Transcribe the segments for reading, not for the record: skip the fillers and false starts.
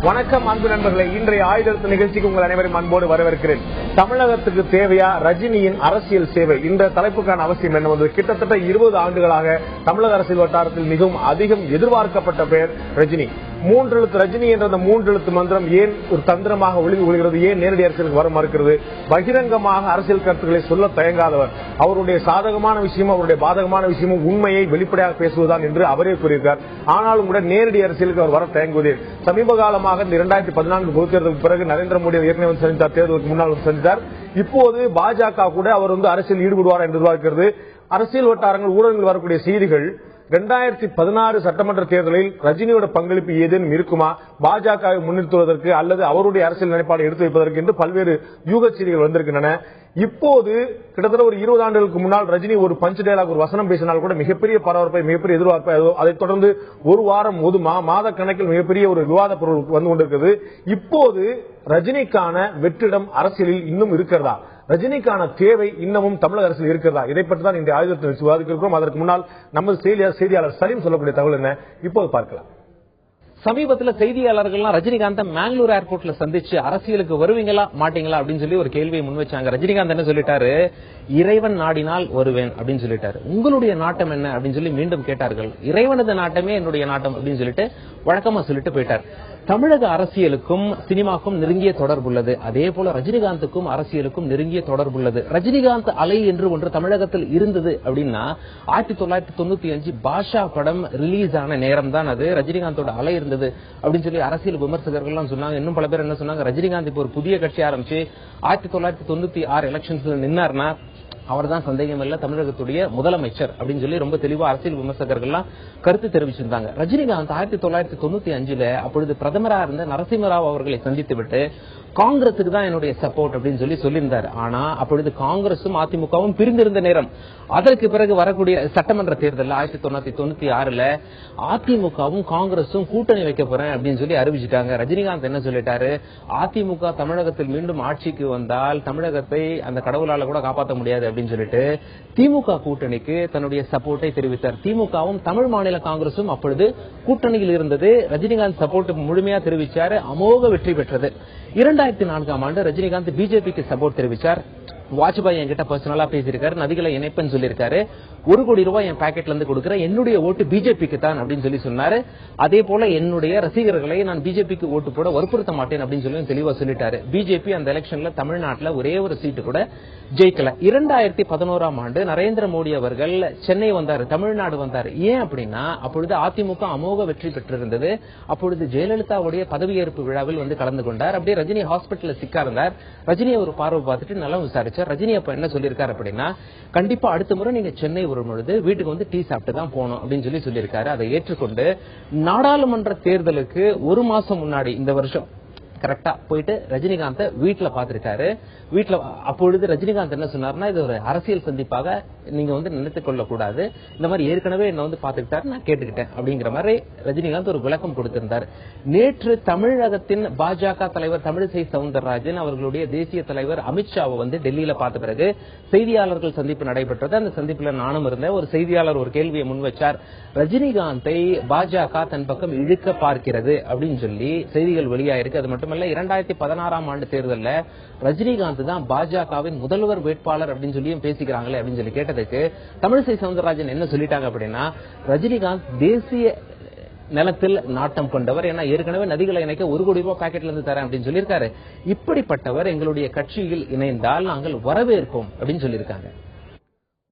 வணக்கம் அன்பு நண்பர்களே, இன்றைய ஆயுதத்து நிகழ்ச்சிக்கு உங்கள் அனைவரும் அன்போடு வரவேற்கிறேன். தமிழகத்துக்கு தேவையா ரஜினியின் அரசியல் சேவை? இந்த தலைப்புக்கான அவசியம் என்ன? கிட்டத்தட்ட 20 ஆண்டுகளாக தமிழக அரசியல் வட்டாரத்தில் மிகவும் அதிகம் எதிர்பார்க்கப்பட்ட பெயர் ரஜினி. 3 எழுத்து ரஜினி என்ற அந்த 3 எழுத்து மந்திரம் ஏன் ஒரு தந்திரமாக ஒளிவு கொள்கிறது? ஏன் நேரடி அரசியலுக்கு வர மறுக்கிறது? பகிரங்கமாக அரசியல் கருத்துக்களை சொல்ல தயங்காதவர். அவருடைய சாதகமான விஷயமும் அவருடைய பாதகமான விஷயமும் உண்மையை வெளிப்படையாக பேசுவதுதான் என்று அவரே கூறியிருக்கார். ஆனாலும் கூட நேரடி அரசியலுக்கு அவர் வர தயங்குவதே. சமீப காலமாக 2014 பொதுத் தேர்தலுக்கு பிறகு நரேந்திர மோடி ஏற்கனவே சந்தித்தார், தேர்தலுக்கு முன்னால் சந்தித்தார். இப்போது பாஜக கூட அவர் அரசியல் ஈடுபடுவார் என்று எதிர்பார்க்கிறது. அரசியல் வட்டாரங்கள் ஊடகங்கள் வரக்கூடிய செய்திகள் 2016 சட்டமன்ற தேர்தலில் ரஜினியோட பங்களிப்பு ஏதேனும் இருக்குமா, பாஜகவை முன்னிறுத்துவதற்கு அல்லது அவருடைய அரசியல் நிலைப்பாடு எடுத்து வைப்பதற்கு என்று பல்வேறு யூக செய்திகள் வந்திருக்கின்றன. இப்போது கிட்டத்தட்ட ஒரு 20 ஆண்டுகளுக்கு முன்னால் ரஜினி ஒரு பஞ்ச் டயலாக் ஒரு வசனம் பேசினால் கூட மிகப்பெரிய பரபரப்பை, மிகப்பெரிய எதிர்பார்ப்பை, அதைத் தொடர்ந்து ஒரு வாரம் மாத கணக்கில் மிகப்பெரிய ஒரு விவாத பொருள் வந்து கொண்டிருக்கிறது. இப்போது ரஜினிக்கான வெற்றிடம் அரசியலில் இன்னும் இருக்கிறதா? ரஜினிக்கான தேவை இன்னமும் தமிழக அரசியல் இருக்கிறதா? இதை பற்றி தான் இந்த ஆயுதத்தில் விவாதிக்கிறோம். அதற்கு முன்னால் நமது செய்தியாளர் சலீம் சொல்லக்கூடிய தகவல் என்ன, இப்போது பார்க்கலாம். சமீபத்தில் செய்தியாளர்கள்லாம் ரஜினிகாந்த் மேங்களூர் ஏர்போர்ட்ல சந்திச்சு அரசியலுக்கு வருவீங்களா மாட்டீங்களா அப்படின்னு சொல்லி ஒரு கேள்வியை முன்வச்சாங்க. ரஜினிகாந்த் என்ன சொல்லிட்டாரு? இறைவன் நாடினால் வருவேன் அப்படின்னு சொல்லிட்டாரு. உங்களுடைய நாட்டம் என்ன அப்படின்னு சொல்லி மீண்டும் கேட்டார்கள். இறைவனது நாட்டமே என்னுடைய நாட்டம் அப்படின்னு சொல்லிட்டு வழக்கமா சொல்லிட்டு போயிட்டார். தமிழக அரசியலுக்கும் சினிமாக்கும் நெருங்கிய தொடர்புள்ளது. அதே போல ரஜினிகாந்துக்கும் அரசியலுக்கும் நெருங்கிய தொடர்புள்ளது. ரஜினிகாந்த் அலை என்று ஒன்று தமிழகத்தில் இருந்தது அப்படின்னா 1995 பாஷா படம் ரிலீஸ் ஆன நேரம் தான் அது. ரஜினிகாந்தோட அலை இருந்தது அப்படின்னு சொல்லி அரசியல் விமர்சகர்கள் எல்லாம் சொன்னாங்க. இன்னும் பல பேர் என்ன சொன்னாங்க? ரஜினிகாந்த் இப்போ ஒரு புதிய கட்சி ஆரம்பிச்சு 1996 எலெக்ஷன்ஸ்ல நின்னார்னா அவர் தான் சந்தேகம் இல்ல தமிழகத்துடைய முதலமைச்சர் அப்படின்னு சொல்லி ரொம்ப தெளிவா அரசியல் விமர்சகர்கள்லாம் கருத்து தெரிவிச்சிருந்தாங்க. ரஜினிகாந்த் 1995 அப்பொழுது பிரதமராக இருந்த நரசிம்மராவ் அவர்களை சந்தித்து விட்டு காங்கிரசுக்கு தான் என்னுடைய சப்போர்ட் அப்படின்னு சொல்லி சொல்லியிருந்தார். ஆனா அப்பொழுது காங்கிரசும் அதிமுகவும் பிரிந்திருந்த நேரம். அதற்கு பிறகு வரக்கூடிய சட்டமன்ற தேர்தல் 1996 அதிமுகவும் காங்கிரசும் கூட்டணி வைக்க போறேன் அப்படின்னு சொல்லி அறிவிச்சிட்டாங்க. ரஜினிகாந்த் என்ன சொல்லிட்டாரு? அதிமுக தமிழகத்தில் மீண்டும் ஆட்சிக்கு வந்தால் தமிழகத்தை அந்த கடவுளால கூட காப்பாற்ற முடியாது அப்படின்னு சொல்லிட்டு திமுக கூட்டணிக்கு தன்னுடைய சப்போர்ட்டை தெரிவித்தார். திமுகவும் தமிழ் மாநில காங்கிரசும் அப்பொழுது கூட்டணியில் இருந்தது. ரஜினிகாந்த் சப்போர்ட் முழுமையா தெரிவிச்சாரு. அமோக வெற்றி பெற்றது. 2004ஆம் ஆண்டு ரஜினிகாந்த் பிஜேபிக்கு சப்போர்ட் தெரிவிச்சார். வாஜ்பாய் என்கிட்ட பர்சனலா பேசியிருக்காரு, நதிகளை இணைப்பேன்னு சொல்லியிருக்காரு. 1 கோடி ரூபாய் என் பாக்கெட்ல இருந்து கொடுக்கிறேன், என்னுடைய ஓட்டு பிஜேபிக்கு தான் அப்படின்னு சொல்லி சொன்னாரு. அதே போல என்னுடைய ரசிகர்களை நான் பிஜேபிக்கு ஓட்டு போட வற்புறுத்த மாட்டேன் அப்படின்னு சொல்லி தெளிவா சொல்லிட்டாரு. பிஜேபி அந்த எலெக்ஷன்ல தமிழ்நாட்டில் ஒரே ஒரு சீட்டு கூட ஜெயிக்கல. 2011ஆம் ஆண்டு நரேந்திர மோடி அவர்கள் சென்னை வந்தாரு, தமிழ்நாடு வந்தாரு. ஏன் அப்படின்னா அப்பொழுது அதிமுக அமோக வெற்றி பெற்றிருந்தது. அப்பொழுது ஜெயலலிதாவுடைய பதவியேற்பு விழாவில் கலந்து கொண்டார். அப்படியே ரஜினி ஹாஸ்பிட்டல்ல சிக்கா இருந்தார். ரஜினியை ஒரு பார்வை பார்த்துட்டு நல்லா விசாரிச்சார். ரஜினி அப்ப என்ன சொல்லியிருக்காரு அப்படின்னா, கண்டிப்பா அடுத்த முறை நீங்க சென்னை வரும் பொழுது வீட்டுக்கு டீ சாப்பிட்டு தான் போகணும் அப்படின்னு சொல்லியிருக்காரு. அதை ஏற்றுக்கொண்டு நாடாளுமன்ற தேர்தலுக்கு 1 மாசம் முன்னாடி இந்த வருஷம் கரெக்டா போயிட்டு ரஜினிகாந்த் வீட்டுல பாத்திருக்காரு. வீட்டுல அப்பொழுது ரஜினிகாந்த் என்ன சொன்னார்னா, இது ஒரு அரசியல் சந்திப்பாக நீங்க நினைத்துக் கொள்ள கூடாது, இந்த மாதிரி ஏற்கனவே என்ன பாத்துக்கிட்டாரு, நான் கேட்டுக்கிட்டேன் அப்படிங்கிற மாதிரி ரஜினிகாந்த் ஒரு விளக்கம் கொடுத்திருந்தார். நேற்று தமிழகத்தின் பாஜக தலைவர் தமிழிசை சவுந்தரராஜன் அவர்களுடைய தேசிய தலைவர் அமித்ஷாவை டெல்லியில பார்த்த பிறகு செய்தியாளர்கள் சந்திப்பு நடைபெற்றது. அந்த சந்திப்புல நானும் இருந்தேன். ஒரு செய்தியாளர் ஒரு கேள்வியை முன்வச்சார். ரஜினிகாந்தை பாஜக தன் பக்கம் இழுக்க பார்க்கிறது அப்படின்னு சொல்லி செய்திகள் வெளியாயிருக்கு. அது மட்டுமல்ல 2016ஆம் ஆண்டு தேர்தலில் ரஜினிகாந்த் தான் பாஜகவின் முதல்வர் வேட்பாளர் அப்படின்னு சொல்லியும் பேசிக்கிறாங்களே அப்படின்னு சொல்லி கேட்டதுக்கு தமிழிசை சவுந்தரராஜன் என்ன சொல்லிட்டாங்க அப்படின்னா, ரஜினிகாந்த் தேசிய நிலத்தில் நாட்டம் கொண்டவர், ஏன்னா ஏற்கனவே நதிகளை இணைக்க 1 கோடி ரூபாய் பாக்கெட்ல இருந்து தரேன் அப்படின்னு சொல்லியிருக்காரு. இப்படிப்பட்டவர் எங்களுடைய கட்சியில் இணைந்தால் நாங்கள் வரவேற்போம் அப்படின்னு சொல்லியிருக்காங்க.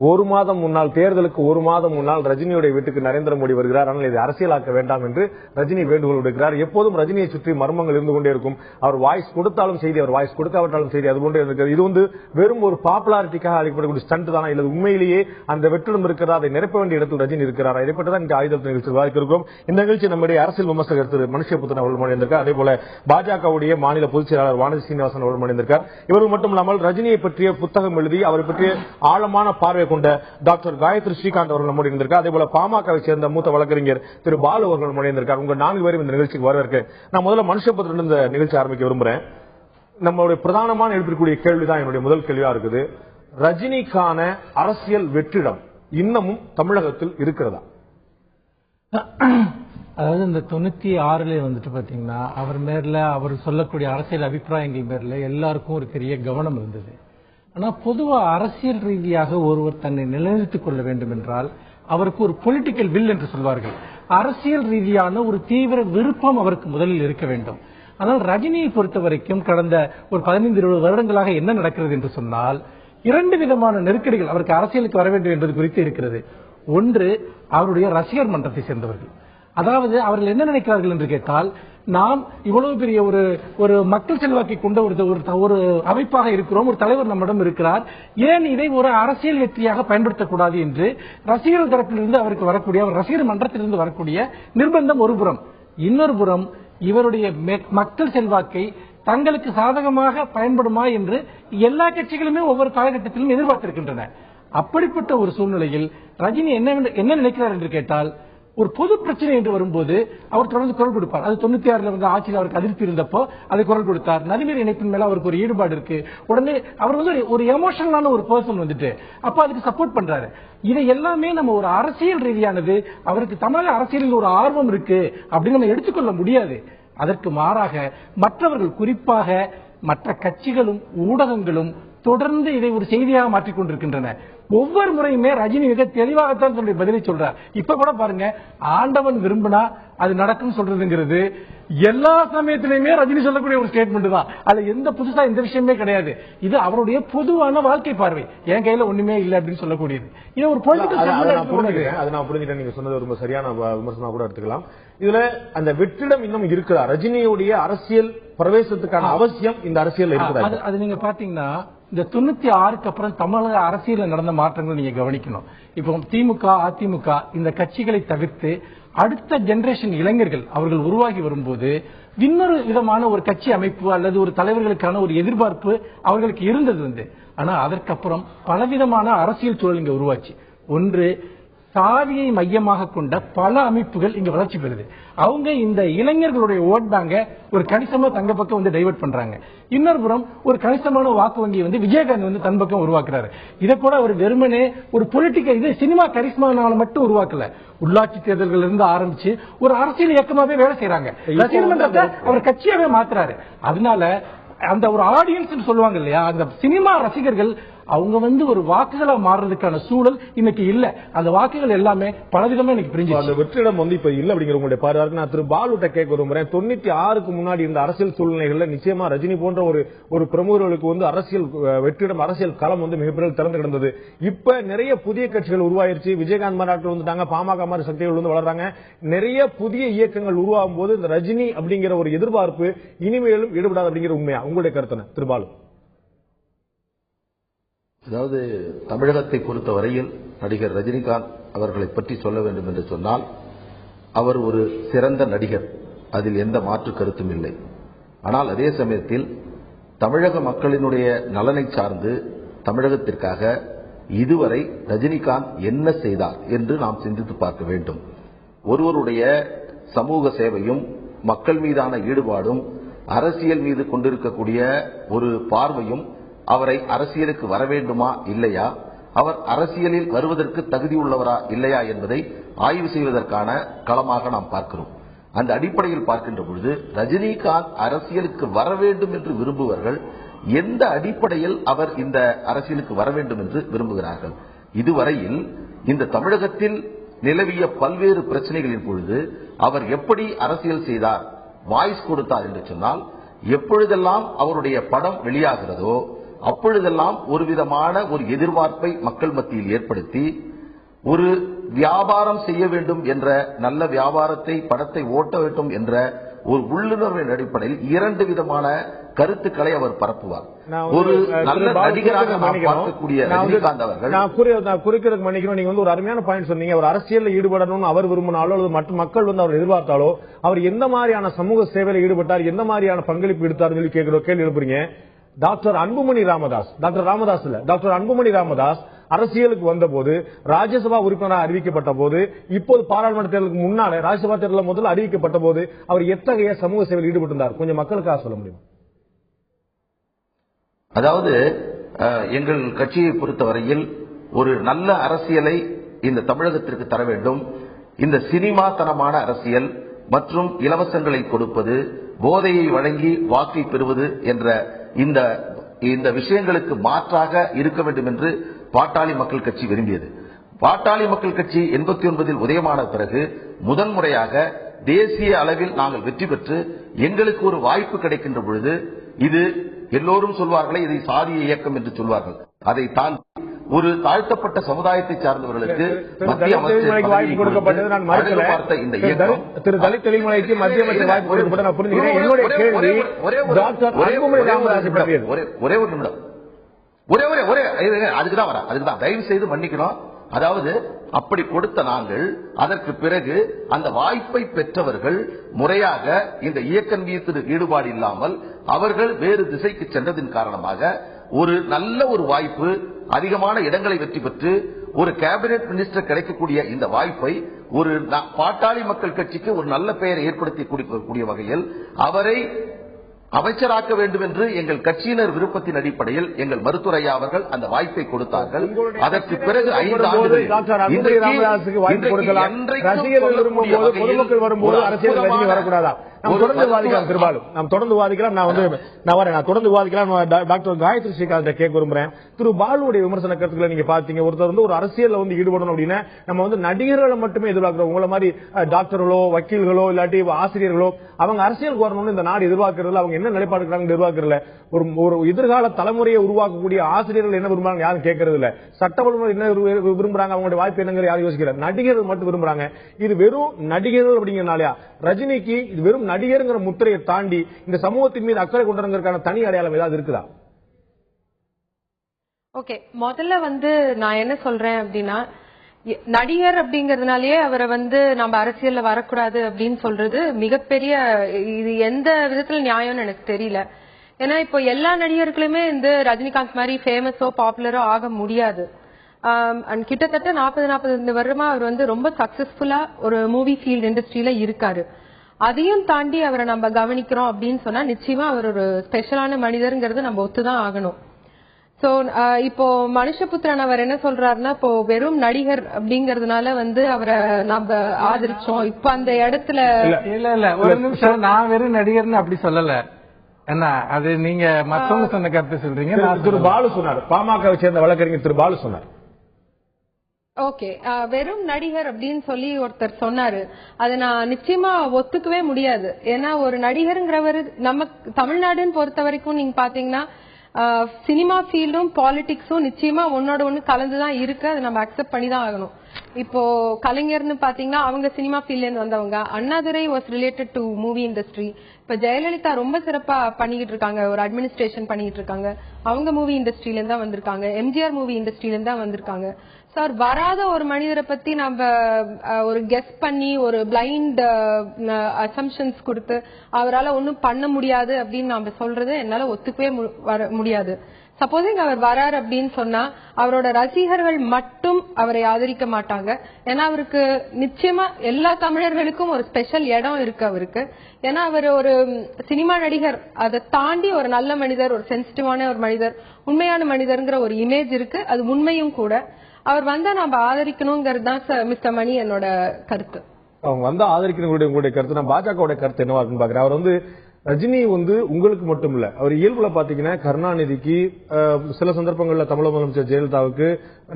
ஒரு மாதம் முன்னால், தேர்தலுக்கு 1 மாதம் முன்னால் ரஜினியுடைய வீட்டுக்கு நரேந்திர மோடி வருகிறார். ஆனால் இதை அரசியலாக்க வேண்டாம் என்று ரஜினி வேண்டுகோள் விடுக்கிறார். எப்போதும் ரஜினியை சுற்றி மர்மங்கள் இருந்து கொண்டே இருக்கும். அவர் வாய்ஸ் கொடுத்தாலும் செய்தி, அவர் வாய்ஸ் கொடுக்காவிட்டாலும் செய்தி, அது போன்றே இருக்கிறது. இது வெறும் ஒரு பாப்புலாரிட்டிக்காக அளிக்கப்படக்கூடிய ஸ்டண்ட் தானா, இல்லது உண்மையிலேயே அந்த வெற்றிடம் இருக்கிறதா, அதை நிரப்ப வேண்டிய இடத்தில் ரஜினி இருக்கிறாரா? இதை பற்றி தான் இந்த ஆயுதத்தை நிகழ்ச்சி விவாதிக்கிறோம். இந்த நிகழ்ச்சி நம்முடைய அரசியல் விமர்சகர் திரு மனுஷபுத்திரன் அவர்கள் மணிந்திருக்கார். அதே போல பாஜகவுடைய மாநில பொதுச் செயலாளர் வானதி சீனிவாசன் அவர்கள் மணிந்திருக்கார். இவர்கள் மட்டுமில்லாமல் ரஜினியை பற்றிய புத்தகம் எழுதி அவரை பற்றிய ஆழமான பார்வை கொண்ட டாக்டர் காயத்ரி ஸ்ரீகாந்த் அவர்கள் நம்முடைய இருந்திருக்கார். அதே போல பாமகவை சேர்ந்த மூத்த வழக்கறிஞர் திரு பாலு அவர்கள் முனைந்திருக்கார். உங்க 4 பேரும் இந்த நிகழ்ச்சிக்கு வரவேற்க நான் முதல்ல மனுஷபுத்திரன் இந்த நிகழ்ச்சி ஆரம்பிக்க விரும்புறேன். நம்மளுடைய பிரதானமான எழுப்பிக்கூடிய கேள்விதான் என்னுடைய முதல் கேள்வியா இருக்குது. ரஜினிக்கான அரசியல் வெற்றிடம் இன்னமும் தமிழகத்தில் இருக்கிறதா? அதாவது இந்த 96 வந்துட்டு பாத்தீங்கன்னா அவர் மேல அவர் சொல்லக்கூடிய அரசியல் அபிப்பிராயங்கள் மேல எல்லாருக்கும் ஒரு பெரிய கவனம் இருந்தது. ஆனா பொதுவா அரசியல் ரீதியாக ஒருவர் தன்னை நிலைநிறுத்திக் கொள்ள வேண்டும் என்றால் அவருக்கு ஒரு பொலிட்டிக்கல் வில் என்று சொல்வார்கள். அரசியல் ரீதியான ஒரு தீவிர விருப்பம் அவருக்கு முதலில் இருக்க வேண்டும். ஆனால் ரஜினியை பொறுத்த வரைக்கும் கடந்த ஒரு 15-20 வருடங்களாக என்ன நடக்கிறது என்று சொன்னால் 2 விதமான நெருக்கடிகள் அவருக்கு அரசியலுக்கு வர வேண்டும் என்பது குறித்து இருக்கிறது. ஒன்று, அவருடைய ரசிகர் மன்றத்தை சேர்ந்தவர்கள். அதாவது அவர்கள் என்ன நினைக்கிறார்கள் என்று கேட்டால், நாம் இவ்வளவு பெரிய ஒரு மக்கள் செல்வாக்கை கொண்ட ஒரு அமைப்பாக இருக்கிறோம், ஒரு தலைவர் நம்மிடம் இருக்கிறார், ஏன் இதை ஒரு அரசியல் வெற்றியாக பயன்படுத்தக்கூடாது என்று ரசிகர்கள் தரப்பிலிருந்து அவருக்கு வரக்கூடிய ரசிகர் மன்றத்திலிருந்து வரக்கூடிய நிர்பந்தம் ஒரு புறம். இன்னொரு புறம், இவருடைய மக்கள் செல்வாக்கை தங்களுக்கு சாதகமாக பயன்படுமா என்று எல்லா கட்சிகளுமே ஒவ்வொரு காலகட்டத்திலும் எதிர்பார்த்திருக்கின்றன. அப்படிப்பட்ட ஒரு சூழ்நிலையில் ரஜினி என்ன நினைக்கிறார் என்று கேட்டால், ஒரு பொது பிரச்சனை என்று வரும்போது அவர் தொடர்ந்து குரல் கொடுப்பார். அது 96 வந்து ஆட்சியில் அவருக்கு அதிருப்தி இருந்தப்போ அதை குரல் கொடுத்தார். நதிநீர் இணைப்பின் மேல அவருக்கு ஒரு ஈடுபாடு இருக்கு. உடனே அவர் வந்து ஒரு எமோஷனலான ஒரு பர்சன் வந்துட்டு அப்ப அதுக்கு சப்போர்ட் பண்றாரு. இதை எல்லாமே நம்ம ஒரு அரசியல் ரீதியானது அவருக்கு தமிழக அரசியலில் ஒரு ஆர்வம் இருக்கு அப்படின்னு நம்ம எடுத்துக்கொள்ள முடியாது. அதற்கு மாறாக மற்றவர்கள், குறிப்பாக மற்ற கட்சிகளும் ஊடகங்களும் தொடர்ந்து இதை ஒரு செய்தியாக மாற்றிக் கொண்டிருக்கின்றன. ஒவ்வொரு முறையுமே ரஜினி மிக தெளிவாகத்தான் தன்னுடைய பதிலை சொல்றார். இப்ப கூட பாருங்க, ஆண்டவன் விரும்பினா அது நடக்கும் சொல்றதுங்கிறது எல்லா சமயத்திலுமே ரஜினி சொல்லக்கூடிய ஒரு ஸ்டேட்மெண்ட் தான். அதுல எந்த புதுசா எந்த விஷயமே கிடையாது. இது அவருடைய பொதுவான வாழ்க்கை பார்வை. என் கையில ஒண்ணுமே இல்லை அப்படின்னு சொல்லக்கூடியது. இது ஒரு புரிஞ்சுட்டேன். நீங்க சொன்னது ரொம்ப சரியான விமர்சனம் கூட எடுத்துக்கலாம். இதுல அந்த வெற்றிடம் இன்னும் இருக்குதா? ரஜினியுடைய அரசியல் பிரவேசத்துக்கான அவசியம் இந்த அரசியல் இருக்குதா? அது நீங்க பாத்தீங்கன்னா இந்த 96க்கு அப்புறம் தமிழக அரசியல் நடந்த மாற்றங்கள் நீங்க கவனிக்கணும். இப்போ திமுக, அதிமுக இந்த கட்சிகளை தவிர்த்து அடுத்த ஜெனரேஷன் இளைஞர்கள் அவர்கள் உருவாகி வரும்போது இன்னொரு விதமான ஒரு கட்சி அமைப்பு அல்லது ஒரு தலைவர்களுக்கான ஒரு எதிர்பார்ப்பு அவர்களுக்கு இருந்தது. ஆனா அதற்கப்புறம் பலவிதமான அரசியல் சூழல் இங்க உருவாச்சு. ஒன்று, சாதியை மையமாக கொண்ட பல அமைப்புகள் இங்க வளர்ச்சி பெறுது. அவங்க இந்த இளைஞர்களுடைய ஓட் பேங்க ஒரு கணிசமா தங்க பக்கம் வந்து டைவர்ட் பண்றாங்க. இன்னொரு புறம் ஒரு கணிசமான வாக்கு வங்கி வந்து விஜயகாந்த் வந்து தன் பக்கம் உருவாக்குறாரு. இதை கூட அவர் வெறுமனே ஒரு பொலிட்டிக்கல் இது சினிமா கரிஸ்மானால மட்டும் உருவாக்கல, உள்ளாட்சி தேர்தல்கள் இருந்து ஆரம்பிச்சு ஒரு அரசியல் இயக்கமாவே வேலை செய்யறாங்க. அவர் கட்சியாவே மாத்துறாரு. அதனால அந்த ஒரு ஆடியன்ஸ் சொல்லுவாங்க இல்லையா, அந்த சினிமா ரசிகர்கள் அவங்க வந்து ஒரு வாக்குகளா மாறுறதுக்கான சூழல் இன்னைக்கு இல்ல. அந்த வாக்குகள் எல்லாமே பலவிதமா இன்னைக்கு பிரிஞ்சு அந்த வெற்றிடம் வந்து இப்ப இல்ல அப்படிங்கிற உங்களுடைய பார்வைக்கு நான் திரு பாலுட்ட கேட்க விரும்புறேன். 96க்கு முன்னாடி இந்த அரசியல் சூழ்நிலைகள்ல நிச்சயமா ரஜினி போன்ற ஒரு பிரமுகர்களுக்கு வந்து அரசியல் வெற்றிடம், அரசியல் களம் வந்து மிகப்பெரிய திறந்து கிடந்தது. இப்ப நிறைய புதிய கட்சிகள் உருவாயிருச்சு. விஜயகாந்த் மாநாட்டில் வந்துட்டாங்க, பாமக மாதிரி சக்திகள் வந்து வளர்றாங்க. நிறைய புதிய இயக்கங்கள் உருவாகும் போது இந்த ரஜினி அப்படிங்கிற ஒரு எதிர்பார்ப்பு இனிமேலும் ஈடுபடாது அப்படிங்கிற உண்மையா? உங்களுடைய கருத்து திரு பாலு? அதாவது தமிழகத்தை பொறுத்த வரையில் நடிகர் ரஜினிகாந்த் அவர்களை பற்றி சொல்ல வேண்டும் என்று சொன்னால், அவர் ஒரு சிறந்த நடிகர், அதில் எந்த மாற்று கருத்தும் இல்லை. ஆனால் அதே சமயத்தில் தமிழக மக்களினுடைய நலனை சார்ந்து தமிழகத்திற்காக இதுவரை ரஜினிகாந்த் என்ன செய்தார் என்று நாம் சிந்தித்து பார்க்க வேண்டும். ஒருவருடைய சமூக சேவையும் மக்கள் மீதான ஈடுபாடும் அரசியல் மீது கொண்டிருக்கக்கூடிய ஒரு பார்வையும் அவரை அரசியலுக்கு வர வேண்டுமா இல்லையா, அவர் அரசியலில் வருவதற்கு தகுதியுள்ளவரா இல்லையா என்பதை ஆய்வு செய்வதற்கான களமாக நாம் பார்க்கிறோம். அந்த அடிப்படையில் பார்க்கின்ற பொழுது ரஜினிகாந்த் அரசியலுக்கு வர வேண்டும் என்று விரும்புவர்கள் எந்த அடிப்படையில் அவர் இந்த அரசியலுக்கு வர வேண்டும் என்று விரும்புகிறார்கள்? இதுவரையில் இந்த தமிழகத்தில் நிலவிய பல்வேறு பிரச்சனைகளின் பொழுது அவர் எப்படி அரசியல் செய்தார், வாய்ஸ் கொடுத்தார் என்று சொன்னால், எப்பொழுதெல்லாம் அவருடைய படம் வெளியாகிறதோ அப்பொழுதெல்லாம் ஒரு விதமான ஒரு எதிர்பார்ப்பை மக்கள் மத்தியில் ஏற்படுத்தி ஒரு வியாபாரம் செய்ய வேண்டும் என்ற, நல்ல வியாபாரத்தை படத்தை ஓட்ட வேண்டும் என்ற ஒரு உள்ளுணர்வின் அடிப்படையில் 2 விதமான கருத்துக்களை அவர் பரப்புவார். ஒரு நல்ல நடிகராக பார்க்கக்கூடிய ரஜினிகாந்த் அவர்கள், நான் குறிக்கிறதுக்கு மன்னிக்கணும், நீங்க வந்து ஒரு அருமையான பாயிண்ட் சொன்னீங்க. அவர் அரசியல் ஈடுபடணும்னு அவர் விரும்பினாலோ அல்லது மற்ற மக்கள் வந்து அவர் எதிர்பார்த்தாலோ அவர் எந்த மாதிரியான சமூக சேவையில் ஈடுபட்டார், எந்த மாதிரியான பங்களிப்பு எடுத்தார் சொல்லி கேள்வி எழுப்புறீங்க. டாக்டர் அன்புமணி ராமதாஸ் அரசியலுக்கு வந்தபோது, ராஜ்யசபா உறுப்பினராக அறிவிக்கப்பட்ட போது, இப்போது பாராளுமன்ற தேர்தலுக்கு முன்னால ராஜ்யசபா தேர்தல் முதல்ல அறிவிக்கப்பட்ட போது அவர் எத்தகைய சமூக சேவையில் ஈடுபட்டிருந்தார்? கொஞ்சம் மக்களுக்காக சொல்ல முடியும்? அதாவது எங்கள் கட்சியை பொறுத்தவரையில் ஒரு நல்ல அரசியலை இந்த தமிழகத்திற்கு தர வேண்டும். இந்த சினிமாத்தனமான அரசியல், மற்றும் இலவசங்களை கொடுப்பது, போதையை வழங்கி வாக்கை பெறுவது என்ற இந்த விஷயங்களுக்கு மாற்றாக இருக்க வேண்டும் என்று பாட்டாளி மக்கள் கட்சி விரும்பியது. பாட்டாளி மக்கள் கட்சி 89 உதயமான பிறகு முதன்முறையாக தேசிய அளவில் நாங்கள் வெற்றி பெற்று எங்களுக்கு ஒரு வாய்ப்பு கிடைக்கின்ற பொழுது, இது எல்லோரும் சொல்வார்களே இதை சாதிய இயக்கம் என்று சொல்வார்கள், அதை தாண்டி ஒரு தாழ்த்தப்பட்ட சமுதாயத்தை சார்ந்தவர்களுக்கு மத்திய அமைச்சர் வாய்ப்பு கொடுக்கப்பட்டது நான் மறுக்கல. இந்த இயக்கம் திரு தலித் தெளிமலைக்கு மத்திய அமைச்சர் வாய்ப்பு கொடுக்கப்பட்ட நான் புரிஞ்சுக்கிறேன். என்னுடைய கேள்வி டாக்டர் அன்புமணி ராமதாஸ் பற்றியது. ஒரே ஒரு நிமிடம், அதுக்குதான் வர, அதுக்குதான் தயவு செய்து மன்னிக்கணும். அதாவது அப்படி கொடுத்த நாங்கள் அதற்கு பிறகு அந்த வாய்ப்பை பெற்றவர்கள் முறையாக இந்த இயக்கம் மீது ஈடுபாடு இல்லாமல் அவர்கள் வேறு திசைக்கு சென்றதன் காரணமாக ஒரு நல்ல ஒரு வாய்ப்பு, அதிகமான இடங்களை வெற்றி பெற்று ஒரு கேபினெட் மினிஸ்டர் கிடைக்கக்கூடிய இந்த வாய்ப்பை ஒரு பாட்டாளி மக்கள் கட்சிக்கு ஒரு நல்ல பெயரை ஏற்படுத்தி கொடுக்கக்கூடிய வகையில் அவரை அமைச்சராக்க வேண்டும் என்று எங்கள் கட்சியினர் விருப்பத்தின் அடிப்படையில் எங்கள் மருத்துவரையா அவர்கள் அந்த வாய்ப்பை கொடுத்தார்கள். அதற்கு பிறகு 5 ஆண்டுகள் பொதுமக்கள் வரும்போது அரசியல் ரஜினி வரக்கூடாதா? நாம் தொடர்ந்து விவாதிக்கலாம். திருபாலு நாம் தொடர்ந்து விவாதிக்கலாம். நான் தொடர்ந்து விவாதிக்கலாம். டாக்டர் காயத்ரி ஸ்ரீகாந்த் கேட்க விரும்புறேன். திரு பாலுடைய விமர்சன கருத்துக்களை நீங்க பாத்தீங்க. ஒருத்தர் ஒரு அரசியல் ஈடுபடணும் அப்படின்னா நம்ம ஈடுகளை மட்டுமே எதிர்பார்க்கிறோம். உங்களை மாதிரி டாக்டர்களோ வக்கீல்களோ இல்லாட்டி ஆசிரியர்களோ அவங்க அரசியல் வரணும்னு இந்த நாடு எதிர்பார்க்கறதுல அவங்க என்ன நிலைப்பாடு எதிர்பார்க்கறதுல ஒரு எதிர்கால தலைமுறையை உருவாக்கக்கூடிய ஆசிரியர்கள் என்ன விரும்புறாங்க யாரும் கேட்கறது இல்ல. சட்ட வல்லுநர் என்ன விரும்புறாங்க, அவங்களுடைய வாய்ப்பு என்னங்கிற யாரும் யோசிக்கிறார். நடிகர்கள் மட்டும் விரும்புறாங்க. இது வெறும் நடிகர்கள் அப்படிங்கிறனாலயா ரஜினிக்கு இது வெறும் நடிகருங்கிற முத்திரையை தாண்டி இந்த சமூகத்தின் மீது அக்கறை கொண்டதற்கான தனி அடையாளம் ஏதாவது இருக்குதா? ஓகே, முதல்ல நான் என்ன சொல்றேன் அப்படின்னா, நடிகர் அப்படிங்கறதுனாலயே அவரை நம்ம அரசியல்ல வரக்கூடாது அப்படின்னு சொல்றது மிகப்பெரிய, இது எந்த விதத்துல நியாயம்னு எனக்கு தெரியல. ஏன்னா இப்போ எல்லா நடிகர்களுமே ரஜினிகாந்த் மாதிரி ஃபேமஸோ பாப்புலரோ ஆக முடியாது. கிட்டத்தட்ட 40 வருடமா அவர் ரொம்ப சக்சஸ்ஃபுல்லா ஒரு மூவி ஃபீல்ட் இண்டஸ்ட்ரியில இருக்காரு. அதையும் தாண்டி அவரை நம்ம கவனிக்கிறோம் அப்படின்னு சொன்னா நிச்சயமா அவர் ஒரு ஸ்பெஷலான மனிதர்ங்கிறது நம்ம ஒத்துதான் ஆகணும். சோ இப்போ மனுஷபுத்திரன் அவர் என்ன சொல்றாருன்னா, இப்போ வெறும் நடிகர் அப்படிங்கறதுனால அவரை நம்ம ஆதரிச்சோம். இப்ப அந்த இடத்துல இல்ல ஒரு நிமிஷம், நான் வெறும் நடிகர்னு அப்படி சொல்லல. என்ன அது நீங்க மத்தவங்க சொன்ன கருத்து சொல்றீங்க. திரு பாலு சொன்னார், பாமகவை சேர்ந்த வழக்கறிஞர் திரு பாலு சொன்னார். ஓகே, வெறும் நடிகர் அப்படின்னு சொல்லி ஒருத்தர் சொன்னாரு. அதை நான் நிச்சயமா ஒத்துக்கவே முடியாது. ஏன்னா ஒரு நடிகருங்கிறவர் நம்ம தமிழ்நாடுன்னு பொறுத்த வரைக்கும் நீங்க பாத்தீங்கன்னா சினிமா ஃபீல்டும் பாலிடிக்ஸும் நிச்சயமா ஒன்னோட ஒண்ணு கலந்துதான் இருக்கு. அதை நம்ம அக்செப்ட் பண்ணிதான் ஆகணும். இப்போ கலைஞர்னு பாத்தீங்கன்னா அவங்க சினிமா ஃபீல்ட்ல இருந்து வந்தவங்க. Annadurai was related to movie industry. இப்ப ஜெயலலிதா ரொம்ப சிறப்பா பண்ணிக்கிட்டு இருக்காங்க, ஒரு அட்மினிஸ்ட்ரேஷன் பண்ணிட்டு இருக்காங்க. அவங்க மூவி இண்டஸ்ட்ரியில இருந்தா வந்திருக்காங்க. எம்ஜிஆர் மூவி இண்டஸ்ட்ரியில இருந்தா வந்திருக்காங்க. சார், வராத ஒரு மனிதரை பத்தி நம்ம ஒரு கெஸ் பண்ணி ஒரு பிளைண்ட் அசம்ஷன்ஸ் கொடுத்து அவரால் ஒன்னும் பண்ண முடியாது அப்படின்னு நாம சொல்றது என்னால ஒத்துக்கவே முடியாது. சப்போசிங் அவர் வராரு அப்படின்னு சொன்னா அவரோட ரசிகர்கள் மட்டும் அவரை ஆதரிக்க மாட்டாங்க. ஏன்னா அவருக்கு நிச்சயமா எல்லா தமிழர்களுக்கும் ஒரு ஸ்பெஷல் இடம் இருக்கு அவருக்கு. ஏன்னா அவர் ஒரு சினிமா நடிகர், அதை தாண்டி ஒரு நல்ல மனிதர், ஒரு சென்சிட்டிவான ஒரு மனிதர், உண்மையான மனிதர்ங்கிற ஒரு இமேஜ் இருக்கு. அது உண்மையும் கூட. அவர் நம்ம ஆதரிக்கணுங்கிறது தான் மிஸ்டர் மணி என்னோட கருத்து. அவங்க ஆதரிக்கணும் உங்களுடைய கருத்து. நான் பாஜக கருத்து என்னவா இருக்குன்னு பாக்குறேன். அவர் ரஜினி உங்களுக்கு மட்டும் இல்ல, அவர் இயல்புல பாத்தீங்கன்னா கருணாநிதிக்கு, சில சந்தர்ப்பங்கள்ல தமிழக முதலமைச்சர் ஜெயலலிதாவுக்கு,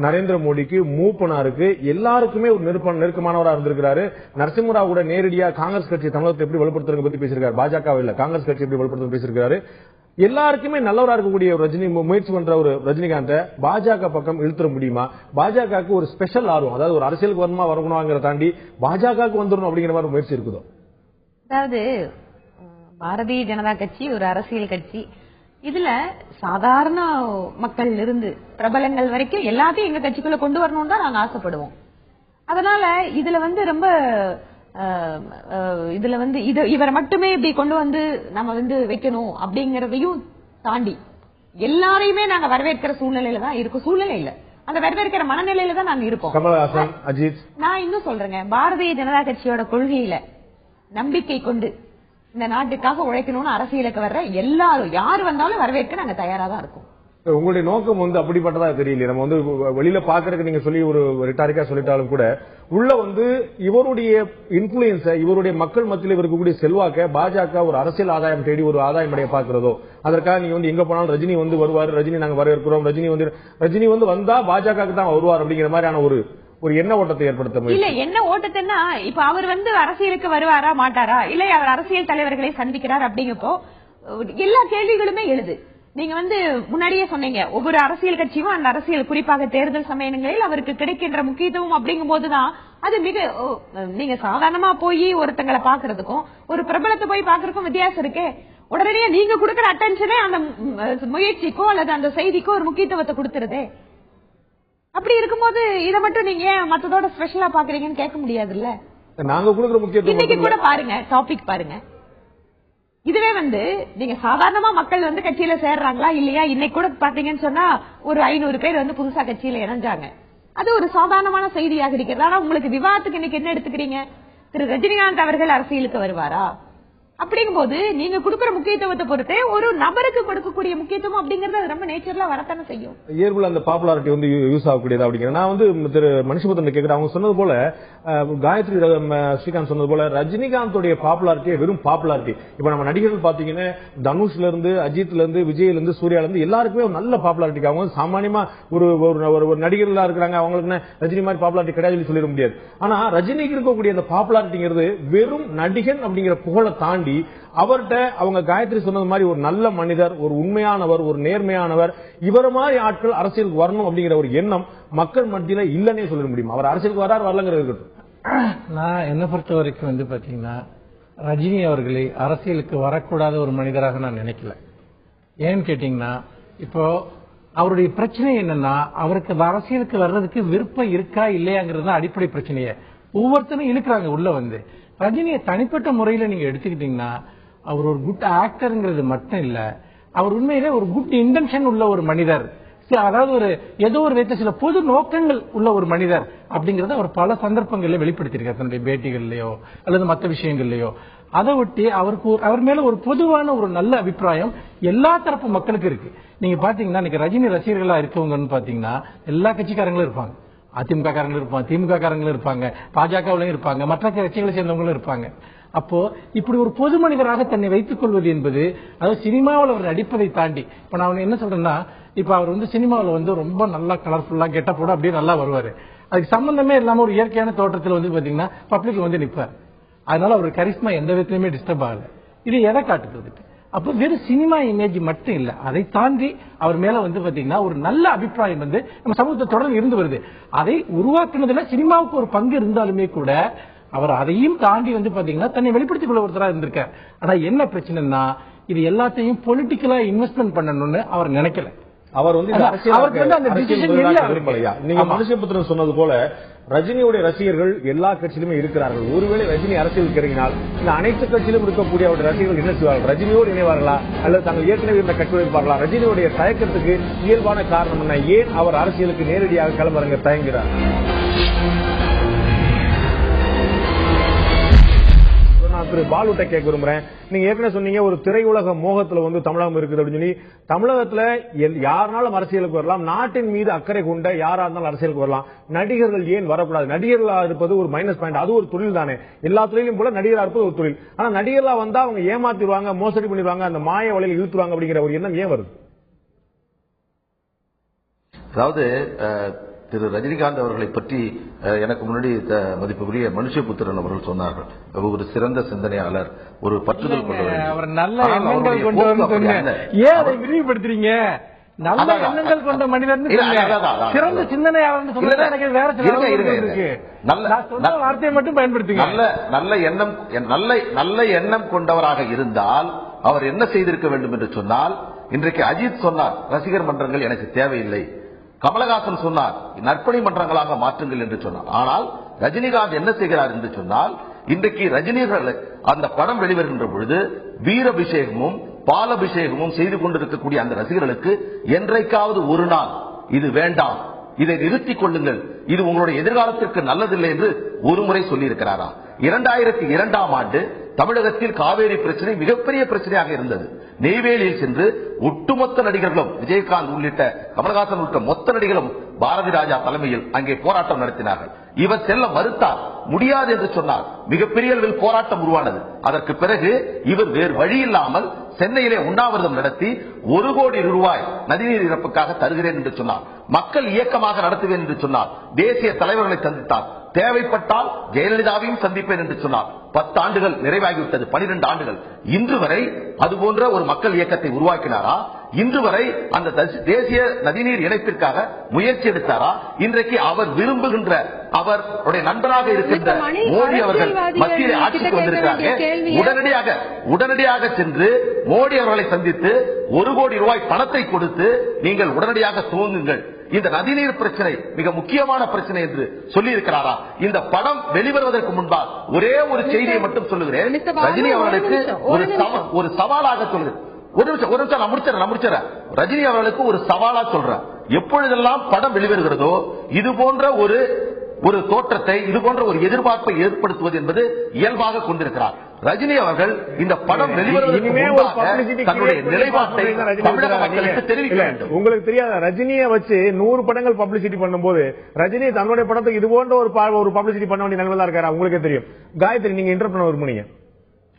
நரேந்திர மோடிக்கு, மூப்பனாருக்கு எல்லாருக்குமே ஒரு நெருக்கமானவராக இருந்திருக்கிறாரு. நரசிம்மராவ் கூட நேரடியா காங்கிரஸ் கட்சி தமிழகத்தை எப்படி வலுப்படுத்துறது பத்தி பேசியிருக்காரு. பாஜக இல்ல, காங்கிரஸ் கட்சி எப்படி வலுப்படுத்த பேசியிருக்காரு. எல்லாருக்குமே நல்லவராக இருக்கக்கூடிய ரஜினி முயற்சி பண்ற ஒரு ரஜினிகாந்தை பாஜக பக்கம் இழுத்துற முடியுமா? பாஜகவுக்கு ஒரு ஸ்பெஷல் ஆர்வம், அதாவது ஒரு அரசியலுக்கு வரணுமா வரணுங்கிறத தாண்டி பாஜகவுக்கு வந்துடணும் அப்படிங்கிற மாதிரி முயற்சி இருக்குதோ? அதாவது பாரதிய ஜனதா கட்சி ஒரு அரசியல் கட்சி. இதுல சாதாரண மக்கள் இருந்து பிரபலங்கள் வரைக்கும் எல்லாத்தையும் எங்க கட்சிக்குள்ள கொண்டு வரணும்னு தான் நாங்க ஆசைப்படுவோம். அதனால இதுல ரொம்ப இவரை மட்டுமே இப்படி கொண்டு நம்ம வைக்கணும் அப்படிங்கறதையும் தாண்டி எல்லாரையுமே நாங்க வரவேற்கிற சூழ்நிலையில தான் இருக்கும். சூழ்நிலை இல்ல, அந்த வரவேற்கிற மனநிலையில தான் நாங்க இருப்போம். கமலஹாசன், அஜித், நான் இன்னும் சொல்றேங்க, பாரதிய ஜனதா கட்சியோட கொள்கையில நம்பிக்கை கொண்டு இந்த நாட்டுக்காக உழைக்கணும்னு அரசியலுக்கு வர்ற எல்லாரும் யாரு வந்தாலும் வரவேற்க நாங்க தயாரா தான் இருக்கோம். உங்களுடைய நோக்கம் வந்து அப்படிப்பட்டதா தெரியல. நம்ம வந்து வெளியில பாக்குறதுக்கு நீங்க சொல்லி ஒரு ரிட்டாரிக்கா சொல்லிட்டாலும் கூட உள்ள வந்து இவருடைய இன்ஃபுளுயன்ஸ, இவருடைய மக்கள் மத்தியில் இருக்கக்கூடிய செல்வாக்க பாஜக ஒரு அரசியல் ஆதாயம் தேடி ஒரு ஆதாயம் அடைய பாக்குறதோ, அதற்காக நீங்க வந்து எங்க போனாலும் ரஜினி வந்து வருவாரு, ரஜினி நாங்க வரவேற்கிறோம், ரஜினி வந்து வந்தா பாஜக தான் வருவார் அப்படிங்கிற மாதிரியான ஒரு எண்ண ஓட்டத்தை ஏற்படுத்த இல்ல. என்ன ஓட்டத்தைன்னா இப்ப அவர் வந்து அரசியலுக்கு வருவாரா மாட்டாரா, இல்ல அவர் அரசியல் தலைவர்களை சந்திக்கிறார் அப்படிங்கப்போ எல்லா கேள்விகளுமே எழுது. நீங்க வந்து முன்னாடியே சொன்னீங்க, ஒவ்வொரு அரசியல் கட்சியும் அந்த அரசியல் குறிப்பாக தேர்தல் சமயங்களில் அவருக்கு கிடைக்கின்ற முக்கியத்துவம் அப்படிங்கும் போதுதான் அது மிக நீங்க சாதாரணமா போய் ஒருத்தங்களை பாக்குறதுக்கும் ஒரு பிரபலத்தை போய் பாக்குறதுக்கும் வித்தியாசம் இருக்கே. உடனடியா நீங்க கொடுக்கிற அட்டென்ஷனே அந்த முயற்சிக்கோ அல்லது அந்த செய்திக்கோ ஒரு முக்கியத்துவத்தை கொடுத்துருதே. அப்படி இருக்கும்போது இதை மட்டும் நீங்க மத்ததோட ஸ்பெஷலா பாக்குறீங்கன்னு கேட்க முடியாதுல்ல. நாங்க கொடுக்கிற முக்கியத்துவம் இன்னைக்கு கூட பாருங்க, டாபிக் பாருங்க. இதுவே வந்து நீங்க சாதாரணமா மக்கள் வந்து கட்சியில சேர்றாங்களா இல்லையா, இன்னைக்கு கூட பாத்தீங்கன்னு சொன்னா ஒரு 500 பேர் வந்து புதுசா கட்சியில இணைஞ்சாங்க. அது ஒரு சாதாரணமான செய்தியாக இருக்கிறது. ஆனா உங்களுக்கு விவாதத்துக்கு இன்னைக்கு என்ன எடுத்துக்கிறீங்க, திரு ரஜினிகாந்த் அவர்கள் அரசியலுக்கு வருவாரா அப்படிங்கும் போது நீங்க கொடுக்கிற முக்கியத்துவத்தை பொறுத்தே ஒரு நபருக்கு கொடுக்கக்கூடிய முக்கியத்துவம் அப்படிங்கறது அது ரொம்ப நேச்சுரலா வரத்தானே செய்யும். இயல்புல அந்த பாப்புலாரிட்டி வந்து யூஸ் ஆகக்கூடியதா அப்படிங்கிற நான் வந்து திரு மனுஷபுத்திரன் கேட்கிறேன். அவங்க சொன்னது போல காயத்ரி ஸ்ரீகாந்த் சொன்னது போல ரஜினிகாந்தோடைய பாப்புலாரிட்டியே வெறும் பாப்புலாரிட்டி. இப்ப நம்ம நடிகர்கள் பாத்தீங்கன்னா தனுஷ்ல இருந்து அஜித்ல இருந்து விஜய்ல இருந்து சூர்யால இருந்து எல்லாருக்குமே ஒரு நல்ல பாப்புலாரிட்டி. அவங்க சாமானியமா ஒரு நடிகர்களா இருக்கிறாங்க, அவங்களுக்கு ரஜினி மாதிரி பாப்புலாரிட்டி கிடையாது சொல்லிட முடியாது. ஆனா ரஜினிக்கு இருக்கக்கூடிய அந்த பாப்புலாரிட்டிங்கிறது வெறும் நடிகன் அப்படிங்கிற புகழை தாண்டி அவர்கிட்ட அவங்க காயத்ரி சொன்னது மாதிரி ஒரு நல்ல மனிதர், ஒரு உண்மையானவர், ஒரு நேர்மையானவர், இவர மாதிரி ஆட்கள் அரசியலுக்கு வரணும் அப்படிங்கிற ஒரு எண்ணம் மக்கள் மத்தியில இல்லன்னே சொல்ல முடியும். அவர் அரசியலுக்கு வராரு வரலங்கிறது இருக்கட்டும். நான் என்ன பொறுத்த வரைக்கும் வந்து பாத்தீங்கன்னா ரஜினி அவர்களை அரசியலுக்கு வரக்கூடாத ஒரு மனிதராக நான் நினைக்கல. ஏன்னு கேட்டீங்கன்னா இப்போ அவருடைய பிரச்சனை என்னன்னா அவருக்கு அரசியலுக்கு வர்றதுக்கு விருப்பம் இருக்கா இல்லையாங்கிறது தான் அடிப்படை பிரச்சனையே. ஒவ்வொருத்தரும் இழுக்கிறாங்க உள்ள வந்து. ரஜினியை தனிப்பட்ட முறையில நீங்க எடுத்துக்கிட்டீங்கன்னா அவர் ஒரு குட் ஆக்டர்ங்கிறது மட்டும் இல்ல, அவர் உண்மையிலே ஒரு குட் இன்டென்ஷன் உள்ள ஒரு மனிதர். அதாவது ஒரு ஏதோ ஒரு விதத்துல சில பொது நோக்கங்கள் உள்ள ஒரு மனிதர் அப்படிங்கறத அவர் பல சந்தர்ப்பங்களில் வெளிப்படுத்தியிருக்கார், தன்னுடைய பேட்டிகள்லயோ அல்லது மற்ற விஷயங்கள்லயோ. அதை ஒட்டி அவருக்கு அவர் மேல ஒரு பொதுவான ஒரு நல்ல அபிப்பிராயம் எல்லா தரப்பு மக்களுக்கு இருக்கு. நீங்க பாத்தீங்கன்னா இன்னைக்கு ரஜினி ரசிகர்களா இருக்கவங்கன்னு பாத்தீங்கன்னா எல்லா கட்சிக்காரங்களும் இருப்பாங்க, அதிமுக காரங்களும் இருப்பாங்க, திமுக காரங்களும் இருப்பாங்க, பாஜகவிலும் இருப்பாங்க, மற்ற கட்சிகளை சேர்ந்தவங்களும் இருப்பாங்க. அப்போ இப்படி ஒரு பொது மனிதராக தன்னை வைத்துக் கொள்வது என்பது அதாவது சினிமாவில் அவர் நடிப்பதை தாண்டி இப்ப நான் என்ன சொல்றேன்னா இப்ப அவர் வந்து சினிமாவில் வந்து ரொம்ப நல்லா கலர்ஃபுல்லா கெட்ட போட அப்படியே நல்லா வருவாரு. அதுக்கு சம்பந்தமே இல்லாம ஒரு இயற்கையான தோற்றத்தில் வந்து பாத்தீங்கன்னா பப்ளிக் வந்து நிற்பார். அதனால அவர் கரிஸ்மா எந்த விதத்திலுமே டிஸ்டர்ப் ஆகல. இது எதை காட்டுறது? அப்ப வெறும் சினிமா இமேஜ் மட்டும் இல்ல, அதை தாண்டி அவர் மேல வந்து பாத்தீங்கன்னா ஒரு நல்ல அபிப்பிராயம் வந்து நம்ம சமூகத்தை தொடர்ந்து இருந்து வருது. அதை உருவாக்குனதுல சினிமாவுக்கு ஒரு பங்கு இருந்தாலுமே கூட அவர் அதையும் தாண்டி வந்து பாத்தீங்கன்னா தன்னை வெளிப்படுத்திக் கொள்ள ஒருத்தரா இருந்திருக்கார். ஆனா என்ன பிரச்சனைன்னா இது எல்லாத்தையும் பொலிட்டிக்கலா இன்வெஸ்ட்மெண்ட் பண்ணணும்னு அவர் நினைக்கல. அவர் வந்து நீங்க மனுஷபுத்திரன் சொன்னது போல ரஜினியுடைய ரசிகர்கள் எல்லா கட்சியிலுமே இருக்கிறார்கள். ஒருவேளை ரஜினி அரசியலுக்கு இறங்கினால் இந்த அனைத்து கட்சியிலும் இருக்கக்கூடிய அவருடைய ரசிகர்கள் என்ன செய்வார்கள்? ரஜினியோடு இணைவார்களா அல்லது தாங்கள் ஏற்கனவே இருந்த கட்சியோடு இருப்பார்களா? ரஜினியுடைய தயக்கத்துக்கு இயல்பான காரணம் என்ன? ஏன் அவர் அரசியலுக்கு நேரடியாக கிளம்புறங்க தயங்குகிறார்? திரு பாலுட்ட கேட்க விரும்புறேன். நீங்க ஏற்கனவே சொன்னீங்க ஒரு திரையுலக மோகத்துல வந்து தமிழகம் இருக்குது அப்படின்னு சொல்லி. தமிழகத்துல யாருனாலும் அரசியலுக்கு வரலாம், நாட்டின் மீது அக்கறை கொண்ட யாரா இருந்தாலும் அரசியலுக்கு வரலாம். நடிகர்கள் ஏன் வரக்கூடாது? நடிகர்களா இருப்பது ஒரு மைனஸ் பாயிண்ட், அது ஒரு தொழில் தானே. எல்லா தொழிலும் போல நடிகரா இருப்பது ஒரு தொழில். ஆனா நடிகர்களா வந்தா அவங்க ஏமாத்திடுவாங்க, மோசடி பண்ணிடுவாங்க, அந்த மாய வலையில் இழுத்துருவாங்க அப்படிங்கிற ஒரு எண்ணம் ஏன் வருது? அதாவது திரு ரஜினிகாந்த் அவர்களை பற்றி எனக்கு முன்னாடி மதிப்புக்குரிய மனுஷபுத்திரன் அவர்கள் சொன்னார்கள், ஒரு சிறந்த சிந்தனையாளர், ஒரு பற்றுதல் கொண்டவர். அவர் நல்ல எண்ணங்கள் கொண்டு வந்து ஏன் அதை விரிவுபடுத்துறீங்க? நல்ல எண்ணங்கள் கொண்ட மனிதர், சிறந்த சிந்தனையாளர் சொல்றது எனக்கு வேற சில வார்த்தையை மட்டும் பயன்படுத்துங்க. நல்ல எண்ணம் கொண்டவராக இருந்தால் அவர் என்ன செய்திருக்க வேண்டும் என்று சொன்னால், இன்றைக்கு அஜித் சொன்னார் ரசிகர் மன்றங்கள் எனக்கு தேவையில்லை, கமலஹாசன் சொன்னார் நற்பணி மன்றங்களாக மாற்றுங்கள் என்று சொன்னார். ஆனால் ரஜினிகாந்த் என்ன செய்கிறார் என்று சொன்னால், இன்றைக்கு ரஜினிகள் அந்த படம் வெளிவருகின்ற பொழுது வீரபிஷேகமும் பாலபிஷேகமும் செய்து கொண்டிருக்கக்கூடிய அந்த ரசிகர்களுக்கு என்றைக்காவது ஒரு நாள் இது வேண்டாம், இதை நிறுத்திக் கொள்ளுங்கள், இது உங்களுடைய எதிர்காலத்திற்கு நல்லதில்லை என்று ஒரு முறை சொல்லி இருக்கிறாரா? 2002ஆம் ஆண்டு தமிழகத்தில் காவேரி பிரச்சனை மிகப்பெரிய பிரச்சனையாக இருந்தது. நெய்வேலியில் சென்று ஒட்டுமொத்த நடிகர்களும், விஜயகாந்த் உள்ளிட்ட கமலஹாசன் உள்ளிட்ட மொத்த நடிகர்களும் பாரதி ராஜா தலைமையில் அங்கே போராட்டம் நடத்தினார்கள். இவர் செல்ல மறுத்தார், முடியாது என்று சொன்னார். மிகப்பெரிய அளவில் போராட்டம் உருவானது. அதற்கு பிறகு இவர் வேறு வழி இல்லாமல் சென்னையிலே உண்ணாவிரதம் நடத்தி 1 கோடி ரூபாய் நதிநீர் இழப்புக்காக தருகிறேன் என்று சொன்னார். மக்கள் இயக்கமாக நடத்துவேன் என்று சொன்னார். தேசிய தலைவர்களை சந்தித்தார். தேவைப்பட்டால் ஜெயலலிதாவையும் சந்திப்பேன் என்று சொன்னார். 10 ஆண்டுகள் நிறைவாகிவிட்டது, 12 ஆண்டுகள். இன்று வரை அதுபோன்ற ஒரு மக்கள் இயக்கத்தை உருவாக்கினாரா? இன்று வரை அந்த தேசிய நதிநீர் இணைப்பிற்காக முயற்சி எடுத்தாரா? இன்றைக்கு அவர் விரும்புகின்ற, அவருடைய நண்பராக இருக்கின்ற மோடி அவர்கள் மத்தியில் ஆட்சிக்கு வந்திருக்கிறார்கள். உடனடியாக சென்று மோடி அவர்களை சந்தித்து 1 கோடி ரூபாய் பணத்தை கொடுத்து நீங்கள் உடனடியாக துவங்குங்கள், இந்த நதிநீர் பிரச்சனை மிக முக்கியமான பிரச்சனை என்று சொல்லி இருக்கிறாரா? இந்த படம் வெளிவருவதற்கு முன்பாக ஒரே ஒரு செய்தியை மட்டும் சொல்லுகிறேன். ரஜினி அவர்களுக்கு ஒரு சவாலாக சொல்லுகிறேன். ஒரு நிமிஷம் நான் முடிச்சிடறேன். ரஜினி அவர்களுக்கு ஒரு சவாலா சொல்றேன். எப்பொழுதெல்லாம் படம் வெளிவருகிறதோ இது போன்ற ஒரு தோற்றத்தை, இது போன்ற ஒரு எதிர்பார்ப்பை ஏற்படுத்துவது என்பது இயல்பாக கொண்டிருக்கிறார். ரஜினி அவர்கள் இந்த படம் வெளிவருவதற்கு முன்பாக தன்னுடைய நிலைப்பாட்டை தமிழக மக்களுக்கு தெரிவிக்க வேண்டும். உங்களுக்கு தெரியாத, ரஜினியை வச்சு 100 படங்கள் பப்ளிசிட்டி பண்ணும்போது ரஜினி தன்னுடைய படத்துக்கு இது போன்ற ஒரு பப்ளிசிட்டி பண்ண வேண்டிய நிலைமை தான் இருக்காரு. உங்களுக்கு தெரியும். காயத்ரி, நீங்க இன்டர் பண்ண விரும்புனீங்க.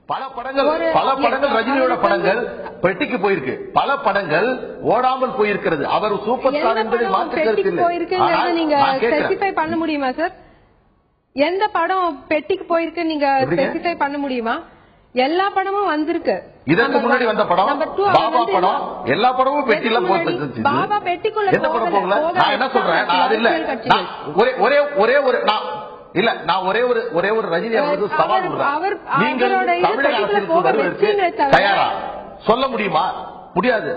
பல படங்கள் ரஜினியோட படங்கள் பெட்டிக்கு போயிருக்கு, பல படங்கள் ஓடாமல் போயிருக்கிறது. அவர் சூப்பர் ஸ்டார் என்பதை மாற்ற பண்ண முடியுமா சார்? எந்த படம் பெட்டிக்கு போயிருக்கு நீங்க ஸ்பெசிஃபை பண்ண முடியுமா? எல்லா படமும் வந்திருக்கு. இதற்கு முன்னாடி வந்த படம் பாபா படம், எல்லா படமும் பெட்டில போயிருக்கு. பாபா பெட்டிக்குள்ள எந்த படம் போகல? நான் என்ன சொல்றேன், அது இல்ல, ஒரே ஒரு இல்ல, நான் ஒரே ஒரு ரஜினி அவர்களுக்கு சவால் விடுறேன். நீங்கள் தமிழக அரசியலுக்கு வருவதற்கு தயாரா? சொல்ல முடியுமா? முடியாது.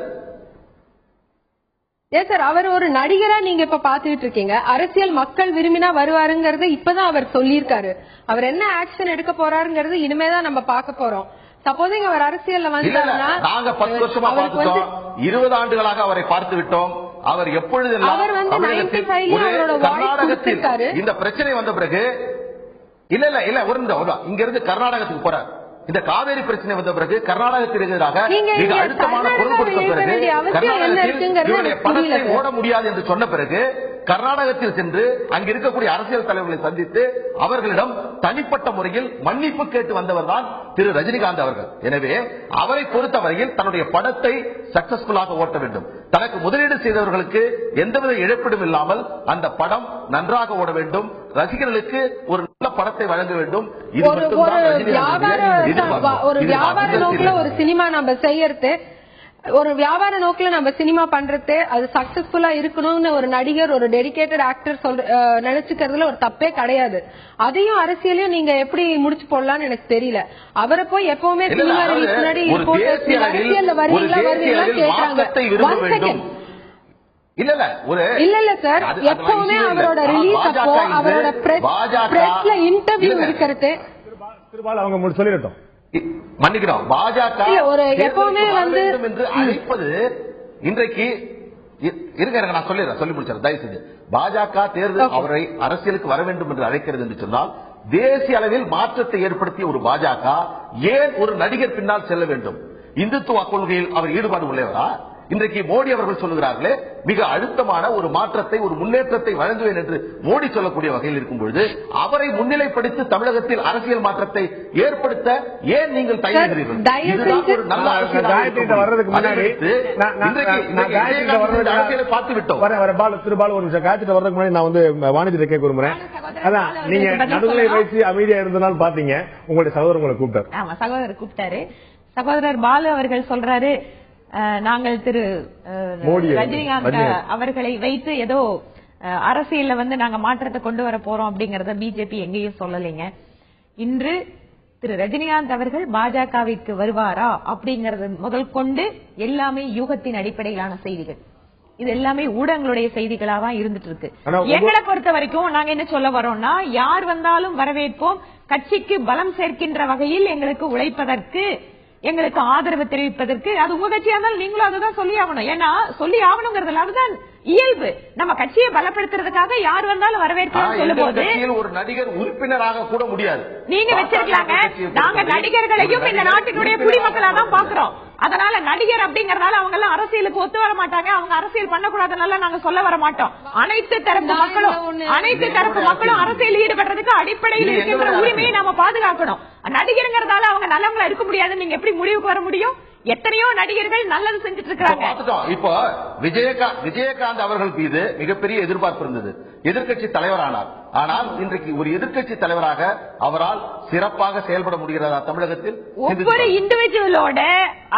ஏன் சார், அவர் ஒரு நடிகரா நீங்க இப்ப பாத்துக்கிட்டு இருக்கீங்க. அரசியல் மக்கள் விரும்பினா வருவாருங்கிறது இப்பதான் அவர் சொல்லியிருக்காரு. அவர் என்ன ஆக்ஷன் எடுக்க போறாருங்கிறது இனிமேதான் நம்ம பார்க்க போறோம். சப்போசிங் அவர் அரசியல்ல வந்தாருன்னா, நாங்க 10 வருஷமா பார்த்துட்டோம், 20 ஆண்டுகளாக அவரை பார்த்து விட்டோம். அவர் எப்பொழுதெல்லாம் கர்நாடகத்தில் இந்த பிரச்சனை வந்த பிறகு இல்ல ஒரு இங்க இருந்து கர்நாடகத்துக்கு போறார். இந்த காவேரி பிரச்சனை வந்த பிறகு கர்நாடகத்தில் எதிராக மிக அழுத்தமான பொருள் கொடுத்த பிறகு கர்நாடகத்தில் பணத்தை ஓட முடியாது என்று சொன்ன பிறகு கர்நாடகத்தில் சென்று அங்கு இருக்கக்கூடிய அரசியல் தலைவர்களை சந்தித்து அவர்களிடம் தனிப்பட்ட முறையில் மன்னிப்பு கேட்டு வந்தவர் தான் திரு ரஜினிகாந்த் அவர்கள். எனவே அவரை பொறுத்தவரையில் தன்னுடைய படத்தை சக்சஸ்ஃபுல்லாக ஓட்ட வேண்டும். தனக்கு முதலீடு செய்தவர்களுக்கு எந்தவித இழப்பீடும் இல்லாமல் அந்த படம் நன்றாக ஓட வேண்டும். ரசிகர்களுக்கு ஒரு நல்ல படத்தை வழங்க வேண்டும். ஒரு வியாபார நோக்கில ஒரு சினிமா நம்ம செய்யறது, ஒரு வியாபார நோக்கில நம்ம சினிமா பண்றது, அது சக்சஸ்ஃபுல்லா இருக்கணும்னு ஒரு நடிகர், ஒரு டெடிகேட்டட் ஆக்டர் நினைச்சுக்கிறதுல ஒரு தப்பே கிடையாது. அதையும் அரசியலையும் நீங்க எப்படி முடிச்சு போடலாம்னு எனக்கு தெரியல. அவரை போய் எப்பவுமே சினிமா ரிலீஸ் முன்னாடி அரசியல்ல வரீங்களா கேட்டாங்க. இல்ல சார், எப்பவுமே அவரோட ரிலீஸ் அப்போ அவரோட பிரஸ்ல இன்டர்வியூ இருக்கிறது அவங்க சொல்லிடட்டும். மன்னிக்கிறோம், பாஜக எப்பவுமே என்று அழைப்பது இன்றைக்கு இருங்க, நான் சொல்லி முடிச்சேன். தயவு செஞ்சு பாஜக தேர்தல் அவரை அரசியலுக்கு வர வேண்டும் என்று அழைக்கிறது என்று சொன்னால், தேசிய அளவில் மாற்றத்தை ஏற்படுத்திய ஒரு பாஜக ஏன் ஒரு நடிகர் பின்னால் செல்ல வேண்டும்? இந்துத்துவ கொள்கையில் அவர் ஈடுபாடு உள்ளவரா? இன்றைக்கு மோடி அவர்கள் சொல்லுகிறார்களே, மிக அழுத்தமான ஒரு மாற்றத்தை, ஒரு முன்னேற்றத்தை வழங்குவேன் என்று மோடி சொல்லக்கூடிய வகையில் இருக்கும் பொழுது அவரை முன்னிலைப்படுத்தி தமிழகத்தில் அரசியல் மாற்றத்தை ஏற்படுத்த ஏன் நீங்கள் தயங்குகிறீர்கள்? பார்த்து விட்டோம். திருபால் ஒரு நிமிஷம் காய்ச்சிட்டு வரதுக்கு முன்னாடி நான் வந்து வாணிஜ்யத்தை கேட்க விரும்புறேன். அதான் நீங்க நடுநிலை வைத்து அமைதியா இருந்தனால பாத்தீங்க, உங்களுடைய சகோதரர் உங்களை கூப்பிட்டாரு. ஆமா, சகோதரர் கூப்பிட்டாரு. சகோதரர் பாலு அவர்கள் சொல்றாரு, நாங்கள் திரு ரஜினிகாந்த் அவர்களை வைத்து ஏதோ அரசியல்ல வந்து நாங்க மாற்றத்தை கொண்டு வர போறோம் அப்படிங்கறத பிஜேபி எங்கேயும் சொல்லலைங்க. இன்று திரு ரஜினிகாந்த் அவர்கள் பாஜகவிற்கு வருவாரா அப்படிங்கறது முதல் கொண்டு எல்லாமே யூகத்தின் அடிப்படையிலான செய்திகள். இது எல்லாமே ஊடகங்களுடைய செய்திகளா தான் இருந்துட்டு இருக்கு. எங்களை பொறுத்த வரைக்கும் நாங்க என்ன சொல்ல வரோம்னா, யார் வந்தாலும் வரவேற்போம், கட்சிக்கு பலம் சேர்க்கின்ற வகையில் எங்களுக்கு உழைப்பதற்கு எங்களுக்கு ஆதரவு தெரிவிப்பதற்கு. அது உங்க கட்சியா இருந்தாலும் நீங்களும் அதுதான் சொல்லி ஆகணும். ஏன்னா சொல்லி ஆகணுங்கிறதுல அதுதான் இயல்பு. நம்ம கட்சியை பலப்படுத்துறதுக்காக யார் வந்தாலும் வரவேற்கலாம் சொல்லும் போது ஒரு நடிகர் உறுப்பினராக கூட முடியாது. நீங்க வச்சிருக்கலாங்க. நாங்க நடிகர்களையும் இந்த நாட்டினுடைய குடிமக்களா தான் பாக்குறோம். அதனால நடிகர் அப்படிங்கறதால அவங்க எல்லாம் அரசியலுக்கு ஒத்து வர மாட்டாங்க, அவங்க அரசியல் பண்ணக்கூடாதுனால நாங்க சொல்ல வர மாட்டோம். அனைத்து தரப்பு மக்களும் அரசியல் ஈடுபடுறதுக்கு அடிப்படையில் இருக்கின்ற உரிமையை நாம பாதுகாக்கணும். நடிகருங்கிறதால அவங்க நல்லவங்களா இருக்க முடியாதுன்னு நீங்க எப்படி முடிவுக்கு வர முடியும்? எத்தனையோ நடிகர்கள் நல்லது செஞ்சுட்டு இருக்காங்க. இப்போ விஜயகாந்த் அவர்கள் மீது மிகப்பெரிய எதிர்பார்ப்பு இருந்தது. எதிர்க்கட்சி தலைவரானார். ஆனால் இன்றைக்கு ஒரு எதிர்க்கட்சி தலைவராக அவரால் சிறப்பாக செயல்பட முடிகிறதா தமிழகத்தில்? ஒவ்வொரு இண்டிவிஜுவலோட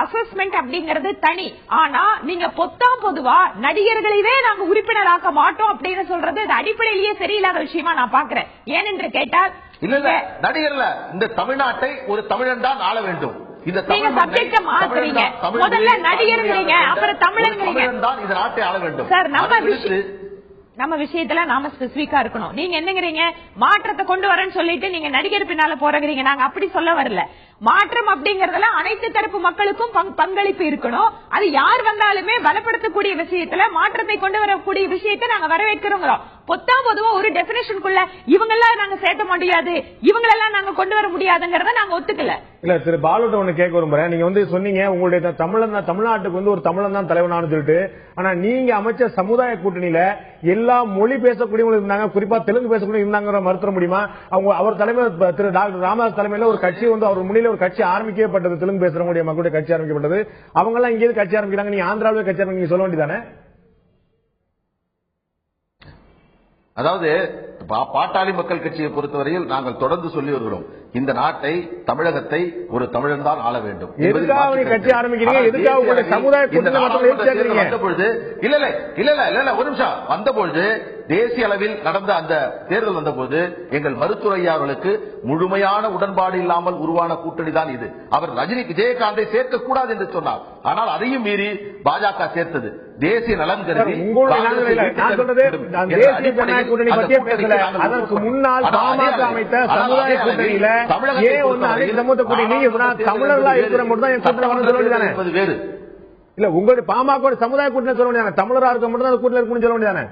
அசஸ்மெண்ட் அப்படிங்கிறது தனி. ஆனா நீங்க பொதுவா நடிகர்களையே நாங்க உறுப்பினராக்க மாட்டோம் அப்படின்னு சொல்றது அடிப்படையிலேயே சரியில்லாத விஷயமா நான் பாக்குறேன். ஏனென்று கேட்டால் இல்ல நடிகர்ல இந்த தமிழ்நாட்டை ஒரு தமிழன் தான் ஆள வேண்டும். நீங்க சப்ஜெக்ட மாத்துறீங்க. முதல்ல நடிகர்களீங்க, அப்புறம் தமிழர்களீங்க. இந்த நாட்டை ஆள வேண்டும் சார். நம்ம விஷயத்துல நாம ஸ்பெசிபிக்கா இருக்கணும். நீங்க என்னங்கிறீங்க, மாற்றத்தை கொண்டு வரேன்னு சொல்லிட்டு நீங்க நடிகர் பின்னால போறீங்க. நாங்க அப்படி சொல்ல வரல. மாற்றம் அப்படிங்கறதுல அனைத்து தரப்பு மக்களுக்கும் பங்களிப்பு இருக்கணும். அது யார் வந்தாலுமே பலப்படுத்தக்கூடிய விஷயத்துல மாற்றத்தை கொண்டு வரக்கூடிய விஷயத்தை நாங்க வரவேற்கிறோம். பொதுவா ஒரு டெபினேஷனுக்குள்ள இவங்கெல்லாம் நாங்க சேர்த்த முடியாது, இவங்களெல்லாம் நாங்க கொண்டு வர முடியாதுங்கறத நாங்க ஒத்துக்கல. இல்ல திரு பாலுட்ட ஒண்ணு கேட்க விரும்புறேன். நீங்க சொன்னீங்க உங்களுடைய தமிழ்நாட்டுக்கு ஒரு தமிழன் தான் தலைவனானு சொல்லிட்டு. ஆனா நீங்க அமைச்ச சமுதாய கூட்டணியில எல்லா மொழி பேசக்கூடியவங்களும் இருந்தாங்க, குறிப்பா தெலுங்கு பேசக்கூடிய இருந்தாங்க. மறுத்த முடியுமா? அவர் தலைவர் திரு டாக்டர் ராமதாஸ் தலைமையில ஒரு கட்சி அவர் முன்னிலை ஒரு கட்சி ஆரம்பிக்கப்பட்டது, தெலுங்கு பேசுறவங்களுடைய மக்களுடைய கட்சி ஆரம்பிக்கப்பட்டது. அவங்க எல்லாம் இங்கே கட்சி ஆரம்பிக்கிறாங்க, நீங்க ஆந்திராவிலே கட்சி ஆரம்பிக்க சொல்ல வேண்டியதானே? அதாவது பாட்டாளி மக்கள் கட்சியை பொறுத்தவரையில் நாங்கள் தொடர்ந்து சொல்லி வருகிறோம், இந்த நாட்டை தமிழகத்தை ஒரு தமிழன் தான் ஆள வேண்டும். கட்சி ஆரம்பிக்கிறீங்க, எதுக்காக சமுதாய வந்தபொழுது இல்ல ஒரு நிமிஷம் வந்தபொழுது தேசிய அளவில் நடந்த அந்த தேர்தல் வந்தபோது எங்கள் மருத்துவர்களுக்கு முழுமையான உடன்பாடு இல்லாமல் உருவான கூட்டணி தான் இது. அவர் விஜயகாந்தை சேர்க்க கூடாது என்று சொன்னார். ஆனால் அதையும் மீறி பாஜக சேர்த்தது. தேசிய நலன் கருதி அதற்கு முன்னால் பாமக அமைத்த சமுதாய கூட்டணியில தமிழர்களா இருக்கிற மட்டும் தான் என் கூட்டணி வந்து சொல்ல வேண்டியதானே? வேறு இல்ல உங்களுடைய பாமக சமுதாய கூட்டணி சொல்ல வேண்டியதானே? தமிழரா இருக்க மட்டும் தான் கூட்டணி இருக்குன்னு சொல்ல வேண்டியதானே?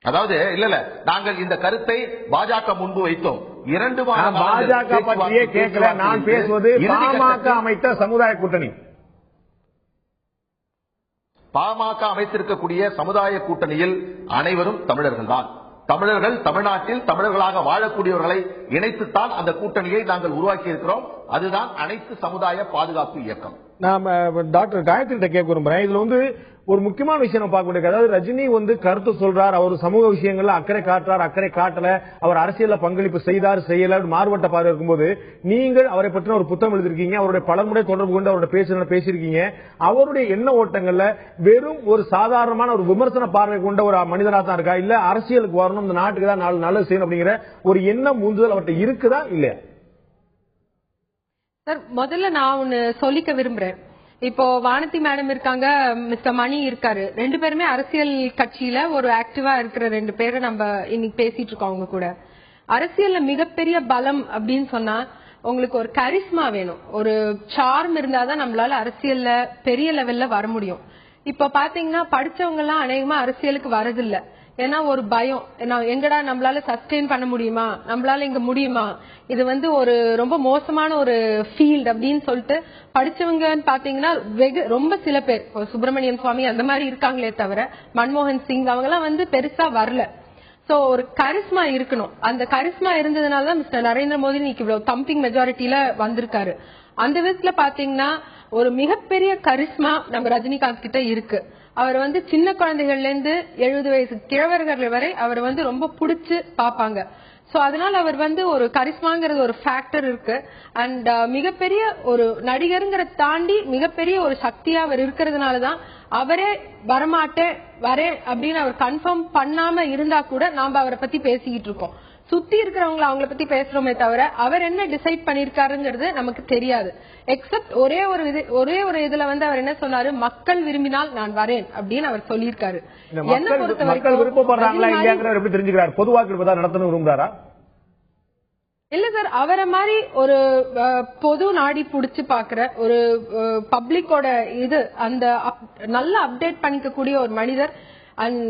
அதாவது இல்ல நாங்கள் இந்த கருத்தை பாஜக முன்பு வைத்தோம். 2 பாஜக பற்றியே கேட்கல, நான் பேசுவது பாமக அமைத்த சமுதாய கூட்டணி. பாமக அமைத்திருக்கக்கூடிய சமுதாய கூட்டணியில் அனைவரும் தமிழர்கள் தான். தமிழர்கள் தமிழ்நாட்டில் தமிழர்களாக வாழக்கூடியவர்களை இணைத்துத்தான் அந்த கூட்டணியை நாங்கள் உருவாக்கி இருக்கிறோம். அதுதான் அனைத்து சமுதாய பாதுகாப்பு இயக்கம். நாம டாக்டர் காயத்ரி கேட்க விரும்புறேன். இதுல ஒரு முக்கியமான விஷயம் பார்க்க முடியாது. அதாவது ரஜினி கருத்து சொல்றார், அவர் சமூக விஷயங்கள்ல அக்கறை காட்டுறார், அக்கறை காட்டல, அவர் அரசியல பங்களிப்பு செய்தார் செய்யல மாறுபட்ட பார்வை இருக்கும்போது நீங்கள் அவரை பற்றின ஒரு புத்தகம் எழுதிருக்கீங்க, அவருடைய பலமுறை தொடர்பு கொண்டு அவருடைய பேசியிருக்கீங்க. அவருடைய எண்ண ஓட்டங்கள்ல வெறும் ஒரு சாதாரணமான ஒரு விமர்சன பார்வை கொண்ட ஒரு மனிதனா தான் இருக்கா, இல்ல அரசியலுக்கு வரணும், இந்த நாட்டுக்கு தான் நல்லது செய்யணும் அப்படிங்கிற ஒரு எண்ணம் முந்துதல் அவர்கிட்ட இருக்குதா இல்லையா? சார், முதல்ல நான் ஒன்னு சொல்லிக்க விரும்புறேன். இப்போ வானதி மேடம் இருக்காங்க, மிஸ்டர் மணி இருக்காரு. 2 பேருமே அரசியல் கட்சியில ஒரு ஆக்டிவா இருக்கிற 2 பேரை நம்ம இன்னைக்கு பேசிட்டு இருக்கோம். அவங்க கூட அரசியல்ல மிகப்பெரிய பலம் அப்படின்னு சொன்னா உங்களுக்கு ஒரு கரிஸ்மா வேணும், ஒரு சார்ம் இருந்தாதான் நம்மளால அரசியல்ல பெரிய லெவல்ல வர முடியும். இப்ப பாத்தீங்கன்னா படிச்சவங்க எல்லாம் அநேகமா அரசியலுக்கு வரதில்ல. ஏன்னா ஒரு பயம், எங்கடா நம்மளால சஸ்டெயின் பண்ண முடியுமா, நம்மளால இங்க முடியுமா, இது ஒரு ரொம்ப மோசமான ஒரு ஃபீல்ட் அப்படின்னு சொல்லிட்டு படிச்சவங்க பாத்தீங்கன்னா ரொம்ப சில பேர், சுப்பிரமணியன் சுவாமி அந்த மாதிரி இருக்காங்களே தவிர மன்மோகன் சிங் அவங்க எல்லாம் பெருசா வரல. சோ ஒரு கரிஸ்மா இருக்கணும். அந்த கரிஸ்மா இருந்ததுனாலதான் மிஸ்டர் நரேந்திர மோடி இன்னைக்கு இவ்வளவு தம்பிங் மெஜாரிட்டியில வந்திருக்காரு. அந்த விதத்துல பாத்தீங்கன்னா ஒரு மிகப்பெரிய கரிஸ்மா நம்ம ரஜினிகாந்த் கிட்ட இருக்கு. அவர் சின்ன குழந்தைகள்ல இருந்து 70 வயசு கிழவர்கள் வரை அவர் ரொம்ப புடிச்சு பாப்பாங்க. சோ அதனால அவர் ஒரு கரிஸ்மாங்கிறது ஒரு ஃபேக்டர் இருக்கு. அண்ட் மிகப்பெரிய ஒரு நடிகருங்கிற தாண்டி மிகப்பெரிய ஒரு சக்தியா அவர் இருக்கிறதுனாலதான் அவரே வரமாட்டேன் வரேன் அப்படின்னு அவர் கன்ஃபார்ம் பண்ணாம இருந்தா கூட நாம அவரை பத்தி பேசிக்கிட்டு இருக்கோம். சுத்தி இருக்கிறவங்க அவங்கள பத்தி பேசுறோமே தவிர அவர் என்ன டிசைட் பண்ணிருக்காருங்கிறது நமக்கு தெரியாது. எக்ஸப்ட் ஒரே ஒரு இதுல அவர் என்ன சொன்னாரு, மக்கள் விரும்பினால் நான் வரேன் அப்படின்னு அவர் சொல்லியிருக்காரு. என்ன பொறுத்த வரைக்கும் விருப்பப்படுறாங்களா இல்லையாங்கிறத எப்படி தெரிஞ்சுக்கிறார்? பொதுவாக நடத்தணும் விரும்புறாரா? இல்ல சார், அவரை மாதிரி ஒரு பொது நாடி புடிச்சு பாக்குற ஒரு பப்ளிக்கோட இது அந்த நல்ல அப்டேட் பண்ணிக்க கூடிய ஒரு மனிதர் and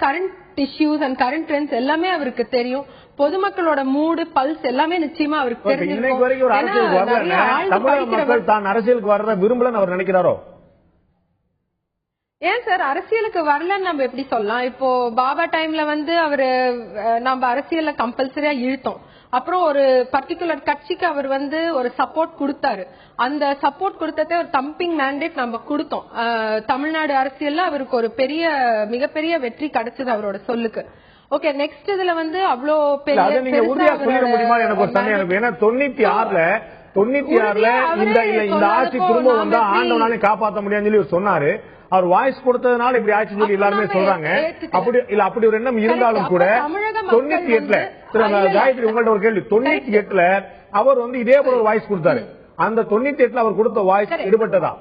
current issues and current trends எல்லாமே அவருக்கு தெரியும். பொதுமக்களோட மூடு பல்ஸ் எல்லாமே நிச்சயமா அவருக்கு தெரியும். இன்னைக்கு வரைக்கும் ஒரு அரசியலுக்கு வரல, தமிழக மக்கள் தான் அரசியலுக்கு வர்றத விரும்பலன்னு அவர் நினைக்கிறாரோ? ஏன் சார் அரசியலுக்கு வரலன்னு நம்ம எப்படி சொல்லலாம்? இப்போ பாபா டைம்ல அவரு நம்ம அரசியல்ல கம்பல்சரியா இழுத்தோம். அப்புறம் ஒரு பர்டிகுலர் கட்சிக்கு அவர் ஒரு சப்போர்ட் கொடுத்தாரு. அந்த சப்போர்ட் கொடுத்ததே ஒரு தம்பிங் மேண்டேட் நம்ம கொடுத்தோம். தமிழ்நாடு அரசியல்ல அவருக்கு ஒரு மிகப்பெரிய வெற்றி கிடைச்சது அவரோட சொல்லுக்கு. ஓகே, நெக்ஸ்ட் இதுல அவ்வளோ பெரிய நீங்க உறுதியா சொல்லிட முடியுமா? எனக்கு ஒரு சந்தேகம். ஏன்னா 96ல இந்த ஆட்சி திரும்ப வந்தா ஆண்டவனாலே காப்பாற்ற முடியாதுன்னு சொல்லி சொன்னாரு. அவர் வாய்ஸ் கொடுத்ததுனால இப்படி ஆட்சி சொல்லி எல்லாருமே சொல்றாங்க. அப்படி ஒரு எண்ணம் இருந்தாலும் கூட 98ல காயத்ரி உங்கள்ட்ட ஒரு கேள்வி, 98ல அவர் இதே போல ஒரு வாய்ஸ் கொடுத்தாரு. அந்த 98ல அவர் கொடுத்த வாய்ஸ் எடுபட்டதா?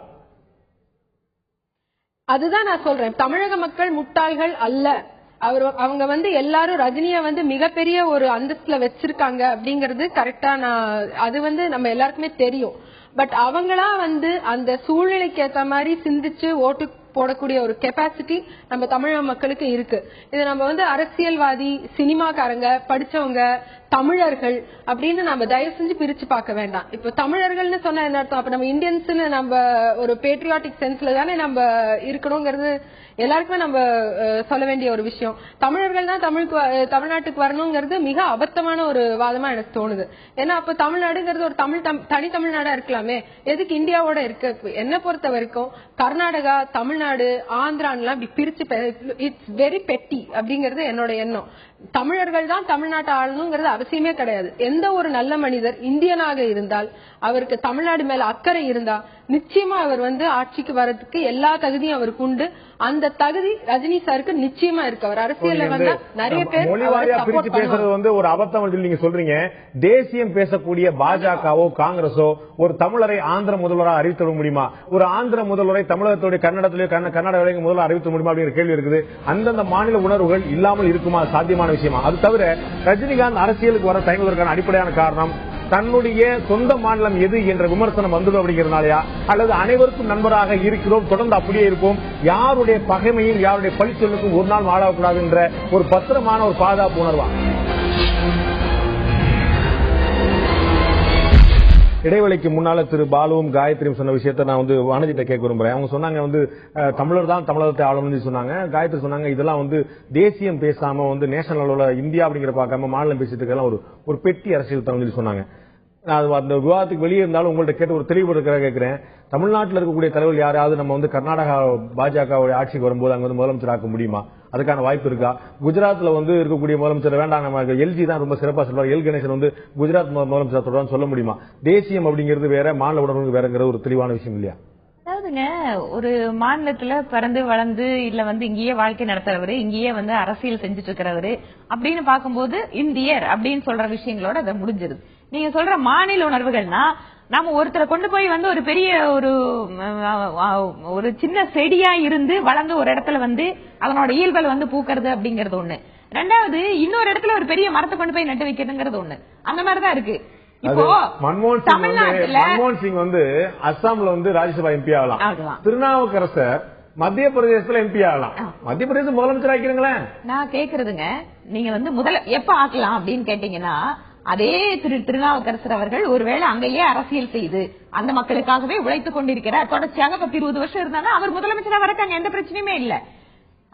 அதுதான் நான் சொல்றேன், தமிழக மக்கள் முட்டாள்கள் அல்ல. அவங்க எல்லாரும் ரஜினிய மிகப்பெரிய ஒரு அந்தஸ்துல வச்சிருக்காங்க அப்படிங்கறது கரெக்டா அது நம்ம எல்லாருக்குமே தெரியும். பட் அவங்களா அந்த சூழ்நிலைக்கு ஏத்த மாதிரி சிந்திச்சு ஓட்டு போடக்கூடிய ஒரு கெப்பாசிட்டி நம்ம தமிழக மக்களுக்கு இருக்கு. இது நம்ம அரசியல்வாதி, சினிமாக்காரங்க, படிச்சவங்க, தமிழர்கள் அப்படின்னு நம்ம தயவு செஞ்சு பிரிச்சு பார்க்க வேண்டாம். இப்ப தமிழர்கள்னு சொன்ன என்ன அர்த்தம்? அப்ப நம்ம இந்தியன்ஸ்னு நம்ம ஒரு பேட்ரியாட்டிக் சென்ஸ்ல தானே நம்ம இருக்கணுங்கிறது எல்லாருக்குமே நம்ம சொல்ல வேண்டிய ஒரு விஷயம். தமிழர்கள் தான் தமிழ்நாட்டுக்கு வரணுங்கிறது மிக அபத்தமான ஒரு வாதமா எனக்கு தோணுது. ஏன்னா அப்ப தமிழ்நாடுங்கிறது ஒரு தனி தமிழ்நாடா இருக்கலாமே, எதுக்கு இந்தியாவோட இருக்கு? என்ன பொறுத்த வரைக்கும் கர்நாடகா, தமிழ்நாடு, ஆந்திரான்லாம் இப்படி பிரிச்சு இட்ஸ் வெரி பெட்டி அப்படிங்கறது என்னோட எண்ணம். தமிழர்கள் தான் தமிழ்நாட்டை ஆளணுங்கிறது அவசியமே கிடையாது. எந்த ஒரு நல்ல மனிதர் இந்தியனாக இருந்தால், அவருக்கு தமிழ்நாடு மேல அக்கறை இருந்தா நிச்சயமா அவர் ஆட்சிக்கு வர்றதுக்கு எல்லா தகுதியும் அவருக்கு உண்டு. அந்த தகுதி ரஜினி சாருக்கு நிச்சயமா இருக்கு. அவர் அரசியல்ல வந்தா நிறைய பேர் பிரிச்சு பேசுறது ஒரு அபத்தம் நீங்க சொல்றீங்க. தேசியம் பேசக்கூடிய பாஜகவோ காங்கிரஸோ ஒரு தமிழரை ஆந்திர முதல்வராக அறிவித்து முடியுமா? ஒரு ஆந்திர முதல்வரை தமிழகத்துடைய கர்நாடக முதல்வர் அறிவித்து முடியுமா அப்படிங்கிற கேள்வி இருக்குது. அந்தந்த மாநில உணர்வுகள் இல்லாமல் இருக்குமா? சாத்தியமான விஷயமா? அது தவிர ரஜினிகாந்த் அரசியலுக்கு வர தயங்குவதற்கான அடிப்படையான காரணம் தன்னுடைய சொந்த மாநிலம் எது என்ற விமர்சனம் வந்தது அப்படிங்கிறதுனாலயா, அல்லது அனைவருக்கும் நண்பராக இருக்கிறோம், தொடர்ந்து அப்படியே இருப்போம், யாருடைய பகைமையும் யாருடைய பழி சொல்லுக்கும் ஒரு நாள் வாழக்கூடாது என்ற ஒரு பத்திரமான ஒரு பாதுகாப்பு உணர்வா? இடைவெளிக்கு முன்னால திரு பாலுவும் காயத்ரியும் சொன்ன விஷயத்தை நான் வானதிட்ட கேட்க விரும்புறேன். அவங்க சொன்னாங்க தமிழர் தான் தமிழகத்தை ஆளணும்னு சொன்னாங்க. காயத்ரி சொன்னாங்க இதெல்லாம் தேசியம் பேசாம நேஷனல் அளவுல இந்தியா அப்படிங்கிற பார்க்காம மாநிலம் பேசிட்டு இருக்கலாம் ஒரு பெட்டி அரசியல் தான் சொன்னாங்க. அந்த விவாதத்துக்கு வெளியே இருந்தாலும் உங்கள்ட்ட கேட்டு ஒரு தெளிவுபடுத்த கேட்கிறேன். தமிழ்நாட்டில் இருக்கக்கூடிய தலைவர்கள் யாராவது நம்ம கர்நாடகா பாஜகவுடைய ஆட்சிக்கு வரும்போது அங்க முதலமைச்சராக்க முடியுமா? அதுக்கான வாய்ப்பு இருக்கா? குஜராத்ல இருக்கக்கூடிய முதலமைச்சர் வேண்டாம், நம்ம எல்ஜி தான் ரொம்ப சிறப்பா சொல்றாரு, எல் கணேசன் குஜராத் முதலமைச்சர் தொடர்ந்து சொல்ல முடியுமா? தேசியம் அப்படிங்கிறது வேற, மாநில உணர்வு வேறங்கிற ஒரு தெளிவான விஷயம் இல்லையா? அதாவதுங்க, ஒரு மாநிலத்துல பிறந்து வளர்ந்து இல்ல இங்கேயே வாழ்க்கை நடத்துறவரு, இங்கேயே அரசியல் செஞ்சுட்டு இருக்கிறவரு அப்படின்னு பாக்கும்போது இந்தியர் அப்படின்னு சொல்ற விஷயங்களோட அதை முடிஞ்சிருது. நீங்க சொல்ற மாநில உணர்வுகள்னா நாம ஒருத்தரை கொண்டு போய் ஒரு பெரிய ஒரு சின்ன செடியா இருந்து வளர்ந்து ஒரு இடத்துல அதனோட இயல்பல் பூக்கிறது அப்படிங்கறது ஒண்ணு. ரெண்டாவது, இன்னொரு இடத்துல ஒரு பெரிய மரத்தை கொண்டு போய் நட்டு வைக்கிறதுங்கிறது ஒண்ணு. அந்த மாதிரிதான் இருக்கு. இப்போ மன்மோகன் சிங் அஸ்ஸாம்ல ராஜ்யசபா எம்பி ஆகலாம். திருநாவுக்கரசர் மத்திய பிரதேசத்துல எம்பி ஆகலாம். மத்திய பிரதேச முதலமைச்சர் ஆக்கிறீங்களேன். நான் கேக்குறதுங்க, நீங்க முதல்ல எப்ப ஆக்கலாம் அப்படின்னு கேட்டீங்கன்னா, அதே திருநாவுக்கரசர் அவர்கள் ஒருவேளை அங்கேயே அரசியல் செய்து அந்த மக்களுக்காகவே உழைத்துக் கொண்டிருக்கிறார், தொடர்ச்சியாக 10-20 வருஷம் இருந்தாலும் அவர் முதலமைச்சரா வரக்காங்க, எந்த பிரச்சனையுமே இல்ல.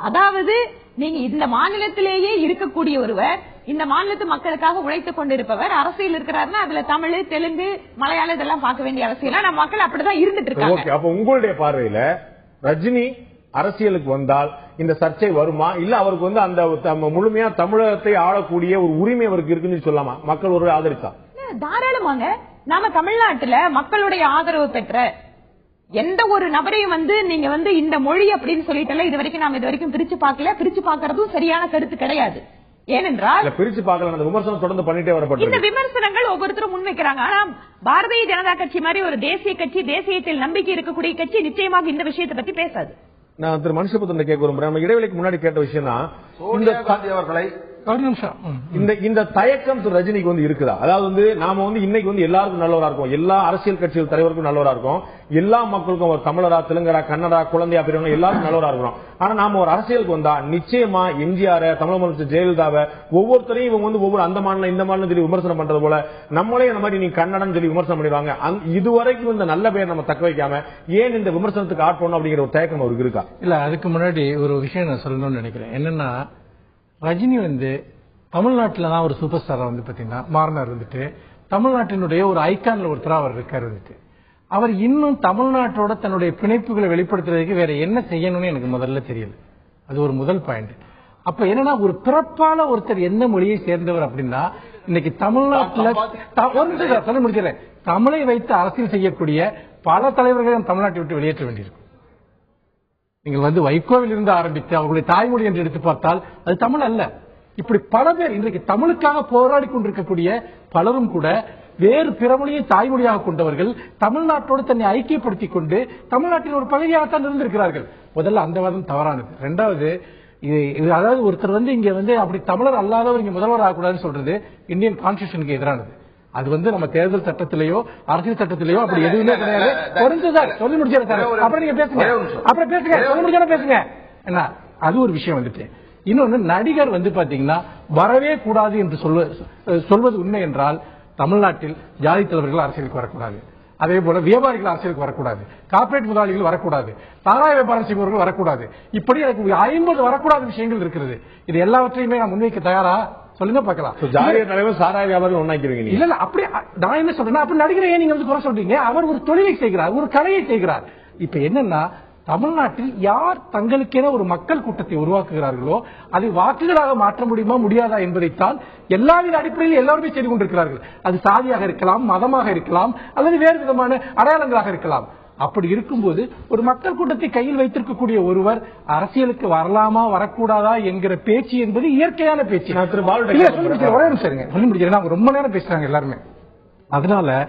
அதாவது நீங்க இந்த மாநிலத்திலேயே இருக்கக்கூடிய ஒருவர், இந்த மாநிலத்து மக்களுக்காக உழைத்துக் கொண்டிருப்பவர் அரசியல் இருக்கிறாருன்னா அதுல தமிழ், தெலுங்கு, மலையாளம் இதெல்லாம் பார்க்க வேண்டிய அவசியம். நம்ம மக்கள் அப்படிதான் இருந்துட்டு இருக்காங்க. அப்ப உங்களுடைய பார்வையில ரஜினி அரசியலுக்கு வந்தால் இந்த சர்ச்சை வருமா? இல்ல அவருக்கு அந்த முழுமையா தமிழகத்தை ஆளக்கூடிய ஒரு உரிமை அவருக்கு இருக்குன்னு சொல்லலாமா? மக்கள் ஒரு ஆதரித்தா தாராளமாங்க. நாம தமிழ்நாட்டுல மக்களுடைய ஆதரவு பெற்ற எந்த ஒரு நபரையும் நீங்க இந்த மொழி அப்படின்னு சொல்லிட்டு இது வரைக்கும் நாம இது வரைக்கும் பிரிச்சு பார்க்கல. பிரிச்சு பார்க்கறதும் சரியான கருத்து கிடையாது. ஏனென்றால் பிரிச்சு பார்க்கல, விமர்சனம் தொடர்ந்து பண்ணிட்டே வரப்பட்டது. இந்த விமர்சனங்கள் ஒவ்வொருத்தரும் முன்வைக்கிறாங்க. ஆனா பாரதிய ஜனதா கட்சி மாதிரி ஒரு தேசிய கட்சி, தேசியத்தில் நம்பிக்கை இருக்கக்கூடிய கட்சி நிச்சயமாக இந்த விஷயத்தை பத்தி பேசாது. நான் திரு மனுஷபுத்திரன் கேட்க விரும்புறேன். நம்ம இடைவெளிக்கு முன்னாடி கேட்ட விஷயம் தான், சோனியா காந்தி அவர்களை ஒரு நிமிஷம். இந்த தயக்கம் திரு ரஜினிக்கு வந்து இருக்குதா? அதாவது நாம இன்னைக்கு எல்லாருக்கும் நல்லவரா இருக்கும், எல்லா அரசியல் கட்சிகள் தலைவருக்கும் நல்லவரா இருக்கும், எல்லா மக்களுக்கும் ஒரு தமிழரா தெலுங்கரா கன்னடா குழந்தையா பெரியவங்க எல்லாருக்கும் நல்லவரா இருக்கிறோம். ஆனா நாம ஒரு அரசியலுக்கு வந்தா நிச்சயமா எம்ஜிஆர் தமிழ் முதலமைச்சர் ஜெயலலிதாவை ஒவ்வொருத்தரையும் இவங்க ஒவ்வொரு அந்த மாநிலம் இந்த மாநிலம் சொல்லி விமர்சனம் பண்றது போல நம்மளே இந்த மாதிரி நீ கன்னடம் சொல்லி விமர்சனம் பண்ணிடுவாங்க. இதுவரைக்கும் இந்த நல்ல பேர் நம்ம தக்க வைக்காம ஏன் இந்த விமர்சனத்துக்கு ஆட்போம் அப்படிங்கிற ஒரு தயக்கம் அவருக்கு இருக்கா? இல்ல, அதுக்கு முன்னாடி ஒரு விஷயம் நான் சொல்லணும்னு நினைக்கிறேன். என்னன்னா, ரஜினி தமிழ்நாட்டில் தான் ஒரு சூப்பர் ஸ்டாரா பாத்தீங்கன்னா மாறினார். தமிழ்நாட்டினுடைய ஒரு ஐக்கான்ல ஒருத்தரா அவர் இருக்காரு. அவர் இன்னும் தமிழ்நாட்டோட தன்னுடைய பிணைப்புகளை வெளிப்படுத்துறதுக்கு வேற என்ன செய்யணும்னு எனக்கு முதல்ல தெரியல. அது ஒரு முதல் பாயிண்ட். அப்ப என்னன்னா, ஒரு பிறப்பால ஒருத்தர் எந்த மொழியை சேர்ந்தவர் அப்படின்னா, இன்னைக்கு தமிழ்நாட்டில் சொல்ல முடியல, தமிழை வைத்து அரசியல் செய்யக்கூடிய பல தலைவர்களை தமிழ்நாட்டை விட்டு வெளியேற்ற வேண்டியிருக்கும். நீங்கள் வைகோவில் இருந்து ஆரம்பித்து அவர்களுடைய தாய்மொழி என்று எடுத்து பார்த்தால் அது தமிழ் அல்ல. இப்படி பல பேர் இன்றைக்கு தமிழுக்காக போராடி கொண்டிருக்கக்கூடிய பலரும் கூட வேறு பிறமொழியை தாய்மொழியாக கொண்டவர்கள் தமிழ்நாட்டோடு தன்னை ஐக்கியப்படுத்திக் கொண்டு தமிழ்நாட்டின் ஒரு பகுதியாகத்தான் இருந்திருக்கிறார்கள். முதல்ல அந்த வாதம் தவறானது. இரண்டாவது, அதாவது ஒருத்தர் இங்க அப்படி தமிழர் அல்லாதவர் இங்க முதல்வர் ஆகக்கூடாதுன்னு சொல்றது இந்தியன் கான்ஸ்டிடியூஷனுக்கு எதிரானது. அது நம்ம தேர்தல் சட்டத்திலேயோ அரசியல் சட்டத்திலேயோ அப்படி எதுவுமே கிடையாது. பொருந்துதான் சொல்லி முடிச்சாரு. அப்புறம் நீங்க பேசுங்க, அப்புறம் பேசுங்க, சொல்லி முடிச்சாலும் பேசுங்க. என்ன அது ஒரு விஷயம். இன்னொன்னு, நடிகர் பாத்தீங்கன்னா வரவே கூடாது என்று சொல்வது உண்மை என்றால் தமிழ்நாட்டில் ஜாதி தலைவர்கள் அரசியலுக்கு வரக்கூடாது, அதே போல வியாபாரிகள் அரசியலுக்கு வரக்கூடாது, கார்பரேட் முதலாளிகள் வரக்கூடாது, சாராய வியாபாரம் செய்பவர்கள் வரக்கூடாது. இப்படி எனக்கு 50 வரக்கூடாத விஷயங்கள் இருக்கிறது. இது எல்லாவற்றையுமே நான் முன்வைக்க தயாரா? சொல்லுங்க பார்க்கலாம். சாராய வியாபாரம் ஒன்னாக்கிறீங்க? இல்ல, அப்படி நான் என்ன சொல்றேன்னா, அப்படி நடிகரை ஏன் நீங்க குறை சொல்றீங்க? அவர் ஒரு தொழிலை செய்கிறார், ஒரு கலையை செய்கிறார். இப்ப என்னன்னா, தமிழ்நாட்டில் யார் தங்களுக்கென ஒரு மக்கள் கூட்டத்தை உருவாக்குகிறார்களோ அதை வாக்குகளாக மாற்ற முடியுமா முடியாதா என்பதைத்தான் எல்லாவித அடிப்படையில் எல்லாருமே செய்து கொண்டிருக்கிறார்கள். அது சாதியாக இருக்கலாம், மதமாக இருக்கலாம், அல்லது வேறு விதமான அடையாளங்களாக இருக்கலாம். அப்படி இருக்கும்போது ஒரு மக்கள் கூட்டத்தை கையில் வைத்திருக்கக்கூடிய ஒருவர் அரசியலுக்கு வரலாமா வரக்கூடாதா என்கிற பேச்சு என்பது இயற்கையான பேச்சு. சொல்லி முடிக்கிறேன், ரொம்ப நேரம் பேசுறாங்க எல்லாருமே. அதனால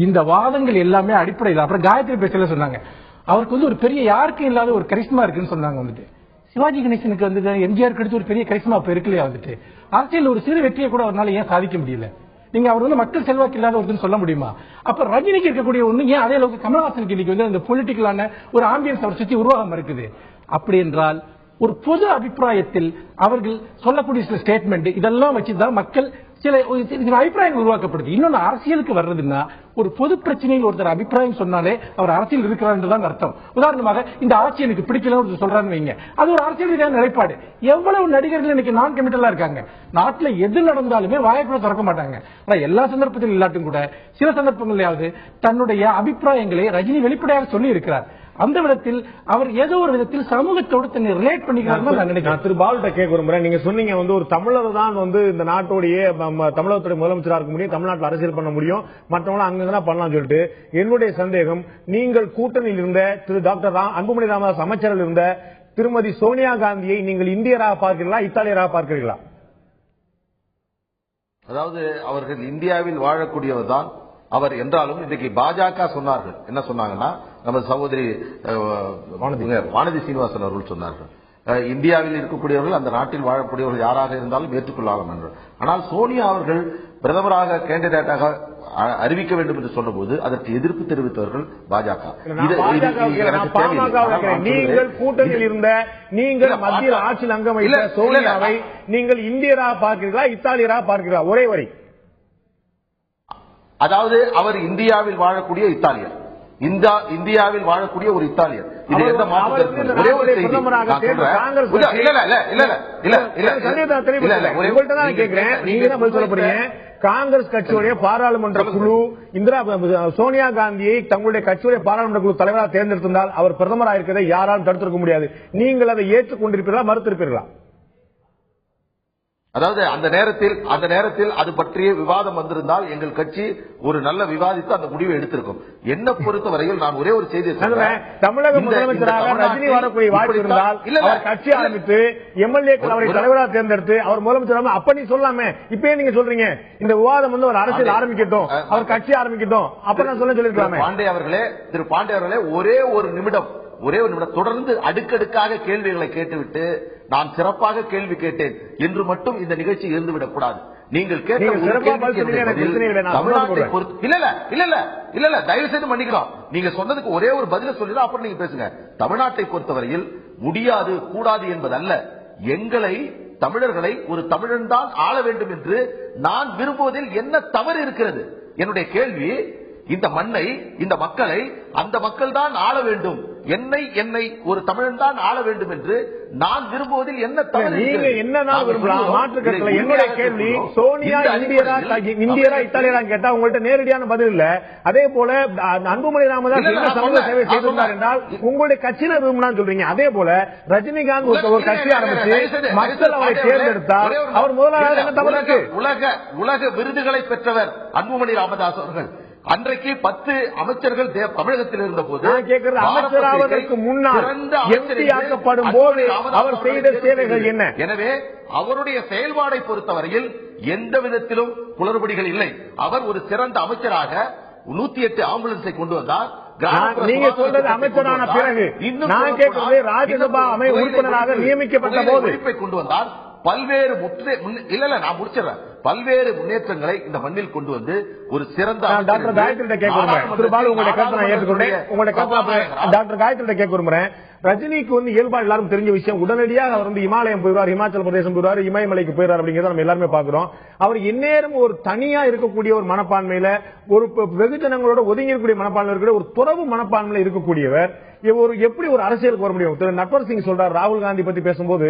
இந்த வாதங்கள் எல்லாமே அடிப்படையில், அப்புறம் காயத்ரி பேசல சொன்னாங்க, அவருக்கு ஒரு பெரிய யாருக்கும் இல்லாத ஒரு கரிஸ்மா இருக்குன்னு சொன்னாங்க. சிவாஜி கணேசனுக்கு எம்ஜிஆர் எடுத்து ஒரு பெரிய கரிஸ்மா இப்ப இருக்கலையா? அரசியல் ஒரு சிறு வெற்றியை கூட அவரால் ஏன் சாதிக்க முடியல? நீங்க அவர் மக்கள் செல்வாக்கு இல்லாத ஒருத்தர் சொல்ல முடியுமா? அப்ப ரஜினிக்கு இருக்கக்கூடிய ஒண்ணு ஏன் அதே அளவுக்கு கமல்ஹாசனுக்கு இன்னைக்கு அந்த பொலிட்டிக்கலான ஒரு ஆம்பியன்ஸ் அவர் சுற்றி உருவாகம் இருக்குது? அப்படி என்றால் ஒரு பொது அபிப்பிராயத்தில் அவர்கள் சொல்லக்கூடிய சில ஸ்டேட்மெண்ட் இதெல்லாம் வச்சுதான் மக்கள் சில அபிப்பிராயங்கள் உருவாக்கப்படுது. இன்னொன்னு, அரசியலுக்கு வர்றதுன்னா ஒரு பொது பிரச்சனையில் ஒருத்தர் அபிப்பிராயம் சொன்னாலே அவர் அரசியல் இருக்கிறார் என்றுதான் அர்த்தம். உதாரணமாக, இந்த ஆட்சி எனக்கு பிடிக்கலன்னு சொல்றான்னு வைங்க, அது ஒரு அரசியல் ரீதியான நிலைப்பாடு. எவ்வளவு நடிகர்கள் இன்னைக்கு நான் கமிட்டலா இருக்காங்க, நாட்டுல எது நடந்தாலுமே வாய்ப்புகளை திறக்க மாட்டாங்க. ஆனா எல்லா சந்தர்ப்பத்திலும் இல்லாட்டும் கூட சில சந்தர்ப்பங்களையாவது தன்னுடைய அபிப்பிராயங்களை ரஜினி வெளிப்படையாக சொல்லி இருக்கிறார். அந்த விதத்தில் அவர் ஏதோ ஒரு விதத்தில் சமூகத்தோடு தன்னை ரிலேட் பண்ணிக்கிறார். திரு பாலுட்ட கேட்க விரும்புறேன். நீங்க சொன்னீங்க ஒரு தமிழர் தான் இந்த நாட்டோடைய தமிழகத்துடைய முதலமைச்சராக இருக்க முடியும், தமிழ்நாட்டில் அரசியல் பண்ண முடியும், மற்றவங்களும் அங்கதான் பண்ணலாம் சொல்லிட்டு. என்னுடைய சந்தேகம், நீங்கள் கூட்டணியில் இருந்த திரு டாக்டர் அன்புமணி ராமதாஸ் அமைச்சரில் இருந்த திருமதி சோனியா காந்தியை நீங்கள் இந்தியராக பார்க்கிறீர்களா, இத்தாலியராக பார்க்கிறீர்களா? அதாவது அவர்கள் இந்தியாவில் வாழக்கூடியவர் தான் அவர் என்றாலும் இன்றைக்கு பாஜக சொன்னார்கள். என்ன சொன்னாங்கன்னா, நமது சகோதரி வானதி சீனிவாசன் அவர்கள் சொன்னார்கள், இந்தியாவில் இருக்கக்கூடியவர்கள் அந்த நாட்டில் வாழக்கூடியவர்கள் யாராக இருந்தாலும் ஏற்றுக்கொள்ளலாம் என்று. ஆனால் சோனியா அவர்கள் பிரதமராக கேண்டிடேட்டாக அறிவிக்க வேண்டும் என்று சொன்னபோது அதற்கு எதிர்ப்பு தெரிவித்தவர்கள் பாஜக. நீங்கள் கூட்டணியில் இருந்த, நீங்கள் மத்தியில் ஆட்சியில் அங்கம் வைத்த சோனியாவை நீங்கள் இந்தியராக பார்க்கிறீர்களா, இத்தாலியராக பார்க்கிறீர்களா? ஒரே வரி. அதாவது அவர் இந்தியாவில் வாழக்கூடிய இத்தாலியர், இந்தியாவில் வாழக்கூடிய ஒரு இத்தாலியர். இது எந்த மாற்றம்? ஒரே ஒரு செய்தி காங்கிரஸ் கட்சியுடைய பாராளுமன்ற குழு சோனியா காந்தியை தங்களுடைய கட்சியுடைய பாராளுமன்ற குழு தலைவராக தேர்ந்தெடுத்திருந்தால் அவர் பிரதமராக இருக்கிறதை யாராலும் தடுத்திருக்க முடியாது. நீங்கள் அதை ஏற்றுக்கொண்டிருப்பீர்களா, மறுத்திருப்பீர்களா? அதாவது அந்த நேரத்தில் அது பற்றிய விவாதம் வந்திருந்தால் எங்கள் கட்சி ஒரு நல்ல விவாதித்து அந்த முடிவை எடுத்திருக்கும். என்ன பொறுத்தவரையில் நான் ஒரே ஒரு செய்தி சொல்றேன். தமிழக முதலமைச்சராக ரஜினி வரக்கூடிய வாய்ப்பு இருந்தால் அவர் கட்சி ஆரம்பித்து எம்எல்ஏக்கள் அவரை தலைவராக தேர்ந்தெடுத்து அவர் முதலமைச்சர் அப்ப நீ சொல்லாம இப்பயே நீங்க சொல்றீங்க இந்த விவாதம் ஒரு அரசியல் ஆரம்பிக்கட்டும், அவர் கட்சி ஆரம்பிக்கட்டும், அப்ப நான் சொல்லிருக்கலாமே. திரு பாண்டே அவர்களே ஒரே ஒரு நிமிடம் ஒரே ஒரு நிமிடம். தொடர்ந்து அடுக்கடுக்காக கேள்விகளை கேட்டுவிட்டு நான் சிறப்பாக கேள்வி கேட்டேன் என்று மட்டும் இந்த நிகழ்ச்சி இருந்துவிடக் கூடாது. நீங்கள் கேட்ட தமிழ்நாட்டை பொறுத்து இல்ல தயவு செய்து மன்னிக்கிறோம். நீங்க சொன்னதுக்கு ஒரே ஒரு பதில சொல்லிதான் அப்புறம் நீங்க பேசுங்க. தமிழ்நாட்டை பொறுத்தவரையில் முடியாது கூடாது என்பதல்ல, எங்களை தமிழர்களை ஒரு தமிழன் தான் ஆள வேண்டும் என்று நான் விரும்புவதில் என்ன தவறு இருக்கிறது? என்னுடைய கேள்வி, இந்த மண்ணை, இந்த மக்களை அந்த மக்கள் தான் ஆள வேண்டும், என்னை ஒரு தமிழன் தான் ஆள வேண்டும் என்று நான் விரும்புவதில் என்ன தவறு? நீங்க என்ன விரும்பலாம், மாற்றுக்கருத்துல. என்னுடைய கேள்வி, சோனியா இந்தியரா இத்தாலியரா கேட்டா உங்கள்ட்ட நேரடியான பதில் இல்ல. அதே போல அன்புமணி ராமதாஸ் என்ன சமூக சேவை செய்திருந்தார் என்றால் உங்களுடைய கட்சியினர் விரும்பினான்னு சொல்றீங்க. அதே போல ரஜினிகாந்த் ஒரு கட்சி ஆரம்பிச்சு மக்கள் அவரை தேர்ந்தெடுத்தார், அவர் முதலாளர் என்ன தவறு இருக்கு? உலக விருதுகளை பெற்றவர் அன்புமணி ராமதாஸ் அவர்கள். அன்றைக்கு 10 அமைச்சர்கள் தமிழகத்தில் இருந்த போது அமைச்சராவதற்கு முன்னால் எம்பியாக்கப்படும் போது அவர் செய்த சேவைகள் என்ன? எனவே அவருடைய செயல்பாடை பொறுத்தவரையில் எந்த விதத்திலும் குளறுபடிகள் இல்லை. அவர் ஒரு சிறந்த அமைச்சராக 108 ஆம்புலன்ஸை கொண்டு வந்தார். நீங்க சொல்றது அமைச்சரான பிறகு நான் கேட்கிறது ராஜ்யசபா உறுப்பினராக நியமிக்கப்பட்ட போது கொண்டு வந்தார். பல்வேறு பல்வேறு முன்னேற்றங்களை இந்த மண்ணில் கொண்டு வந்து ஒரு சிறந்த டாக்டர் காயத்ரி கேட்க விரும்புறேன். ரஜினிக்கு வந்து இயல்பா எல்லாரும் தெரிஞ்ச விஷயம், உடனடியாக அவர் வந்து இமாலயம் போயிடுவார், இமாச்சல பிரதேசம் போயிடுவார், இமயமலைக்கு போயிடுவார் அப்படிங்கறத நம்ம எல்லாருமே பாக்குறோம். அவர் இந்நேரம் ஒரு தனியா இருக்கக்கூடிய ஒரு மனப்பான்மையில, ஒரு வெகுஜனங்களோட ஒதுங்கி இருக்கக்கூடிய மனப்பான்மை இருக்கிற ஒரு துறவு மனப்பான்மையில இருக்கக்கூடியவர் எப்படி ஒரு அரசியலுக்கு வர முடியும்? திரு நட்வர் சிங் சொல்றார், ராகுல் காந்தி பத்தி பேசும்போது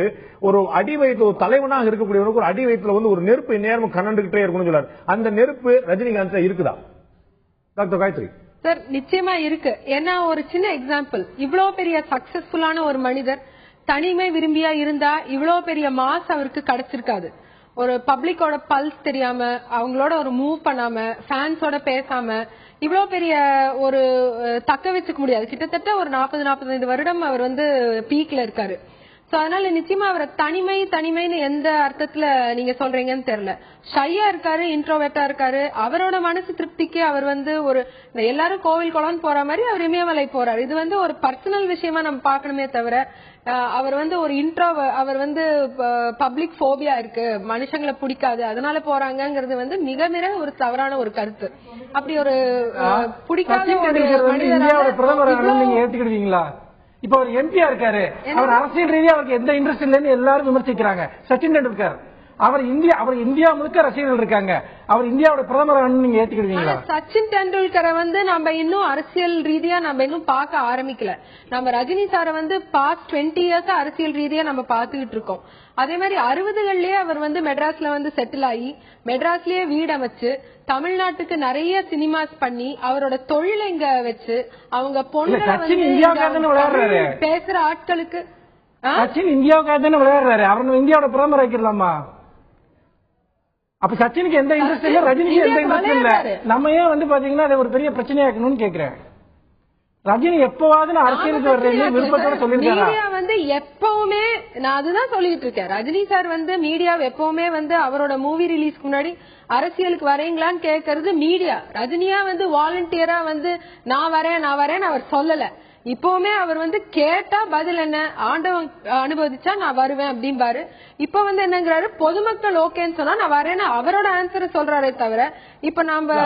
ஒரு அடி வயிற்று ஒரு தலைவனாக இருக்கக்கூடியவருக்கு ஒரு அடி வயிற்றுல வந்து ஒரு நெருப்பு நேரம் கண்ணண்டுகிட்டே இருக்கணும்னு சொல்றாரு. அந்த நெருப்பு ரஜினிகாந்த் இருக்குதா டாக்டர் காயத்ரி? சார் நிச்சயமா இருக்கு. ஏன்னா ஒரு சின்ன எக்ஸாம்பிள், இவ்வளவு பெரிய சக்சஸ்ஃபுல்லான ஒரு மனிதர் தனிமை விரும்பியா இருந்தா இவ்வளவு பெரிய மாஸ் அவருக்கு கிடைச்சிருக்காது. ஒரு பப்ளிக்கோட பல்ஸ் தெரியாம, அவங்களோட ஒரு மூவ் பண்ணாம, ஃபேன்ஸோட பேசாம இவ்வளவு பெரிய ஒரு தக்க வச்சுக்க முடியாது. கிட்டத்தட்ட ஒரு 40-45 வருடம் அவர் வந்து பீக்ல இருக்காரு. சோ அதனால நிச்சயமா அவரை தனிமைன்னு எந்த அர்த்தத்துல நீங்க சொல்றீங்கன்னு தெரியல. ஷையா இருக்காரு, இன்ட்ரோவெர்ட்டா இருக்காரு. அவரோட மனசு திருப்திக்கு அவர் வந்து ஒரு எல்லாரும் கோவில் குளம் போற மாதிரி அவர் இமயமலை போறாரு. இது வந்து ஒரு பர்சனல் விஷயமா நம்ம பாக்கணுமே தவிர அவர் வந்து ஒரு அவர் வந்து பப்ளிக் போபியா இருக்கு, மனுஷங்களை பிடிக்காது அதனால போறாங்கிறது வந்து மிக மிக ஒரு தவறான ஒரு கருத்து. அப்படி ஒரு பிடிக்காத பிரதமர் நீங்க ஏத்துக்கிடுவீங்களா? இப்ப அவர் எம்பியா இருக்காரு, அவர் அரசியல் ரீதியா அவருக்கு எந்த இன்ட்ரெஸ்ட் இல்லைன்னு எல்லாரும் விமர்சிக்கிறாங்க. சச்சின் டெண்டுல்கர் அவர் இந்தியா முழுக்க ரசிகர்கள் இருக்காங்க, அவர் இந்தியாவோட பிரதமர் நீங்க ஏத்துக்கிடுவீங்களா? சச்சின் டெண்டுல்கரை வந்து நம்ம இன்னும் அரசியல் ரீதியா நம்ம இன்னும் பார்க்க ஆரம்பிக்கல. நம்ம ரஜினி சாரை வந்து பாஸ்ட் 20 இயர்ஸ் அரசியல் ரீதியா நம்ம பாத்துக்கிட்டு இருக்கோம். அதே மாதிரி 60கள்லயே அவர் வந்து மெட்ராஸ்ல வந்து செட்டில் ஆகி மெட்ராஸ்லயே வீடு அமைச்சு தமிழ்நாட்டுக்கு நிறைய சினிமாஸ் பண்ணி அவரோட தொழிலை இங்க வச்சு அவங்க பொண்ணு பேசுற ஆட்களுக்கு சச்சின் இந்தியாவுக்காக தானே விளையாடுறாரு, அவர் இந்தியாவோட பிரதமர் ஆக்கிடலாமா? அப்ப சச்சினுக்கு எந்த இன்ட்ரெஸ்ட் இல்ல, ரஜினிக்கு எந்த இன்ட்ரெஸ்ட் இல்ல, நம்ம ஏன் வந்து பாத்தீங்கன்னா அதை ஒரு பெரிய பிரச்சனையாக்கணும்னு கேக்குறேன். ரஜினி எப்பவாவது நான் அரசியலுக்கு வர்றேன்னு விருப்பத்தோட சொல்லிருக்காரு. மீடியா வந்து எப்பவுமே நான் அதுதான் சொல்லிட்டு இருக்கேன். ரஜினி சார் வந்து மீடியா எப்பவுமே வந்து அவரோட மூவி ரிலீஸ்க்கு முன்னாடி அரசியலுக்கு வரீங்களான்னு கேக்குறது மீடியா. ரஜினியா வந்து வாலண்டியரா வந்து நான் வரேன் அவர் சொல்லல. இப்பவுமே அவர் வந்து கேட்டா பதில் என்ன, ஆண்டவன் அனுபவிச்சா நான் வருவேன் அப்படின்பாரு. இப்ப வந்து என்னங்கிறாரு, பொதுமக்கள் ஓகேன்னு சொன்னா நான் வரேன்னு அவரோட ஆன்சரை சொல்றாரே தவிர இப்ப நாம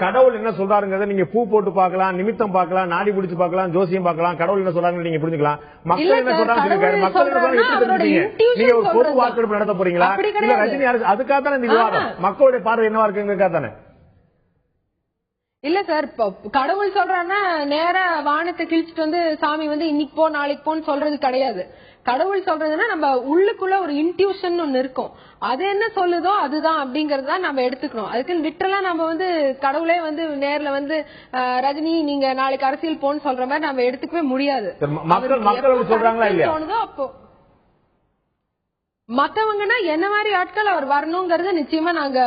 கடவுள் என்ன சொல்றாருங்கிறத நீங்க பூ போட்டு பாக்கலாம், நிமித்தம் பாக்கலாம், நாடி பிடிச்சு பாக்கலாம், ஜோசியம் பாக்கலாம். கடவுள் என்ன சொல்றாங்க நீங்க புரிஞ்சுக்கலாம். மக்கள் என்ன சொல்றாங்க, மக்கள் நீங்க ஒரு பொது வாக்கெடுப்பு நடத்த போறீங்களா இல்ல ரஜினி அரசு? அதுக்காக தானே இந்த விவாதம், மக்களுடைய பார்வை என்னவா இருக்குங்கிறதுக்காக தானே. இல்ல சார், கடவுள் சொல்றாருன்னா நேர வானத்தை கிழிச்சிட்டு வந்து சாமி வந்து இன்னைக்கு போ நாளைக்கு போன்னு சொல்றது கிடையாது. கடவுள் சொல்றதுன்னா நம்ம உள்ளுக்குள்ள ஒரு இன்ட்யூஷன் ஒண்ணு இருக்கும், அது என்ன சொல்லுதோ அதுதான் அப்படிங்கறத நம்ம எடுத்துக்கணும். அதுக்கு லிட்டரலா நம்ம வந்து கடவுளே வந்து நேர்ல வந்து ரஜினி நீங்க நாளைக்கு அரசியல் போன்னு சொல்ற மாதிரி நம்ம எடுத்துக்கவே முடியாது. மக்கள் சொல்றாங்களா இல்லையா? அப்போ மத்தவங்கன்னா என்ன மாதிரி ஆட்கள் அவர் வரணுங்கிறது நிச்சயமா நாங்க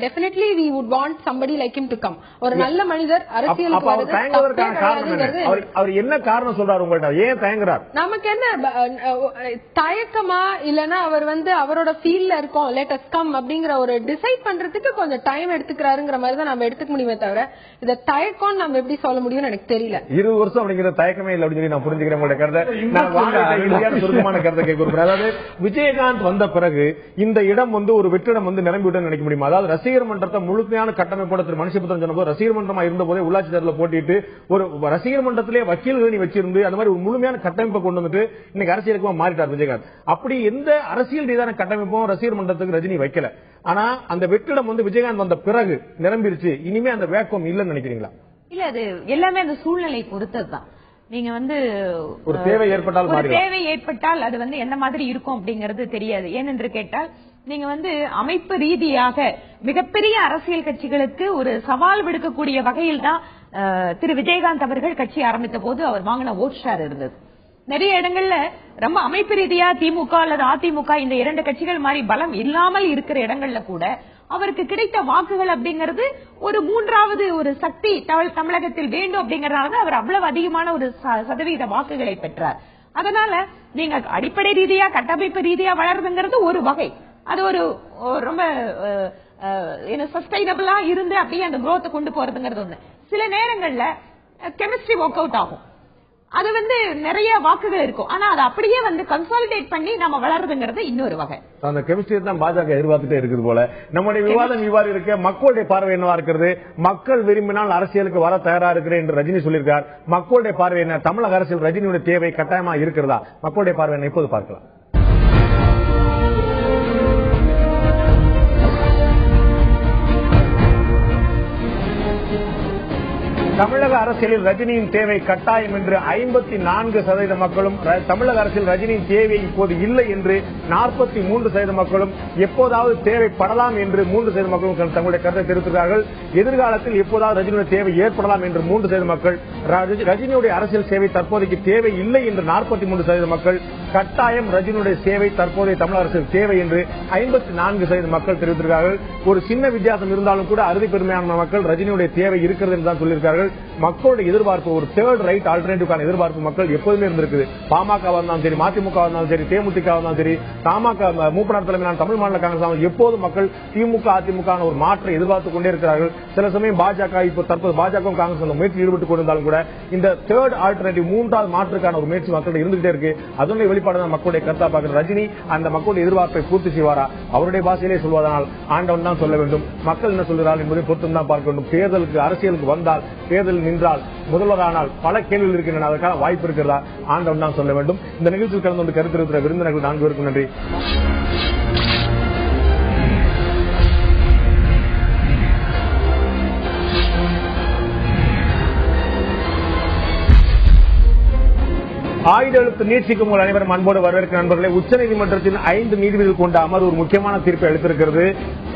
definitely we would want somebody like him to come. ஒரு நல்ல மனிதர் அரசியலுக்கு வருது. அவர் என்ன காரணம் சொல்றாரு உங்கள்ட்ட? ஏன் தயங்குறார்? நமக்கு என்ன தயக்கமா இல்லனா அவர் அவரோட ஃபீல்ட்ல இருக்கோம் let us come அப்படிங்கிற ஒரு டிசைட் பண்றதுக்கு கொஞ்சம் டைம் எடுத்துக்கிறாருங்கிற மாதிரி தான் நம்ம எடுத்துக்க முடியுமே தவிர இத தயக்கம் நம்ம எப்படி சொல்ல முடியும்னு எனக்கு தெரியல. 20 வருஷம் அப்படிங்கிற தயக்கமே இல்லை அப்படின்னு சொல்லி நான் புரிஞ்சுக்கிறேன் உங்களுடைய கருத்தை. நான் சுருக்கமான கருத்தை கேட்க அதாவது விஜயகாந்த் வந்த பிறகு இந்த இடம் ஒரு வெற்றிடம் நிரம்பிவிட்டு நினைக்க முடியுமா? அதாவது ரசிகர் மன்றத்தை முழுமையான கட்டமைப்போட திரு மனுஷபுத்திரன் சொன்னபோது ரசிகர் மன்றமா இருந்த போதே உள்ளாட்சி தேர்தலில் போட்டிட்டு ஒரு ரசிகர் மன்றத்திலே வக்கீல்கள் வச்சிருந்து அந்த மாதிரி ஒரு முழுமையான கட்டமைப்பை கொண்டு வந்துட்டு இன்னைக்கு அரசியலுக்கு மாறிட்டார் விஜயகாந்த். அப்படி எந்த அரசியல் ரீதியான கட்டமைப்பும் ரசிகர் மன்றத்துக்கு ரஜினி வைக்கல. ஆனா அந்த வெற்றிடம் விஜயகாந்த் வந்த பிறகு நிரம்பிருச்சு. இனிமே அந்த வேக்கம் இல்லைன்னு நினைக்கிறீங்களா? இல்ல, அது எல்லாமே அந்த சூழ்நிலை பொறுத்ததுதான். நீங்க ஒரு தேவை ஏற்பட்டால் அது என்ன மாதிரி இருக்கும் அப்படிங்கறது தெரியாது. ஏனென்று கேட்டால் நீங்க அமைப்பு ரீதியாக மிகப்பெரிய அரசியல் கட்சிகளுக்கு ஒரு சவால் விடுக்கக்கூடிய வகையில் தான் திரு விஜயகாந்த் அவர்கள் கட்சி ஆரம்பித்த போது அவர் வாங்கின ஓட் ஷேர் இருந்தது. நிறைய இடங்கள்ல ரொம்ப அமைப்பு ரீதியா திமுக அல்லது அதிமுக இந்த இரண்டு கட்சிகள் மாதிரி பலம் இல்லாமல் இருக்கிற இடங்கள்ல கூட அவருக்கு கிடைத்த வாக்குகள் அப்படிங்கிறது ஒரு மூன்றாவது ஒரு சக்தி தமிழகத்தில் வேண்டும் அப்படிங்கறதுனால அவர் அவ்வளவு அதிகமான ஒரு சதவீத வாக்குகளை பெற்றார். அதனால நீங்க அடிப்படை ரீதியா கட்டமைப்பு ரீதியா வளருதுங்கிறது ஒரு வகை, அது ஒரு ரொம்ப சஸ்டைனபிளா இருந்து அப்படியே அந்த குரோத்தை கொண்டு போறதுங்கிறது ஒண்ணு. சில நேரங்கள்ல கெமிஸ்ட்ரி ஒர்க் அவுட் ஆகும், அது நிறைய வாக்குகள் இருக்கும், ஆனா அது அப்படியே கன்சாலிடேட் பண்ணி நம்ம வளருதுங்கிறது இன்னொரு வகை. அந்த கெமிஸ்ட்ரி தான் பாஜக எதிர்பார்த்துட்டே இருக்குது போல. நம்முடைய விவாதம் இவ்வாறு இருக்க மக்களுடைய பார்வை என்னவா இருக்கிறது? மக்கள் விரும்பினால் அரசியலுக்கு வர தயாரா இருக்கிறேன் என்று ரஜினி சொல்லியிருக்கார். மக்களுடைய பார்வை என்ன? தமிழக அரசியல் ரஜினியுடைய தேவை கட்டாயமா இருக்கிறதா? மக்களுடைய பார்வை என்ன? இப்போது பார்க்கலாம். தமிழக அரசியலில் ரஜினியின் தேவை கட்டாயம் என்று 54% மக்களும், தமிழக அரசியல் ரஜினியின் தேவை இப்போது இல்லை என்று 43% மக்களும், எப்போதாவது தேவைப்படலாம் என்று 3% மக்களும் தங்களுடைய கருத்தை தெரிவித்திருக்கிறார்கள். எதிர்காலத்தில் எப்போதாவது ரஜினியுடைய தேவை ஏற்படலாம் என்று 3% மக்கள், ரஜினியுடைய அரசியல் சேவை தற்போதைக்கு தேவை இல்லை என்று 43% மக்கள், கட்டாயம் ரஜினியுடைய சேவை தற்போதைய தமிழக அரசியல் தேவை என்று 54% மக்கள் தெரிவித்திருக்கிறார்கள். ஒரு சின்ன வித்தியாசம் இருந்தாலும் கூட அறுதி பெருமையான மக்கள் ரஜினியுடைய தேவை இருக்கிறது என்று தான் சொல்லியிருக்கார்கள். மக்களுடைய எதிர்பார்ப்பு ஒரு தேர்ட் ரைட் ஆல்டர்னேட்டிவ்கான எதிர்பார்ப்பு மக்கள் எப்போதுமே இருந்திருக்குது. பாமக இருந்தாலும் சரி, மதிமுக இருந்தாலும் சரி, தேமுதிக இருந்தாலும் சரி, தமாக மூப்பனார் தலைமையிலான தமிழ் மாநில காங்கிரஸ் எப்போது மக்கள் திமுக அதிமுக ஒரு மாற்றை எதிர்பார்த்துக் கொண்டே இருக்கிறார்கள். சில சமயம் பாஜக இப்போ தற்போது பாஜக காங்கிரஸ் அந்த முயற்சி ஈடுபட்டுக் கொண்டிருந்தாலும் கூட இந்த தேர்ட் ஆல்டர்னேட்டிவ் மூன்றாவது மாற்றுக்கான ஒரு முயற்சி மக்கள் இருந்துகிட்டே இருக்கு. அதனுடைய வெளிப்பாடு மக்களுடைய கருத்தா பார்க்கிற ரஜினி அந்த மக்களுடைய எதிர்பார்ப்பை பூர்த்தி செய்வாரா? அவருடைய பாஷையிலே சொல்வதனால் ஆண்டவன் தான் சொல்ல வேண்டும். மக்கள் என்ன சொல்கிறார்கள் என்பதை பொறுத்தும் தான் பார்க்க வேண்டும். தேர்தலுக்கு அரசியலுக்கு வந்தால், தேர்தல் நின்றால், முதல்வரானால் பல கேள்விகள் இருக்கின்றன. அதற்கான வாய்ப்பு இருக்கிறதா? ஆண்டவன் தான் சொல்ல வேண்டும். இந்த நிகழ்ச்சியில் கலந்து கருத்து இருக்கிற விருந்தினர்கள் 4 பேருக்கும் நன்றி. ஆயுத எழுத்து நீட்சிக்கும் உங்கள் அனைவரும் அன்போடு வரவேற்கிற நண்பர்களே, உச்சநீதிமன்றத்தின் 5 நீதிபதிகள் கொண்ட அமர்வு ஒரு முக்கியமான தீர்ப்பை அளித்திருக்கிறது.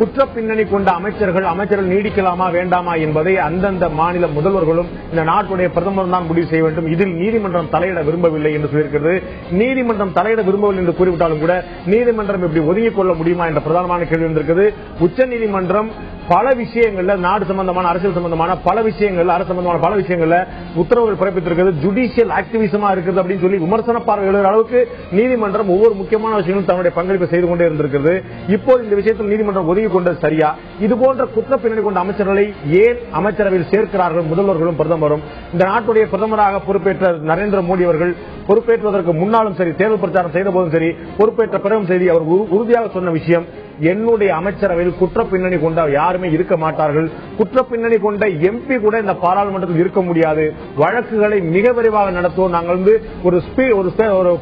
குற்ற பின்னணி கொண்ட அமைச்சர்கள் நீடிக்கலாமா வேண்டாமா என்பதை அந்தந்த மாநில முதல்வர்களும் இந்த நாட்டுடைய பிரதமரும் தான் முடிவு செய்ய வேண்டும். இதில் நீதிமன்றம் தலையிட விரும்பவில்லை என்று சொல்லியிருக்கிறது. நீதிமன்றம் தலையிட விரும்பவில்லை என்று கூறிவிட்டாலும் கூட நீதிமன்றம் இப்படி ஒதுங்கிக் கொள்ள முடியுமா என்ற பிரதானமான கேள்வி வந்திருக்கிறது. உச்சநீதிமன்றம் பல விஷயங்கள்ல, நாடு சம்பந்தமான அரசியல் சம்பந்தமான பல விஷயங்கள்ல, அரசு சம்பந்தமான பல விஷயங்கள்ல உத்தரவுகள் பிறப்பித்திருக்கிறது. ஜுடிஷியல் ஆக்டிவிசமா இருக்குது அப்படின்னு சொல்லி விமர்சன பார்வை எழுதுற அளவுக்கு நீதிமன்றம் ஒவ்வொரு முக்கியமான விஷயங்களும் தன்னுடைய பங்களிப்பை செய்து கொண்டே இருந்திருக்கிறது. இப்போது இந்த விஷயத்தில் நீதிமன்றம் ஒதுங்கி கொண்டது சரியா? இதுபோன்ற குற்ற பின்னணி கொண்ட அமைச்சர்களை ஏன் அமைச்சரவையில் சேர்க்கிறார்கள் முதல்வர்களும் பிரதமரும்? இந்த நாட்டுடைய பிரதமராக பொறுப்பேற்ற நரேந்திர மோடி அவர்கள் பொறுப்பேற்றுவதற்கு முன்னாலும் சரி, தேர்தல் பிரச்சாரம் செய்த போதும் சரி, பொறுப்பேற்ற பிறகும் சரி, அவர் உறுதியாக சொன்ன விஷயம், என்னுடைய அமைச்சரவையில் குற்ற பின்னணி கொண்ட யாருமே இருக்க மாட்டார்கள். குற்ற பின்னணி கொண்ட எம்பி கூட இந்த பாராளுமன்றத்தில் இருக்க முடியாது. வழக்குகளை மிக விரைவாக நடத்துவோம். நாங்கள் ஒரு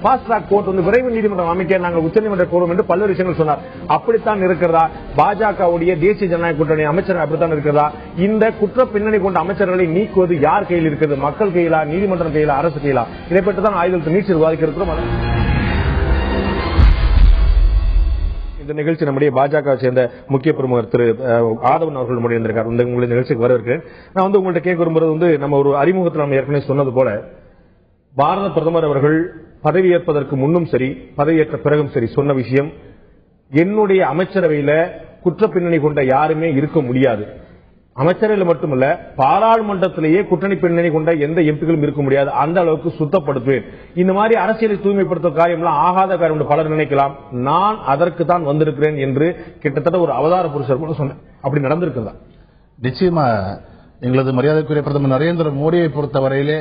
ஃபாஸ்ட் ட்ராக் கோர்ட் விரைவு நீதிமன்றம் அமைக்க நாங்கள் உச்சநீதிமன்றம் கோரும் என்று பல்வேறு விஷயங்கள் சொன்னார். அப்படித்தான் இருக்கிறதா? பாஜகவுடைய தேசிய ஜனநாயக கூட்டணி அமைச்சர் அப்படித்தான் இருக்கிறதா? இந்த குற்ற பின்னணி கொண்ட அமைச்சர்களை நீக்குவது யார் கையில் இருக்கிறது? மக்கள் கையிலா, நீதிமன்றம் கையிலா, அரசு கையிலா? இதை பற்றி தான் ஆயுதத்தை நீட்சி விவாதிக்க இருக்கிறோம். இந்த நிகழ்ச்சி நம்முடைய பாஜக சேர்ந்த முக்கிய பிரமுகர் திரு ஆதவன் அவர்கள் முடிந்திருக்கார். உங்களுடைய நிகழ்ச்சிக்கு வரவேற்கிறேன். நான் உங்கள்கிட்ட கேட்க விரும்புறது நம்ம ஒரு அறிமுகத்தில் நம்ம ஏற்கனவே சொன்னது போல, பாரத பிரதமர் அவர்கள் பதவியேற்பதற்கு முன்னும் சரி பதவியேற்ற பிறகும் சரி சொன்ன விஷயம், என்னுடைய அமைச்சரவையில குற்ற பின்னணி கொண்ட யாருமே இருக்க முடியாது. அமைச்சரவையில் மட்டுமல்ல, பாராளுமன்றத்திலேயே குற்றணி பின்னணி கொண்ட எந்த எம்பிகளும் இருக்க முடியாது. அந்த அளவுக்கு சுத்தப்படுத்துவேன். இந்த மாதிரி அரசியலை தூய்மைப்படுத்தும் காரியம்லாம் ஆகாத காரியம் என்று பலர் நினைக்கலாம். நான் அதற்கு தான் வந்திருக்கிறேன் என்று கிட்டத்தட்ட ஒரு அவதார புருஷர் கூட சொன்னேன். அப்படி நடந்திருக்குதா? நிச்சயமா எங்களது மரியாதைக்குரிய பிரதமர் நரேந்திர மோடியை பொறுத்தவரையிலே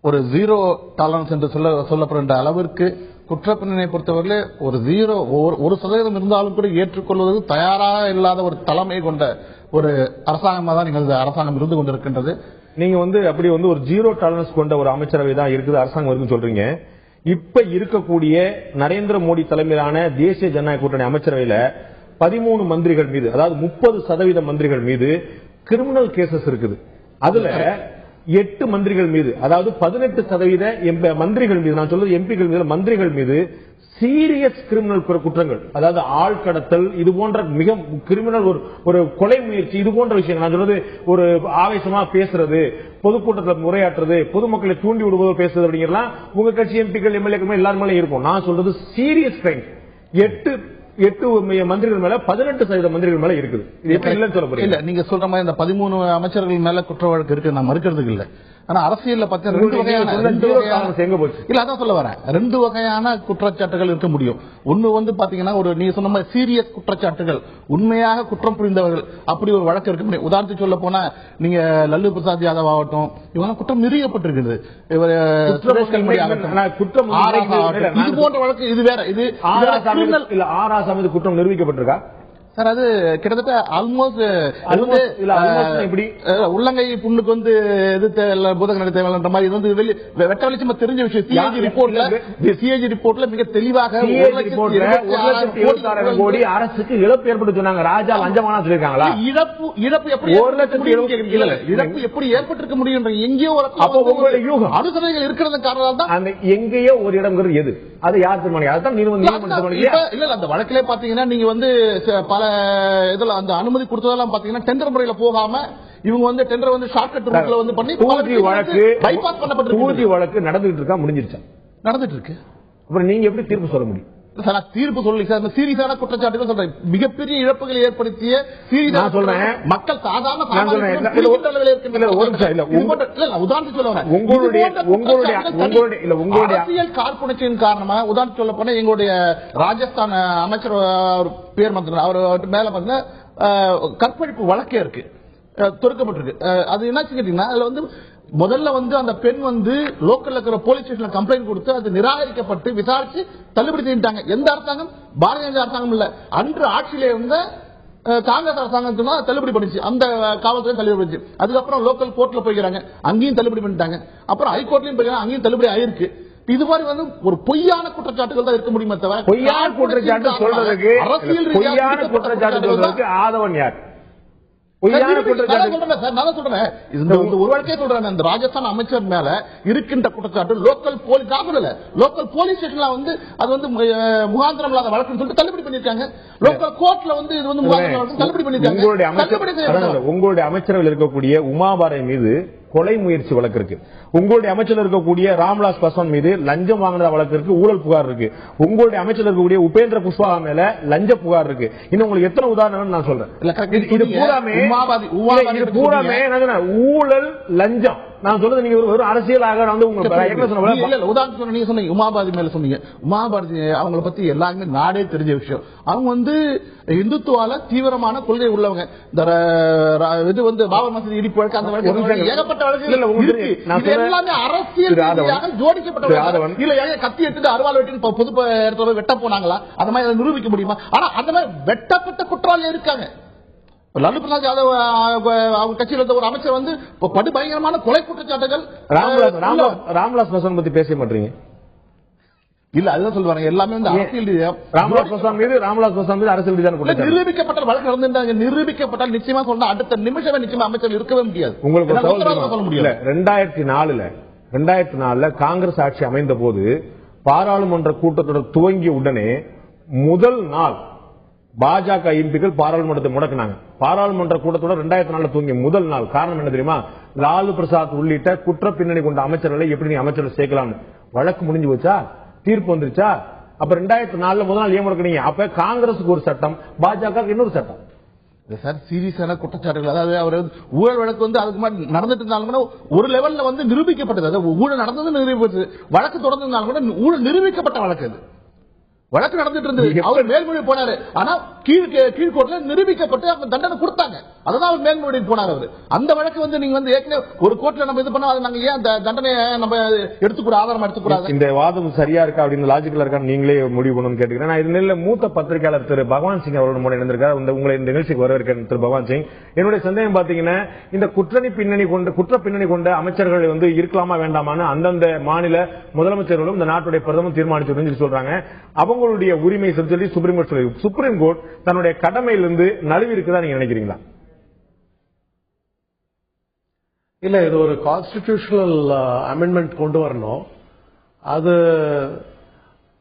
ஒரு ஜீரோ டாலரன்ஸ் என்று சொல்லப்படுகின்ற அளவிற்கு குற்றப்பின்னணியை பொறுத்தவரையிலே ஒரு 1% இருந்தாலும் கூட ஏற்றுக்கொள்வதற்கு தயாராக இல்லாத ஒரு தலைமை கொண்ட ஒரு அரசாங்கமாக தான் எங்களது அரசாங்கம் இருந்து கொண்டிருக்கின்றது. நீங்க அப்படி ஒரு ஜீரோ டாலரன்ஸ் கொண்ட ஒரு அமைச்சரவை தான் இருக்குது, அரசாங்கம் இருக்குன்னு சொல்றீங்க. இப்ப இருக்கக்கூடிய நரேந்திர மோடி தலைமையிலான தேசிய ஜனநாயக கூட்டணி அமைச்சரவையில 13 மந்திரிகள் மீது, அதாவது 30% மந்திரிகள் மீது கிரிமினல் கேசஸ் இருக்குது. அதுல 8 மந்திரிகள் மீது, அதாவது 18% மந்திரிகள் மீது, நான் சொல்றது எம்பிக்கள் மீது, மந்திரிகள் மீது சீரியஸ் கிரிமினல் குற்றங்கள், அதாவது ஆள் கடத்தல், இது போன்ற மிக கிரிமினல் ஒரு கொலை முயற்சி, இது போன்ற விஷயங்கள். நான் சொல்றது ஒரு ஆவேசமா பேசுறது, பொதுக்கூட்டத்தில் உரையாற்றுறது, பொதுமக்களை தூண்டி விடுவதோ பேசுறது அப்படிங்கிறலாம் உங்க கட்சி எம்பிக்கள் எம்எல்ஏக்கள் எல்லாருமே இருக்கும். நான் சொல்றது சீரியஸ் கிரைம் 8 மந்திரிகள் மேல 18% மந்திரிகள் மேல இருக்குது. இது எப்படி இல்லன்னு சொல்ல போறீங்க? இல்ல, நீங்க சொல்ற மாதிரி இந்த 13 அமைச்சர்கள் மேல குற்ற வழக்கு இருக்கு, நான் மறுக்கிறதுக்கு இல்ல. ஆனா அரசியல்ல பாத்தீங்கன்னா 2 வகையான இல்ல, அதான் சொல்ல வரேன். 2 வகையான குற்றச்சாட்டுகள் இருக்க முடியும். ஒன்னு பாத்தீங்கன்னா நீங்க சொன்ன மாதிரி சீரியஸ் குற்றச்சாட்டுகள், உண்மையாக குற்றம் புரிந்தவர்கள், அப்படி ஒரு வழக்கு இருக்க முடியும். உதாரணத்துக்கு சொல்ல போனா நீங்க லல்லு பிரசாத் யாதவ் ஆகட்டும், இவங்க குற்றம் நிரூபிக்கப்பட்டிருக்கிறது. குற்றம் இது போன்ற வழக்கு, இது வேற. இது ஆராசாமி குற்றம் நிரூபிக்கப்பட்டிருக்கா சார்? அது கிட்டத்தட்ட ஆல்மோஸ்ட் உள்ளங்கை புண்ணுக்கு பூதகண தேவைன்ற மாதிரி வெட்ட வெளிச்சமா தெரிஞ்ச விஷயம். சிஏஜி ரிப்போர்ட்ல மிக தெளிவாக 1,76,000 கோடி அரசுக்கு இழப்பு ஏற்பட்டு சொன்னாங்க. ராஜா லஞ்சமானா சொல்லிருக்காங்களா? இழப்பு எப்படி ஏற்பட்டிருக்க முடியும்? எங்கேயோ உங்களுடைய யூகம் அனுசரணைகள் இருக்கிறது காரணம் தான். எங்கேயோ ஒரு இடம் எது, அது யார் தீர்மானிக்க? அதுதான் அந்த வழக்கிலே பாத்தீங்கன்னா நீங்க பல இதுல அந்த அனுமதி கொடுத்ததெல்லாம் பாத்தீங்கன்னா டெண்டர் முறையில போகாம இவங்க டெண்டர் ஷார்ட்கட் ரூட்ல பண்ணி பைபாஸ் பண்ணப்பட்டு வழக்கு நடந்துட்டு இருக்கா? முடிஞ்சிருச்சா? நடந்துட்டு இருக்கு. அப்புறம் நீங்க எப்படி தீர்ப்பு சொல்ல முடியும்? தீர்ப்பு சொல்லி சார், சீரியஸான குற்றச்சாட்டுகள் சொல்றேன். மிகப்பெரிய இழப்புகளை ஏற்படுத்திய சீரியஸான சொல்றேன். மக்கள் சாதாரண அரசியல் காழ்ப்புணர்ச்சியின் காரணமாக உதாரணம் சொல்ல போனா எங்களுடைய ராஜஸ்தான் அமைச்சர் பேர் அவர் மேல பாத்தீங்கன்னா கற்பழிப்பு வழக்கே இருக்கு, தொடுக்கப்பட்டிருக்கு. அது என்னாச்சு கேட்டீங்கன்னா, அதுல முதல்ல அந்த பெண் லோக்கல்ல இருக்கிற போலீஸ் ஸ்டேஷன்ல கம்ப்ளைண்ட் கொடுத்து அது நிராகரிக்கப்பட்டு விசாரிச்சு தள்ளுபடி செஞ்சுட்டாங்க. எந்த அரசாங்கம்? பாரதிய ஜனதா அரசாங்கம் இல்ல, அன்று ஆட்சியில இருந்த காங்கிரஸ் அரசாங்கம் தள்ளுபடி பண்ணிச்சு. அந்த காவல்துறை தள்ளுபடி பண்ணிச்சு. அதுக்கப்புறம் லோக்கல் கோர்ட்ல போய்க்கிறாங்க, அங்கேயும் தள்ளுபடி பண்ணிட்டாங்க. அப்புறம் ஹைகோர்ட்லயும் போய்க்கிறாங்க, அங்கேயும் தள்ளுபடி ஆயிருக்கு. இது மாதிரி ஒரு பொய்யான குற்றச்சாட்டுகள் தான் இருக்க முடியுமே தவிர, பொய்யான குற்றச்சாட்டு சொல்றதுக்கு அரசியல் பொய்யான குற்றச்சாட்டு சொல்றதுக்கு ஆதவன் யார்? ராஜஸ்தான் அமைச்சர் மேல இருக்கின்ற குற்றச்சாட்டு லோக்கல் போலீஸ் ஸ்டேஷன்ல முகாந்திரம் இல்லாத வழக்குன்னு சொல்லிட்டு தள்ளுபடி பண்ணிருக்காங்க. லோக்கல் கோர்ட்ல தள்ளுபடி பண்ணிருக்காங்க. உங்களுடைய அமைச்சரவையில் இருக்கக்கூடிய உமாபாரை மீது கொலை முயற்சி வழக்கு இருக்கு. உங்களுடைய அமைச்சர் இருக்கக்கூடிய ராம்விலாஸ் பாஸ்வான் மீது லஞ்சம் வாங்கின வழக்கு இருக்கு, ஊழல் புகார் இருக்கு. உங்களுடைய அமைச்சர் இருக்கக்கூடிய உபேந்திர குஷ்வாஹா மேல லஞ்ச புகார் இருக்கு. இன்னும் உங்களுக்கு எத்தனை உதாரணம் நான் சொல்றேன். இது பூராமே ஊழல் லஞ்சம். நான் சொல்றது நீங்க ஒரு அரசியலாக உதாரணம் நீங்க சொன்னீங்க உமாபாதி மேல சொன்னீங்க. உமாபாதி அவங்களை பத்தி எல்லாருமே நாடே தெரிஞ்ச விஷயம். அவங்க இந்துத்துவால தீவிரமான கொள்கை உள்ளவங்க. இது பாபர் மசூதி இடிப்பு வழக்கு, அந்த வழக்கு ஏகப்பட்ட வழக்கு எல்லாமே அரசியல் ஜோடிக்கப்பட்ட. இல்ல கத்தி எடுத்துட்டு அருவாள் வெட்டி பொது இடத்துல வெட்ட போனாங்களா? அந்த மாதிரி நிரூபிக்க முடியுமா? ஆனா அந்த மாதிரி வெட்டப்பட்ட குற்றவாளி இருக்காங்க. லல்லு பிரசாத் யாதவ் அவங்க கட்சியில் இருந்த ஒரு அமைச்சர் படு பயங்கரமான கொலை குற்றச்சாட்டுகள். ராம்விலாஸ் பாஸ்வான் பத்தி பேச மாட்டீங்க? இல்ல, அதுதான் சொல்லுவாங்க. எல்லாமே அரசியல் ராம்விலாஸ் பாஸ்வான் மீது அரசியல் ரீதியான நிரூபிக்கப்பட்ட வழக்கு நடந்திருந்தாங்க. நிரூபிக்கப்பட்டால் நிச்சயமா சொன்னா அடுத்த நிமிஷமே நிச்சயமா அமைச்சர் இருக்கவே முடியாது. உங்களுக்கு சொல்ல முடியல. 2004 காங்கிரஸ் ஆட்சி அமைந்த போது பாராளுமன்ற கூட்டத்தொடர் துவங்கிய உடனே முதல் நாள் பாஜக எம்பிக்கள் பாராளுமன்றத்தை முடக்கினாங்க. பாராளுமன்ற கூட்டத்தொடர் 2004 துவங்கிய முதல் நாள். காரணம் என்ன தெரியுமா? லாலு பிரசாத் உள்ளிட்ட குற்ற பின்னணி கொண்ட அமைச்சர்களை எப்படி நீ அமைச்சர்கள் சேர்க்கலாம்னு வழக்கு முடிஞ்சு வச்சா, தீர்ப்பு வந்துருச்சா? அப்ப 2004 முதல் நாள் ஏன் முடக்கினீங்க? அப்ப காங்கிரசுக்கு ஒரு சட்டம், பாஜக இன்னொரு சட்டம். சார் சீரியஸான குற்றச்சாட்டுகள், அதாவது அவர் ஊழல் வழக்கு அதுக்கு மாதிரி நடந்துட்டு இருந்தாலும் கூட ஒரு லெவல்ல நிரூபிக்கப்பட்டது. அதாவது ஊழல் நடந்தது நிரூபிப்பது, வழக்கு தொடர்ந்திருந்தாலும் கூட ஊழல் நிரூபிக்கப்பட்ட வழக்கு அது. வழக்கு நடந்துட்டு இருந்தது, அவர் மேல்முறை போனாரு. ஆனா கீழ்கோர்ட்ல நிரூபிக்கப்பட்டு அவங்க தண்டனை கொடுத்தாங்க. அதான் அவர் மேல்முறையில் போனார். அவர் அந்த வழக்கு நீங்க ஏற்கனவே ஒரு கோர்ட்ல நம்ம இது பண்ணா நாங்க ஏன் தண்டனையை நம்ம எடுத்துக்கூட ஆதாரம் எடுத்துக்கூடாது? இந்த வாதம் சரியா இருக்கா அப்படின்னு லாஜிக்கலா இருக்கா நீங்களே முடிவு பண்ணணும்னு கேட்டுக்கிறேன். நான் இந்த மூத்த பத்திரிகையாளர் திரு பகவான் சிங் அவரோட முன்னாடி இருந்திருக்காரு. உங்களை இந்த நிகழ்ச்சிக்கு வரவேற்கிறேன் திரு பகவான் சிங். என்னுடைய சந்தேகம் பாத்தீங்கன்னா, இந்த குற்ற பின்னணி கொண்ட அமைச்சர்கள் இருக்கலாமா வேண்டாமான்னு அந்தந்த மாநில முதலமைச்சர்களும் இந்த நாட்டுடைய பிரதமர் தீர்மானிச்சு சொல்றாங்க. அவங்களுடைய உரிமை சொல்லி சுப்ரீம் கோர்ட் தன்னுடைய கடமையிலிருந்து நழுவி இருக்குதா நீங்க நினைக்கிறீங்களா? இல்ல, இது ஒரு கான்ஸ்டிடியூஷனல் அமெண்ட்மெண்ட் கொண்டு வரணும். அது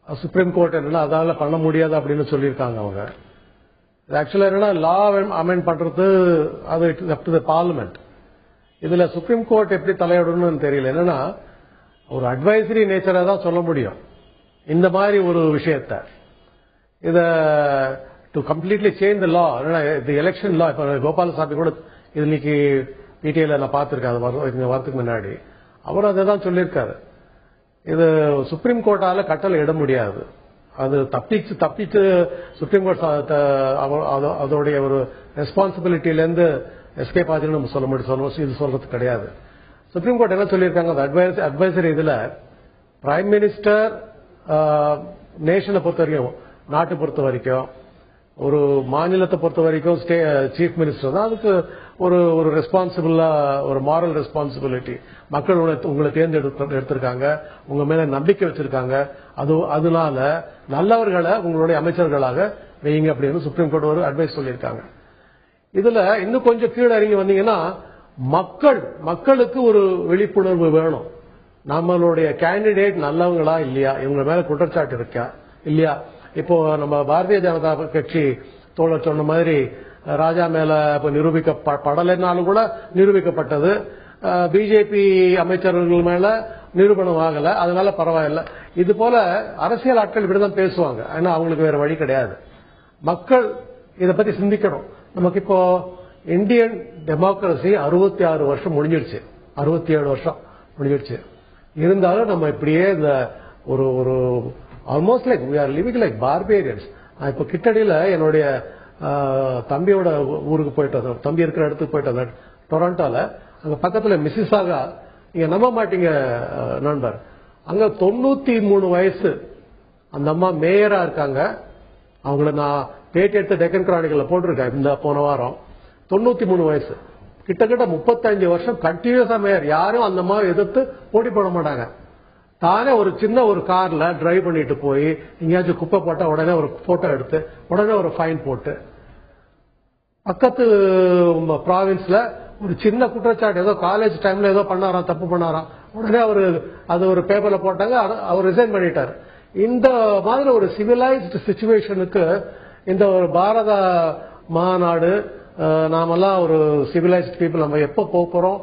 சுப்ரீம் கோர்ட் என்னன்னா அதால பண்ண முடியாது அப்படின்னு சொல்லியிருக்காங்க அவங்க. ஆக்சுவலா என்னன்னா லா அமெண்ட் பண்றது அது அப் டு தி பார்லிமெண்ட். இதுல சுப்ரீம் கோர்ட் எப்படி தலையிடணும்னு தெரியல. என்னன்னா ஒரு அட்வைசரி நேச்சரா தான் சொல்ல முடியும் இந்த மாதிரி ஒரு விஷயத்த. இத to completely change the law, the election law. இப்ப கோபாலசாமி கூட இது இன்னைக்கு பிடிஐல நான் பார்த்திருக்கேன் வரதுக்கு முன்னாடி. அவர் அதை தான் சொல்லியிருக்காரு. இது சுப்ரீம் கோர்ட்டால கட்டளை இட முடியாது. அது தப்பிச்சு சுப்ரீம் கோர்ட் அதோடைய ஒரு ரெஸ்பான்சிபிலிட்டில இருந்து எஸ்கேப் ஆச்சுன்னு நம்ம சொல்ல முடியும். இது சொல்றது கிடையாது. சுப்ரீம் கோர்ட் என்ன சொல்லியிருக்காங்க, அட்வைசரி இதுல பிரைம் மினிஸ்டர் நேஷனை பொறுத்த வரைக்கும், நாட்டை பொறுத்த வரைக்கும், ஒரு மாநிலத்தை பொறுத்த வரைக்கும் சீஃப் மினிஸ்டர் தான் அதுக்கு ஒரு ரெஸ்பான்சிபிளா, ஒரு மாரல் ரெஸ்பான்சிபிலிட்டி. மக்கள் உங்களை எடுத்திருக்காங்க, உங்க மேல நம்பிக்கை வச்சிருக்காங்க. அதனால நல்லவர்களை உங்களுடைய அமைச்சர்களாக வைங்க அப்படின்னு சுப்ரீம் கோர்ட் ஒரு அட்வைஸ் சொல்லியிருக்காங்க. இதுல இன்னும் கொஞ்சம் கீழே இறங்கி வந்தீங்கன்னா மக்களுக்கு ஒரு விழிப்புணர்வு வேணும். நம்மளுடைய கேண்டிடேட் நல்லவங்களா இல்லையா, இவங்க மேல குற்றச்சாட்டு இருக்கா இல்லையா. இப்போ நம்ம பாரதிய ஜனதா கட்சி தோழர் சொன்ன மாதிரி ராஜா மேல இப்ப நிரூபிக்கப்படலைன்னாலும் கூட நிரூபிக்கப்பட்டது. பிஜேபி அமைச்சர்கள் மேல நிரூபணம் ஆகல, அதனால பரவாயில்ல. இது போல அரசியல் ஆட்கள் இப்படிதான் பேசுவாங்க. ஏன்னா அவங்களுக்கு வேற வழி கிடையாது. மக்கள் இதை பத்தி சிந்திக்கணும். நமக்கு இப்போ இந்தியன் டெமோக்ரஸி 66 வருஷம் முடிஞ்சிடுச்சு, 67 வருஷம் முடிஞ்சிடுச்சு. இருந்தாலும் நம்ம இப்படியே இந்த ஒரு almost like we are living like barbarians. நான் இப்ப கிட்டடியில என்னுடைய தம்பியோட ஊருக்கு போயிட்டு, தம்பி இருக்கிற இடத்துக்கு போயிட்டு டொரண்டோல, அங்க பக்கத்துல மிசிசாகா, நீங்க நம்ப மாட்டீங்க நண்பர், அங்க 93 வயசு அந்த அம்மா மேயரா இருக்காங்க. அவங்கள நான் பேட்டி எடுத்து டெக்கன் கிரானிக்கல்ல போட்டிருக்கேன் இந்த போன வாரம். 93 வயசு, கிட்டத்தட்ட 35 வருஷம் கண்டினியூஸா மேயர். யாரும் அந்த மாதிரி எதிர்த்து போட்டி போட மாட்டாங்க. தானே ஒரு சின்ன ஒரு கார்ல டிரைவ் பண்ணிட்டு போய் எங்கேயாச்சும் குப்பை போட்டா உடனே ஒரு போட்டோ எடுத்து உடனே ஒரு ஃபைன் போட்டு, பக்கத்து ப்ராவின்ஸ்ல ஒரு சின்ன குற்றச்சாட்டு, ஏதோ காலேஜ் டைம்ல ஏதோ பண்ணாராம், தப்பு பண்ணாராம், உடனே அது ஒரு பேப்பர்ல போட்டாங்க, அவர் ரிசைன் பண்ணிட்டார். இந்த மாதிரி ஒரு சிவிலைஸ்டு சிச்சுவேஷனுக்கு இந்த ஒரு பாரத மாநாடு, நாமெல்லாம் ஒரு சிவிலைஸ்ட் பீப்புள், நம்ம எப்ப போறோம்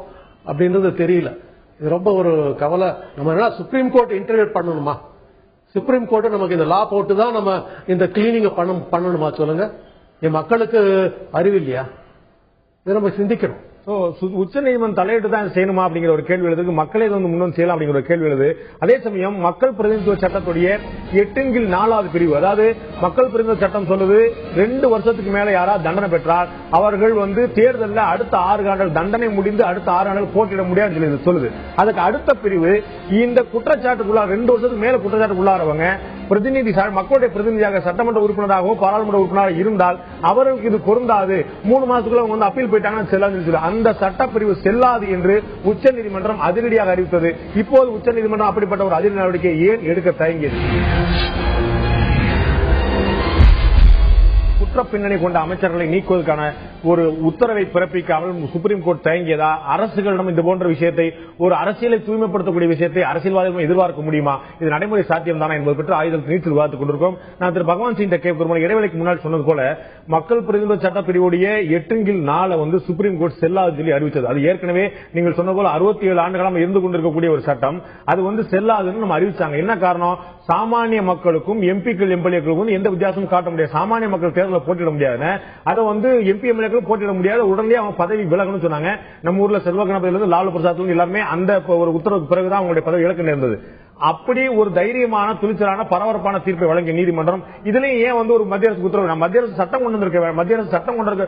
அப்படின்றது தெரியல. இது ரொம்ப ஒரு கவலை. நம்ம என்ன சுப்ரீம் கோர்ட் இன்டர்வியூ பண்ணணுமா? சுப்ரீம் கோர்ட் நமக்கு இந்த லா போட்டு தான் நம்ம இந்த கிளீனிங் பண்ணணுமா சொல்லுங்க? என் மக்களுக்கு அறிவு இல்லையா? இதை நம்ம சிந்திக்கணும். உச்ச நீதிமன்றம் தலையிட்டு தான் செய்யணுமா அப்படிங்கிற ஒரு கேள்வி எழுது. மக்களே முன்னும் செய்யலாம் அப்படிங்கிற ஒரு கேள்வி எழுது. அதே சமயம் மக்கள் பிரதிநிதித்துவ சட்டத்துடைய 8/4 பிரிவு, அதாவது மக்கள் பிரதிநிதித்துவ சட்டம் சொல்லுது 2 வருஷத்துக்கு மேல யாராவது தண்டனை பெற்றால் அவர்கள் தேர்தலில் அடுத்த 6 ஆண்டுகள் தண்டனை முடிந்து அடுத்த 6 ஆண்டுகள் போட்டியிட முடியாது சொல்லுது. அதுக்கு அடுத்த பிரிவு, இந்த குற்றச்சாட்டுக்குள்ள 2 வருஷத்துக்கு மேல குற்றச்சாட்டுக்குள்ளாரவங்க மக்களுடைய பிரதிநிதியாக சட்டமன்ற உறுப்பினராகவும் பாராளுமன்ற உறுப்பினராக இருந்தால் அவர்களுக்கு இது பொருந்தாது, 3 மாசத்துக்குள்ள அப்பீல் போயிட்டாங்கன்னு செல்லாது. அந்த சட்டப்பிரிவு செல்லாது என்று உச்சநீதிமன்றம் அதிரடியாக அறிவித்தது. இப்போது உச்சநீதிமன்றம் அப்படிப்பட்ட ஒரு அதிரடி நடவடிக்கை ஏன் எடுக்க தயங்கியது? குற்ற குற்ற பின்னணி கொண்ட அமைச்சர்களை நீக்குவதற்கான ஒரு உத்தரவை பிறப்பிக்காமல் சுப்ரீம் கோர்ட் தயங்கியதா? அரசுகளிடம் இந்த போன்ற விஷயத்தை, ஒரு அரசியலை தூய்மைப்படுத்தக்கூடிய விஷயத்தை அரசியல்வாதிகளும் எதிர்பார்க்க முடியுமா? இது நடைமுறை சாத்தியம் தானா என்பது பற்றி ஆயுதத்தில் நீட்டில் விவாதித்துக் கொண்டிருக்கோம். நான் திரு பகவான் சிங் கேட்கிறோம், இடைவெளிக்கு முன்னால் சொன்னது போல மக்கள் பிரதிநிதி சட்டப்பிரிவுடைய 8/4 சுப்ரீம் கோர்ட் செல்லாது சொல்லி அறிவித்தது. அது ஏற்கனவே நீங்கள் சொன்ன போல 67 ஆண்டுகளாக இருந்து கொண்டிருக்கக்கூடிய ஒரு சட்டம். அது செல்லாதுன்னு நம்ம அறிவிச்சாங்க. என்ன காரணம்? சாமானிய மக்களுக்கும் எம்பிக்கள் எம்எல்ஏக்களுக்கும் எந்த வித்தியாசமும் காட்ட முடியாது. சாமானிய மக்கள் தேர்தலில் போட்டியிட முடியாது. அதை எம்பி எம்எல்ஏக்கள் போட்டியிட முடியாது. உடனே அவங்க பதவி விலகணும்னு சொன்னாங்க. நம்ம ஊர்ல செல்வ கணபதியிலிருந்து லாலு பிரசாத் எல்லாருமே அந்த ஒரு உத்தரவுக்கு பிறகுதான் அவங்களுடைய பதவி இழக்க நேர்ந்தது. அப்படி ஒரு தைரியமான துணிச்சலான பரபரப்பான தீர்ப்பை வழங்கிய நீதிமன்றம் இதுலயும் ஏன் ஒரு மத்திய அரசு உத்தரவு, மத்திய அரசு சட்டம் கொண்டு வந்திருக்க வேண்டாம், மத்திய அரசு சட்டம் கொண்டு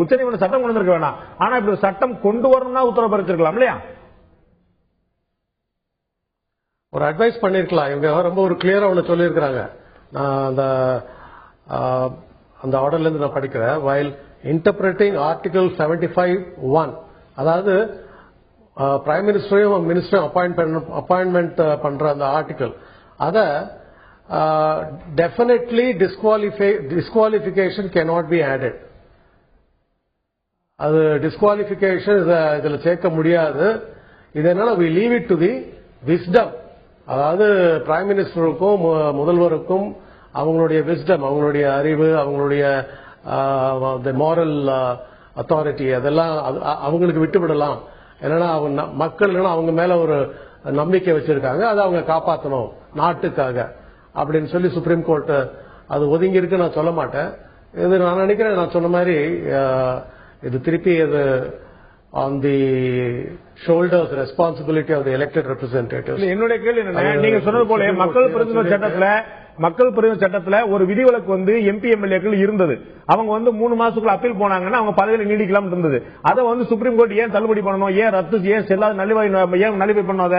உச்சநீதிமன்றம் சட்டம் கொண்டு வந்திருக்க வேண்டாம், ஆனா இப்படி ஒரு சட்டம் கொண்டு வரணும்னா உத்தரவு பிறப்பிச்சிருக்கலாம் இல்லையா? ஒரு அட்வைஸ் பண்ணிருக்கலாம். இவங்க ரொம்ப ஒரு கிளியரா ஒண்ணு சொல்லியிருக்கிறாங்க. நான் அந்த ஆர்டர்ல இருந்து நான் படிக்கிறேன். while interpreting article 75(1), அதாவது பிரைம் மினிஸ்டரையும் மினிஸ்டரையும் அப்பாயின்மெண்ட் பண்ற அந்த ஆர்டிகல், அத definitely disqualification cannot be added. அது டிஸ்குவாலிபிகேஷன் இதுல சேர்க்க முடியாது. இது என்னன்னா we leave it to the wisdom, அதாவது பிரைம் மினிஸ்டருக்கும் முதல்வருக்கும் அவங்களுடைய விஸ்டம், அவங்களுடைய அறிவு, அவங்களுடைய மாரல் அத்தாரிட்டி அதெல்லாம் அவங்களுக்கு விட்டுவிடலாம். என்னன்னா மக்கள் அவங்க மேல ஒரு நம்பிக்கை வச்சிருக்காங்க, அதை அவங்க காப்பாற்றணும் நாட்டுக்காக அப்படின்னு சொல்லி சுப்ரீம் கோர்ட் அது ஒதுங்கி இருக்கு நான் சொல்ல மாட்டேன். இது நான் நினைக்கிறேன், நான் சொன்ன மாதிரி இது திருப்பி அது on the shoulders responsibility of the elected representatives. என்னுடைய கேள்வி என்ன, நீங்க சொன்னது போல மக்கள் பிரதிநிதி சட்டத்துல ஒரு விதிவிலக்கு எம்பி எம்எல்ஏக்கள் இருந்தது. அவங்க 3 மாசத்துக்குள்ள அப்பீல் போனாங்கன்னா அவங்க பதவியில நீடிக்கலாம் இருந்தது. அதை சுப்ரீம் கோர்ட் ஏன் தள்ளுபடி பண்ணணும், ஏன் ரத்து, ஏன் செல்லாத நலிவை பண்ணாத?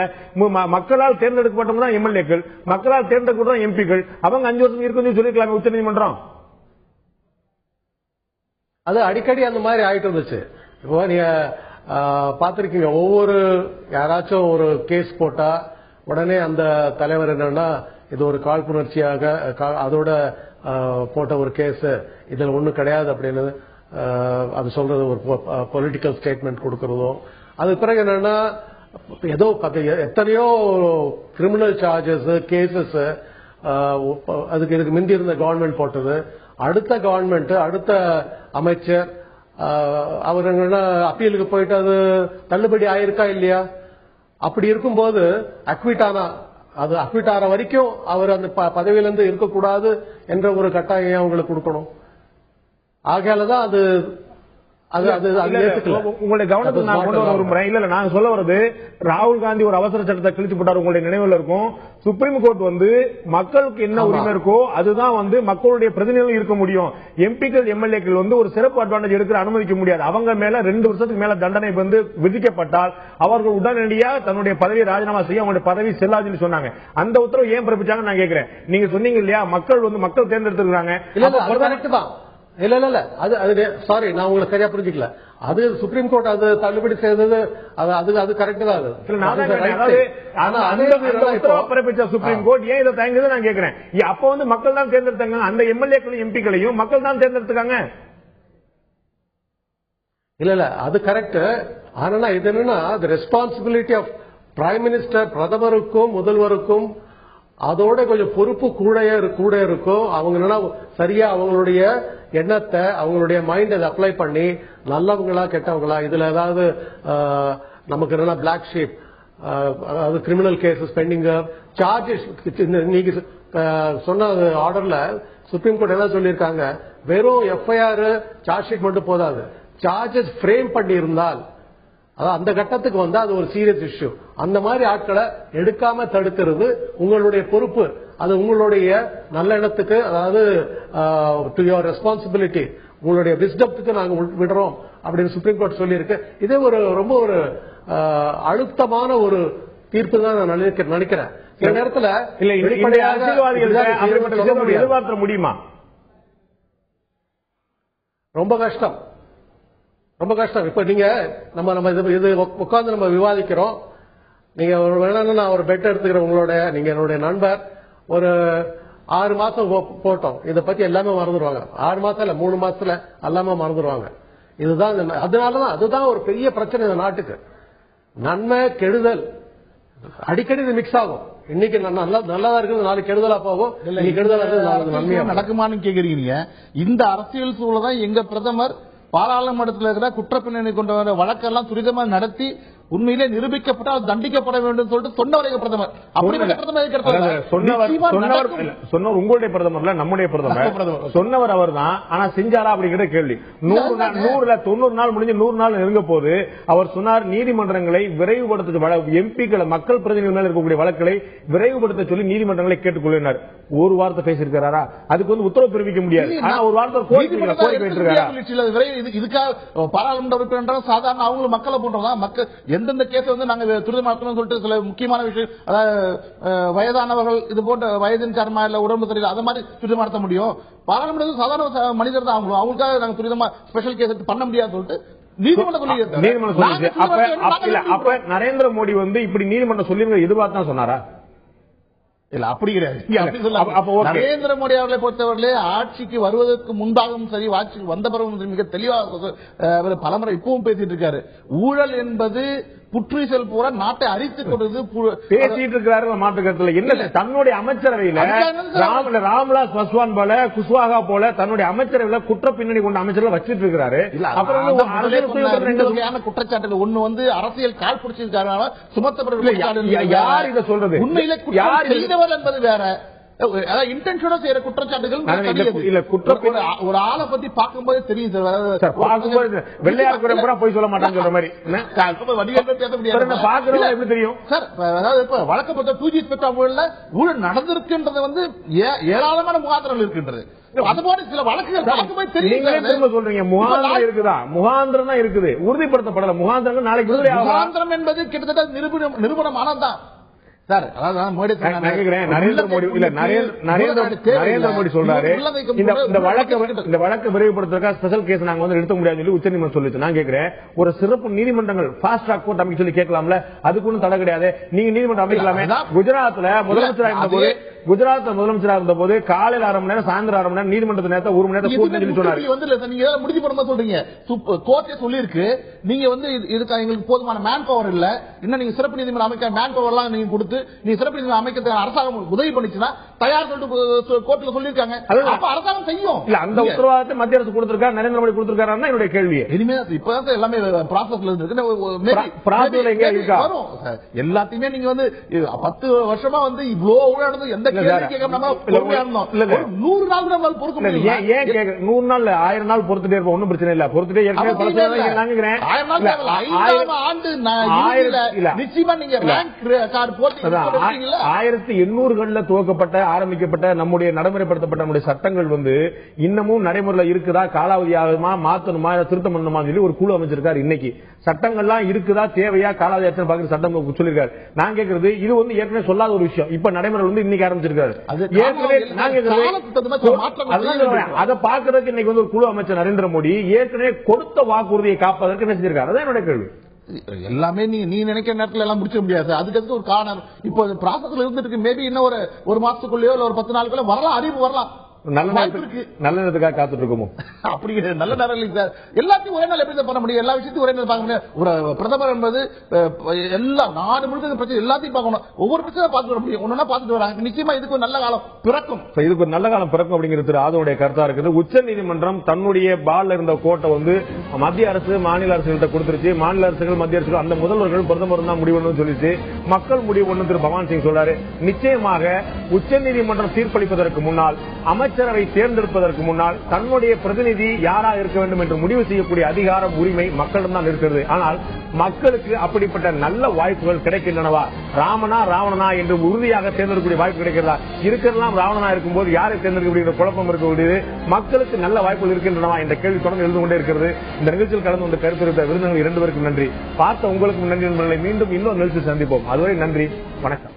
மக்களால் தேர்ந்தெடுக்கப்பட்டவங்க தான் எம்எல்ஏக்கள், மக்களால் தேர்ந்தெடுக்கப்பட்ட எம்பிக்கள், அவங்க 5 வருஷம் இருக்குன்னு சொல்லிருக்கலாமே உச்சநீதிமன்றம். அது அடிக்கடி அந்த மாதிரி ஆயிட்டு இருந்துச்சு. இப்போ நீங்க பாத்திருக்கீங்க, ஒவ்வொரு யாராச்சும் ஒரு கேஸ் போட்டா உடனே அந்த தலைவர் என்னன்னா இது ஒரு காழ்ப்புணர்ச்சியாக அதோட போட்ட ஒரு கேஸ், இதுல ஒண்ணும் கிடையாது அப்படின்னு அது சொல்றது, ஒரு பொலிட்டிக்கல் ஸ்டேட்மெண்ட் கொடுக்கறதும். அது பிறகு என்னன்னா ஏதோ எத்தனையோ கிரிமினல் சார்ஜஸ் கேசஸ் அதுக்கு இதுக்கு முந்தி இருந்த கவர்மெண்ட் போட்டது, அடுத்த கவர்மெண்ட் அடுத்த அமைச்சர் அவர் அப்பீலுக்கு போயிட்டு அது தள்ளுபடி ஆயிருக்கா இல்லையா? அப்படி இருக்கும்போது அக்விட் ஆற வரைக்கும் அவர் அந்த பதவியிலிருந்து இருக்கக்கூடாது என்ற ஒரு கட்டாயம் அவங்களுக்கு கொடுக்கணும். ஆகையாலதான் அது உங்களுடைய கவனத்துக்கு நான் கொண்டு வர விரும்புறேன். இல்ல நாங்க சொல்ல வர்றது, ராகுல் காந்தி ஒரு அவசர சட்டத்தை கிழிச்சு போட்டார், உங்களுடைய நினைவில் இருக்கும். சுப்ரீம் கோர்ட் மக்களுக்கு என்ன உரிமை இருக்கோ அதுதான் மக்களுடைய பிரதிநிதிகள் இருக்க முடியும். எம்பிக்கள் எம்எல்ஏக்கள் ஒரு சிறப்பு அட்வான்டேஜ் எடுக்கிற அனுமதிக்க முடியாது. அவங்க மேல 2 வருஷத்துக்கு மேல தண்டனை விதிக்கப்பட்டால் அவர்கள் உடனடியாக தன்னுடைய பதவியை ராஜினாமா செய்ய அவங்களுடைய பதவி செல்லாதுன்னு சொன்னாங்க. அந்த உத்தரவு ஏன் பிறப்பிச்சாங்க நான் கேட்கிறேன். நீங்க சொன்னீங்க இல்லையா, மக்கள் தேர்ந்தெடுத்திருக்காங்க. இல்ல இல்ல அது சாரி, நான் உங்களை சரியா புரிஞ்சுக்கல. அது சுப்ரீம் கோர்ட் அது தள்ளுபடி செய்தது, அது கரெக்ட் தான். சுப்ரீம் கோர்ட் ஏன் இதை தயங்குது நான் கேட்கிறேன். அப்ப மக்கள் தான் தேர்ந்தெடுத்தாங்க, அந்த எம்எல்ஏக்களையும் எம்பிக்களையும் மக்கள் தான் தேர்ந்தெடுத்தாங்க. இல்ல அது கரெக்ட். ஆனா இது என்னன்னா ரெஸ்பான்சிபிலிட்டி ஆஃப் பிரைம் மினிஸ்டர், பிரதமருக்கும் முதல்வருக்கும் அதோட கொஞ்சம் பொறுப்பு கூட இருக்கும். அவங்க சரியா அவங்களுடைய எண்ணத்தை, அவங்களுடைய மைண்ட் அதை அப்ளை பண்ணி நல்லவங்களா கெட்டவங்களா, இதுல ஏதாவது நமக்கு என்ன பிளாக் ஷீப், அதாவது கிரிமினல் கேசஸ் பெண்டிங் சார்ஜஸ். நீங்க சொன்ன ஆர்டர்ல சுப்ரீம் கோர்ட் என்ன சொல்லியிருக்காங்க, வெறும் எஃப்ஐஆர் சார்ஜ் ஷீட் மட்டும் போதாது, சார்ஜஸ் பிரேம் பண்ணி இருந்தால் அந்த கட்டத்துக்கு அது ஒரு சீரியஸ் இஷ்யூ. அந்த மாதிரி ஆட்களை எடுக்காம தடுக்கிறது உங்களுடைய பொறுப்பு, அது உங்களுடைய நல்ல எண்ணத்துக்கு, அதாவது டு யுவர் ரெஸ்பான்சிபிலிட்டி, உங்களுடைய விஸ்டத்துக்கு நாங்க விடுறோம் அப்படின்னு சுப்ரீம் கோர்ட் சொல்லியிருக்கு. இதே ரொம்ப ஒரு அழுத்தமான ஒரு தீர்ப்பு தான் நான் நினைக்கிறேன். சில நேரத்தில் எதிர்பார்க்க முடியுமா? ரொம்ப கஷ்டம். இப்ப நீங்க நம்ம இது உட்கார்ந்து நம்ம விவாதிக்கிறோம். நீங்க வேணா நான் ஒரு பெட் எடுத்துக்கிறேன் உங்களோட, நீங்க என்னுடைய நண்பர், ஒரு 6 மாசம் போட்டோம், இதை பத்தி எல்லாமே மறந்துடுவாங்க. 6 மாசம் இல்ல 3 மாசத்துல எல்லாமே மறந்துடுவாங்க. இதுதான் அதனாலதான் அதுதான் ஒரு பெரிய பிரச்சனை இந்த நாட்டுக்கு. நன்மை கெடுதல் அடிக்கடி இது மிக்ஸ் ஆகும். இன்னைக்கு நல்லதா இருக்குது, நாளைக்கு கெடுதலா போகும். கெடுதலா இருக்குது, நன்மையா நடக்குமான்னு கேக்குறீங்க. இந்த அரசியல் சூழதான் எங்க பிரதமர் பாராளுமன்றத்தில் இருக்கிற குற்றப்பின்னணி கொண்ட வழக்கெல்லாம் துரிதமா நடத்தி உண்மையிலே நிரூபிக்கப்பட்டால் தண்டிக்கப்பட வேண்டும் சொல்லிட்டு சொன்னவர் பிரதமர். அப்படிப்பட்ட பிரதமர் சொன்னவர் உங்களுடைய பிரதமர்ல, நம்முடைய பிரதமர் சொன்னவர் அவர் தான். ஆனா செஞ்சாரா அப்படிங்கிற கேள்வி. 90 நாள் முடிஞ்சு 100 நாள் நெருங்க போது அவர் சொன்னார், நீதிமன்றங்களை விரைவுபடுத்த, எம்பிக்களை மக்கள் பிரதிநிதிகள் மேல இருக்கக்கூடிய வழக்குகளை விரைவுபடுத்த சொல்லி நீதிமன்றங்களை கேட்டுக்கொள்ளினார். ஒரு வார்த்தை பேசியிருக்காரா? அதுக்கு வந்து உத்தரவு பிறப்பிக்க முடியாது. ஆனா ஒரு வார்த்தை கோரிக்கை வைத்திருக்காரா? இதுக்காக பாராளுமன்ற உறுப்பினர் சாதாரண அவங்களும் மக்களை போன்றதா, மக்கள் எந்தெந்த கேஸ் வந்து நாங்க துரிதமாக்கணும் சொல்லிட்டு சில முக்கியமான விஷயம், அதாவது வயதானவர்கள் இது போன்ற வயதின் காரணமா இல்ல உடம்பு சரியில்லை அதை மாதிரி துரிதமாக்க முடியும். பாராளுமன்றத்தில் சாதாரண மனிதர் தான் அவங்களுக்காக நாங்க துரிதமா ஸ்பெஷல் கேஸ் பண்ண முடியாது சொல்லிட்டு அப்ப நரேந்திர மோடி வந்து இப்படி நீதிமன்றம் சொல்லி எதிர்பார்த்து சொன்னாரா? இல்ல அப்படி கிடையாது. நரேந்திர மோடி அவர்களை பொறுத்தவர்களே ஆட்சிக்கு வருவதற்கு முன்பாகவும் சரி, ஆட்சிக்கு வந்த பிறகு மிக தெளிவாக பலமுறை இப்பவும் பேசிட்டு இருக்காரு. ஊழல் என்பது புற்றுச்சல் பூரா நாட்டை அரித்துக் கொண்டது பேசிட்டு இருக்கிறாரு. மாற்று கருத்துல என்ன தன்னுடைய அமைச்சரவையில ராம்விலாஸ் பாஸ்வான் போல, குஷ்வாகா போல தன்னுடைய அமைச்சரவையில குற்ற பின்னணி கொண்ட அமைச்சர்கள் வச்சிட்டு இருக்கிறாரு. குற்றச்சாட்டுகள் ஒண்ணு வந்து அரசியல் கால் பிடிச்சிருக்காரு சுமத்தப்பட்ட யார் இதை சொல்றது? உண்மையிலே செய்தவர் என்பது வேற, இன்டென்ஷனோட செய்யற குற்றச்சாட்டுகள் ஒரு ஆளை பத்தி பார்க்கும்போது தெரியும். வெள்ளையார் கூட போய் சொல்ல மாட்டாங்க சொல்ற மாதிரி எப்படி தெரியும் சார்? அதாவது இப்ப வழக்கப்பட்ட 2G ஸ்பெக்ட்ரம்ல ஊழல் நடந்திருக்குன்றது வந்து ஏராளமான முகாந்திரங்கள் இருக்கின்றது. அதுபோல சில வழக்குகள் சொல்றீங்க முகாந்திரம் இருக்குதா? முகாந்திரம் தான் இருக்குது, உறுதிப்படுத்தப்படல. முகாந்திரம் நாளைக்கு முகாந்திரம் என்பது கிட்டத்தட்ட நிரூபணமானதான் சார். நரேந்திர மோடி சொல்றாரு இந்த வழக்கு விரைவுபடுத்துறதுக்காக ஸ்பெஷல் கேஸ் நாங்க வந்து எடுக்க முடியாது சொல்லி உச்சநீதிமன்றம் சொல்லிச்சு. நான் கேட்கிறேன், ஒரு சிறப்பு நீதிமன்றங்கள் ஃபாஸ்ட் ட்ராக் கோர்ட் அமைக்க சொல்லி கேட்கலாம்ல? அதுக்கு ஒன்றும் தடை கிடையாது. நீங்க நீதிமன்றம் அமைக்கலாமே. குஜராத்ல முதலமைச்சராக இருந்த போது காலையில் 1/2 மணி நேரம், சாயந்தரம் 1/2 மணி நேரம், நீதிமன்றத்தை நேரத்தை 1 மணி நேரத்தை கூட்டி சொன்னாரு. நீங்க முடிஞ்சு போட சொல்றீங்க. கோர்ட்டே சொல்லிருக்கு, நீங்க வந்து இதுக்கு எங்களுக்கு போதுமான மேன் பவர் இல்ல, இன்னும் நீங்க சிறப்பு நீதிமன்றம் அமைக்க மேன் பவர் எல்லாம் நீங்க கொடுத்து நீ சிறப்பு நீதிமன்றம் அமைக்க அரசாங்கம் உதவி பண்ணிச்சுன்னா தயார் சொல்லிட்டு கோர்ட்ல சொல்லிருக்காங்க. அப்ப அரசாங்கம் செய்யும். இல்ல அந்த உத்தரவாதத்தை மத்திய அரசு கொடுத்திருக்காரு, நரேந்திர மோடி கொடுத்திருக்காரு. என்னுடைய கேள்வி இனிமே இப்பதான் எல்லாமே ப்ராசஸ்ல இருக்கு. எல்லாத்தையுமே நீங்க வந்து 10 வருஷமா வந்து இவ்வளவு ஊழல் எந்த 100 நாள் பொறுக்க முடியும். ஏன் 100 நாள் 1000 நாள் பொறுத்துட்டே இருப்போம், ஒன்னும் பிரச்சனை இல்ல. பொறுத்துட்டே நிச்சயமா நீங்க 1800களில் துவக்கப்பட்ட ஆரம்பிக்கப்பட்ட நம்முடைய நடைமுறைப்படுத்தப்பட்ட நம்முடைய சட்டங்கள் வந்து இன்னமும் நடைமுறையில் இருக்குதா, காலாவதி ஆகுமா, மாத்தணுமா, திருத்தம் பண்ணணுமா சொல்லி ஒரு குழு அமைச்சிருக்காரு. இன்னைக்கு சட்டங்கள்லாம் இருக்குதா, தேவையா, காலாவதி பாக்குற சட்டம் சொல்லிருக்காரு. நான் கேட்கறது இது வந்து ஏற்கனவே சொல்லாத ஒரு விஷயம். இப்ப நடைமுறை வந்து இன்னைக்கு ஆரம்பிச்சிருக்காரு. அதை பாக்குறதுக்கு இன்னைக்கு வந்து ஒரு குழு அமைச்சர் நரேந்திர மோடி ஏற்கனவே கொடுத்த வாக்குறுதியை காப்பதற்கு என்ன செஞ்சிருக்காரு? அதான் என்னோட கேள்வி. எல்லாமே நீ நினைக்கிற நேரத்தில் எல்லாம் முடிச்ச முடியாது. அதுக்கு ஒரு காரணம் இப்போ ப்ராசஸ்ல இருந்துட்டு மேபி இன்னும் ஒரு மாசத்துக்குள்ளேயோ இல்ல ஒரு 10 நாளுக்குள்ள வரலாம், அறிவு வரலாம். நல்ல நேரத்துக்காக காத்துட்டு இருக்கோமோ? அப்படி நல்ல நேரம் இல்லை சார். எல்லாத்தையும் ஒரே நாள் எப்படி பண்ண முடியும்? எல்லா விஷயத்தையும் ஒரே நாள் பார்க்க முடியாது. ஒரு பிரதமர் என்பது எல்லா நாடு முழுக்க பிரச்சனை எல்லாத்தையும் பார்க்கணும். ஒவ்வொரு பிரச்சனை பார்த்துட்டு வர முடியும். ஒன்னா பார்த்துட்டு வராங்க. நிச்சயமா இதுக்கு ஒரு நல்ல காலம் பிறக்கும். இதுக்கு ஒரு நல்ல காலம் பிறக்கும் அப்படிங்கிறது ஆதவனுடைய கருத்தா இருக்குது. உச்சநீதிமன்றம் தன்னுடைய பால்ல இருந்த கோட்டை வந்து மத்திய அரசு மாநில அரசுகிட்ட கொடுத்துருச்சு. மாநில அரசுகள் மத்திய அரசுகள் அந்த முதல்வர்கள் பிரதமர் தான் முடிவு சொல்லிச்சு. மக்கள் முடிவு ஒன்று திரு பவான் சிங் சொல்றாரு. நிச்சயமாக உச்சநீதிமன்றம் தீர்ப்பளிப்பதற்கு முன்னால், அமைச்சரவை தேர்ந்தெடுப்பதற்கு முன்னால் தன்னுடைய பிரதிநிதி யாரா இருக்க வேண்டும் என்று முடிவு செய்யக்கூடிய அதிகாரம், உரிமை மக்களிடம் தான் இருக்கிறது. ஆனால் மக்களுக்கு அப்படிப்பட்ட நல்ல வாய்ப்புகள் கிடைக்கின்றனவா? ராமனா ராவணனா என்று உறுதியாக தேர்ந்தெடுக்கக்கூடிய வாய்ப்பு கிடைக்கிறதா? இருக்கிறதெல்லாம் ராவணனா இருக்கும் போது யாரை தேர்ந்தெடுக்கக்கூடிய குழப்பம் இருக்கக்கூடியது. மக்களுக்கு நல்ல வாய்ப்புகள் இருக்கின்றனவா என்ற கேள்வி தொடர்ந்து எழுந்து கொண்டே இருக்கிறது. இந்த நிகழ்ச்சியில் கலந்து கொண்ட கருத்து இருந்த விருந்தினர்கள் 2 பேருக்கும் நன்றி. பார்த்த உங்களுக்கும் நன்றி. மீண்டும் இன்னொரு நிகழ்ச்சி சந்திப்போம். அதுவரை நன்றி, வணக்கம்.